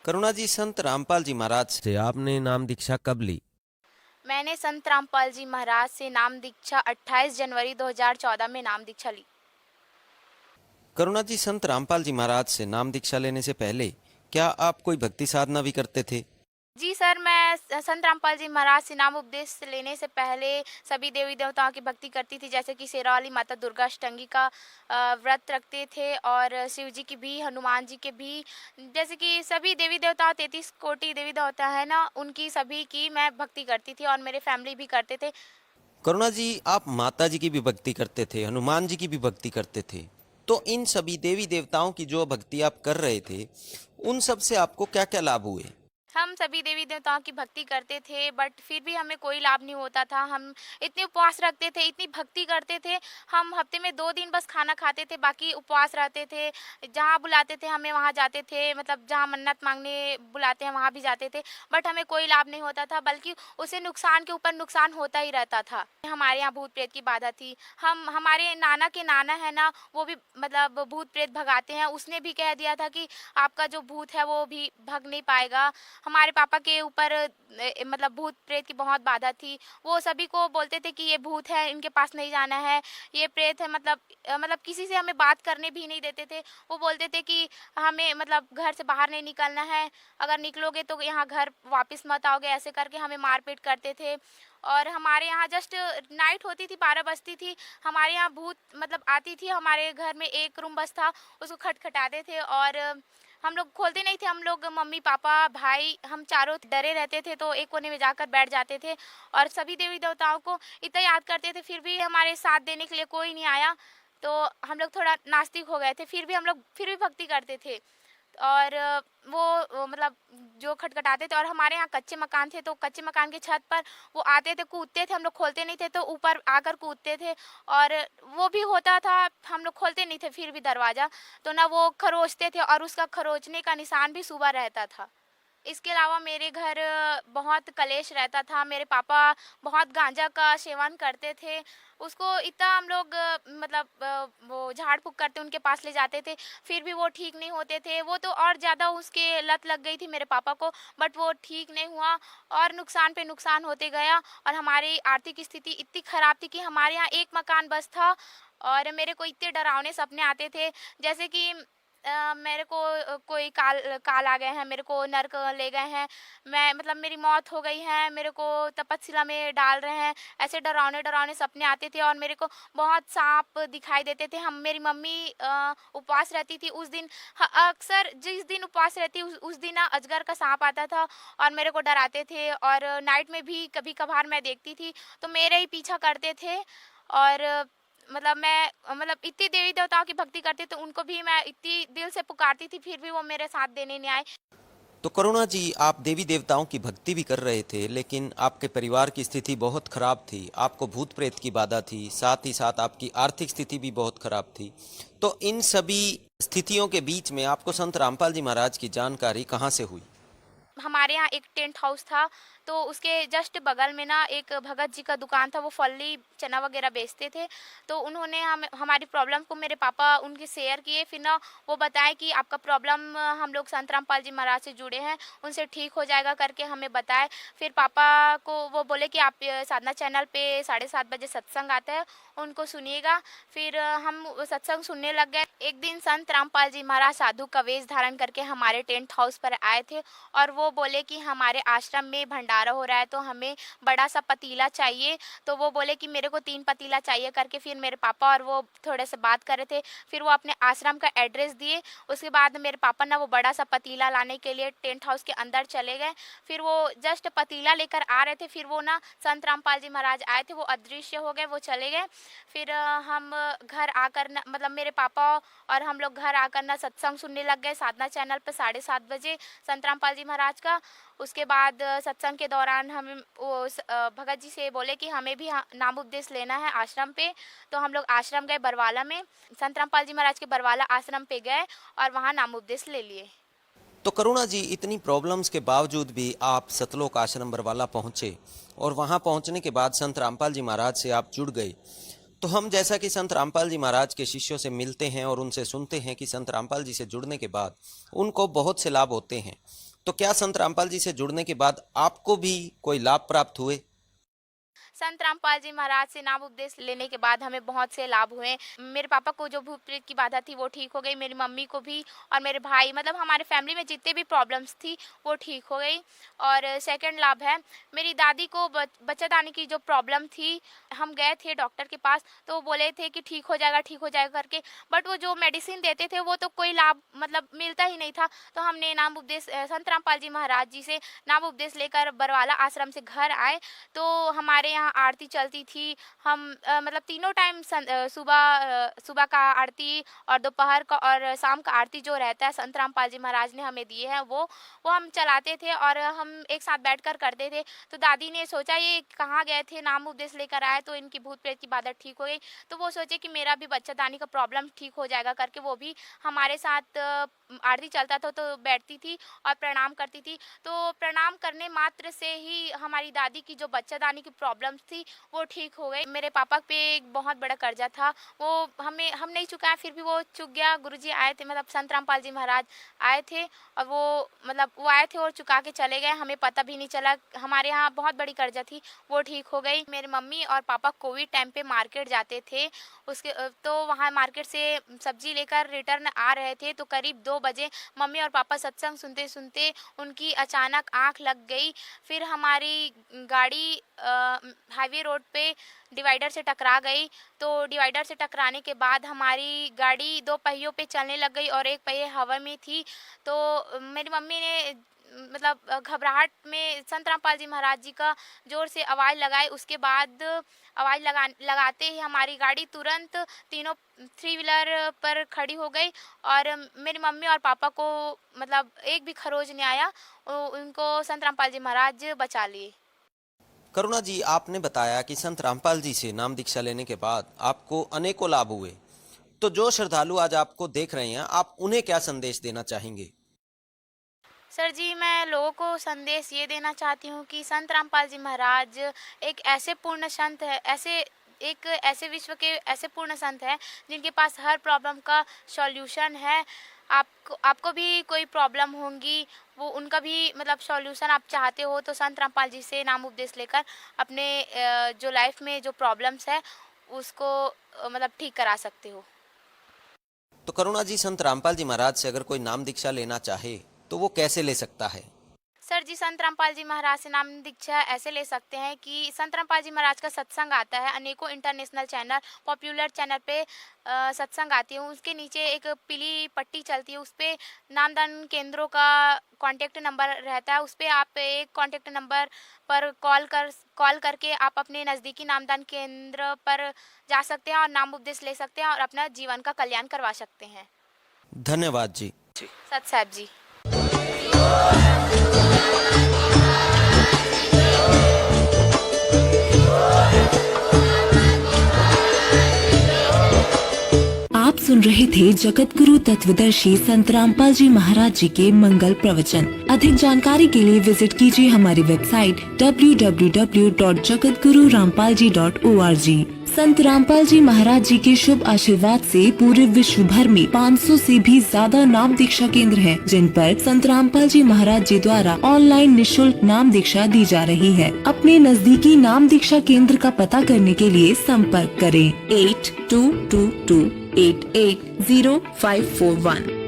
करुणा जी, संत रामपाल जी महाराज से आपने नाम दीक्षा कब ली? मैंने संत रामपाल जी महाराज से नाम दीक्षा 28 जनवरी 2014 में नाम दीक्षा ली। करुणा जी, संत रामपाल जी महाराज से नाम दीक्षा लेने से पहले क्या आप कोई भक्ति साधना भी करते थे? जी सर, मैं संत रामपाल जी महाराज से नाम उपदेश लेने से पहले सभी देवी देवताओं की भक्ति करती थी, जैसे कि शेरावाली माता दुर्गा अष्टंगी का व्रत रखते थे, और शिव जी की भी, हनुमान जी के भी, जैसे कि सभी देवी देवता 33 कोटि देवी देवता है ना, उनकी सभी की मैं भक्ति करती थी और मेरे फैमिली भी करते थे। करुणा जी, आप माता जी की भी भक्ति करते थे, हनुमान जी की भी भक्ति करते थे, तो इन सभी देवी देवताओं की जो भक्ति आप कर रहे थे, उन सब से आपको क्या क्या लाभ हुए? हम सभी देवी देवताओं की भक्ति करते थे, बट फिर भी हमें कोई लाभ नहीं होता था। हम इतने उपवास रखते थे, इतनी भक्ति करते थे, हम हफ्ते में 2 दिन बस खाना खाते थे, बाकी उपवास रहते थे। जहाँ बुलाते थे हमें वहाँ जाते थे, मतलब जहाँ मन्नत मांगने बुलाते हैं वहाँ भी जाते थे, बट हमें कोई लाभ नहीं होता था, बल्कि उसे नुकसान के ऊपर नुकसान होता ही रहता था। हमारे यहाँ भूत प्रेत की बाधा थी। हमारे नाना के नाना है ना, वो भी मतलब भूत प्रेत भगाते हैं। उसने भी कह दिया था कि आपका जो भूत है वो भी भग नहीं पाएगा। हमारे पापा के ऊपर मतलब भूत प्रेत की बहुत बाधा थी। वो सभी को बोलते थे कि ये भूत है, इनके पास नहीं जाना है, ये प्रेत है, मतलब किसी से हमें बात करने भी नहीं देते थे। वो बोलते थे कि हमें मतलब घर से बाहर नहीं निकलना है, अगर निकलोगे तो यहाँ घर वापस मत आओगे, ऐसे करके हमें मारपीट करते थे। और हमारे यहाँ जस्ट नाइट होती थी, 12 बजती थी, हमारे यहाँ भूत मतलब आती थी। हमारे घर में एक रूम बस था, उसको खटखटाते थे और हम लोग खोलते नहीं थे। हम लोग मम्मी पापा भाई हम चारों डरे रहते थे, तो एक कोने में जाकर बैठ जाते थे और सभी देवी देवताओं को इतना याद करते थे। फिर भी हमारे साथ देने के लिए कोई नहीं आया, तो हम लोग थोड़ा नास्तिक हो गए थे। फिर भी हम लोग फिर भी भक्ति करते थे। और वो मतलब जो खटखटाते थे, और हमारे यहाँ कच्चे मकान थे, तो कच्चे मकान की छत पर वो आते थे, कूदते थे। हम लोग खोलते नहीं थे, तो ऊपर आकर कूदते थे, और वो भी होता था। हम लोग खोलते नहीं थे फिर भी दरवाज़ा, तो ना वो खरोचते थे, और उसका खरोचने का निशान भी सुबह रहता था। इसके अलावा मेरे घर बहुत कलेश रहता था। मेरे पापा बहुत गांजा का सेवन करते थे। उसको इतना हम लोग वो झाड़ फूँक करते उनके पास ले जाते थे, फिर भी वो ठीक नहीं होते थे। वो तो और ज़्यादा उसके लत लग गई थी मेरे पापा को, बट वो ठीक नहीं हुआ और नुकसान पे नुकसान होते गया। और हमारी आर्थिक स्थिति इतनी ख़राब थी कि हमारे यहाँ एक मकान बस था, और मेरे को इतने डरावने सपने आते थे, जैसे कि मेरे को कोई काल आ गए हैं, मेरे को नर्क ले गए हैं, मैं मतलब मेरी मौत हो गई है, मेरे को तपस्या में डाल रहे हैं। ऐसे डरावने डरावने सपने आते थे, और मेरे को बहुत सांप दिखाई देते थे। मेरी मम्मी उपवास रहती थी उस दिन, अक्सर जिस दिन उपवास रहती उस दिन ना अजगर का सांप आता था और मेरे को डराते थे। और नाइट में भी कभी कभार मैं देखती थी तो मेरे ही पीछा करते थे। और मैं इतनी देवी देवताओं की भक्ति करती, तो उनको भी मैं इतनी दिल से पुकारती थी, फिर भी वो मेरे साथ देने नहीं आए। तो करुणा जी, आप देवी देवताओं की भक्ति भी कर रहे थे, लेकिन आपके परिवार की स्थिति बहुत खराब थी। आपको भूत प्रेत की बाधा थी, साथ ही साथ आपकी आर्थिक स्थिति भी बहुत खराब थी। तो इन सभी स्थितियों के बीच में आपको संत रामपाल जी महाराज की जानकारी कहाँ से हुई? हमारे यहाँ एक टेंट हाउस था, तो उसके जस्ट बगल में ना एक भगत जी का दुकान था, वो फली चना वगैरह बेचते थे। तो उन्होंने हमारी प्रॉब्लम को मेरे पापा उनके शेयर किए। फिर ना वो बताए कि आपका प्रॉब्लम हम लोग संत रामपाल जी महाराज से जुड़े हैं, उनसे ठीक हो जाएगा करके हमें बताए। फिर पापा को वो बोले कि आप साधना चैनल पे 7:30 बजे सत्संग आता है, उनको सुनिएगा। फिर हम सत्संग सुनने लग गए। एक दिन संत रामपाल जी महाराज साधु का वेश धारण करके हमारे टेंट हाउस पर आए थे, और वो बोले कि हमारे आश्रम में भंडारा हो रहा है, तो हमें बड़ा सा पतीला चाहिए। तो वो बोले कि मेरे को 3 पतीला चाहिए करके। फिर मेरे पापा और वो थोड़े से बात कर रहे थे, फिर वो अपने आश्रम का एड्रेस दिए। उसके बाद मेरे पापा ना वो बड़ा सा पतीला लाने के लिए टेंट हाउस के अंदर चले गए। फिर वो जस्ट पतीला लेकर आ रहे थे, फिर वो ना संत रामपाल जी महाराज आए थे, वो अदृश्य हो गए, वो चले गए। फिर हम घर आकर ना मेरे पापा और हम लोग घर आकर ना सत्संग सुनने लग गए साधना चैनल पर 7:30 बजे संत रामपाल जी महाराज का। उसके बाद सत्संग के दौरान हम वो भगत जी से बोले कि हमें भी नाम उपदेश लेना है आश्रम पे। तो हम लोग आश्रम गए बरवाला में, संत रामपाल जी महाराज के बरवाला आश्रम पे गए और वहाँ नाम उपदेश ले लिए। तो करुणा जी, इतनी प्रॉब्लम्स के बावजूद भी आप सतलोक आश्रम बरवाला पहुँचे, और वहाँ पहुँचने के बाद संत रामपाल जी महाराज से आप जुड़ गए। तो हम जैसा कि संत रामपाल जी महाराज के शिष्यों से मिलते हैं और उनसे सुनते हैं कि संत रामपाल जी से जुड़ने के बाद उनको बहुत से लाभ होते हैं, तो क्या संत रामपाल जी से जुड़ने के बाद आपको भी कोई लाभ प्राप्त हुए? संत रामपाल जी महाराज से नाम उपदेश लेने के बाद हमें बहुत से लाभ हुए। मेरे पापा को जो भूत प्रेत की बाधा थी वो ठीक हो गई, मेरी मम्मी को भी, और मेरे भाई, मतलब हमारे फैमिली में जितने भी प्रॉब्लम्स थी वो ठीक हो गई। और सेकंड लाभ है, मेरी दादी को बच्चादानी की जो प्रॉब्लम थी, हम गए थे डॉक्टर के पास तो वो बोले थे कि ठीक हो जाएगा करके, बट वो जो मेडिसिन देते थे वो तो कोई लाभ मतलब मिलता ही नहीं था। तो हमने नाम उपदेश संत रामपाल जी महाराज जी से नाम उपदेश लेकर बरवाला आश्रम से घर आए। तो हमारे यहाँ आरती चलती थी, हम मतलब तीनों टाइम सुबह का आरती और दोपहर का और शाम का आरती जो रहता है संत रामपाल जी महाराज ने हमें दिए हैं वो हम चलाते थे और हम एक साथ बैठकर करते थे। तो दादी ने सोचा ये कहाँ गए थे, नाम उपदेश लेकर आए तो इनकी भूत प्रेत की बाधा ठीक हो गई। तो वो सोचे कि मेरा भी बच्चादानी का प्रॉब्लम ठीक हो जाएगा करके वो भी हमारे साथ आरती चलता था तो बैठती थी और प्रणाम करती थी। तो प्रणाम करने मात्र से ही हमारी दादी की जो बच्चादानी की प्रॉब्लम थी वो ठीक हो गई। मेरे पापा पे एक बहुत बड़ा कर्जा था, वो हम नहीं चुकाया, फिर भी वो चुक गया। गुरुजी आए थे, मतलब संत रामपाल जी महाराज आए थे और वो आए थे और चुका के चले गए, हमें पता भी नहीं चला। हमारे यहाँ बहुत बड़ी कर्जा थी वो ठीक हो गई। मेरे मम्मी और पापा कोविड टाइम पे मार्केट जाते थे, तो वहाँ मार्केट से सब्जी लेकर रिटर्न आ रहे थे तो करीब 2 बजे मम्मी और पापा सत्संग सुनते सुनते उनकी अचानक आंख लग गई। फिर हमारी गाड़ी हाईवे रोड पे डिवाइडर से टकरा गई। तो डिवाइडर से टकराने के बाद हमारी गाड़ी 2 पहियों पे चलने लग गई और एक पहिए हवा में थी। तो मेरी मम्मी ने मतलब घबराहट में संत रामपाल जी महाराज जी का जोर से आवाज़ लगाई। उसके बाद आवाज़ लगाते ही हमारी गाड़ी तुरंत तीनों 3 व्हीलर पर खड़ी हो गई और मेरी मम्मी और पापा को मतलब एक भी खरोच नहीं आया, उनको संत रामपाल जी महाराज बचा लिए। करुणा जी, आपने बताया कि संत रामपाल जी से नाम दीक्षा लेने के बाद आपको अनेकों लाभ हुए। तो जो श्रद्धालु आज आपको देख रहे हैं, आप उन्हें क्या संदेश देना चाहेंगे? सर जी, मैं लोगों को संदेश ये देना चाहती हूँ कि संत रामपाल जी महाराज एक ऐसे पूर्ण संत है, ऐसे विश्व के ऐसे पूर्ण संत हैं जिनके पास हर प्रॉब्लम का सॉल्यूशन है। आपको भी कोई प्रॉब्लम होंगी, वो उनका भी मतलब सॉल्यूशन आप चाहते हो तो संत रामपाल जी से नाम उपदेश लेकर अपने जो लाइफ में जो प्रॉब्लम्स है उसको मतलब ठीक करा सकते हो। तो करुणा जी, संत रामपाल जी महाराज से अगर कोई नाम दीक्षा लेना चाहे तो वो कैसे ले सकता है? सर जी, संत रामपाल जी महाराज से नाम दीक्षा ऐसे ले सकते हैं कि संत रामपाल जी महाराज का सत्संग आता है, अनेकों इंटरनेशनल चैनल, पॉपुलर चैनल पे सत्संग आती है। उसके नीचे एक पीली पट्टी चलती है, उस पर नामदान केंद्रों का कॉन्टेक्ट नंबर रहता है। उस पर आप एक कॉन्टेक्ट नंबर पर कॉल करके आप अपने नज़दीकी नामदान केंद्र पर जा सकते हैं और नाम उपदेश ले सकते हैं और अपना जीवन का कल्याण करवा सकते हैं। धन्यवाद जी। सत साहब जी। आप सुन रहे थे जगत गुरु तत्वदर्शी संत रामपाल जी महाराज जी के मंगल प्रवचन। अधिक जानकारी के लिए विजिट कीजिए हमारी वेबसाइट www.jagatgururampalji.org। संत रामपाल जी महाराज जी के शुभ आशीर्वाद से पूरे विश्व भर में 500 से भी ज्यादा नाम दीक्षा केंद्र हैं, जिन पर संत रामपाल जी महाराज जी द्वारा ऑनलाइन निशुल्क नाम दीक्षा दी जा रही है। अपने नजदीकी नाम दीक्षा केंद्र का पता करने के लिए संपर्क करें 8222880541।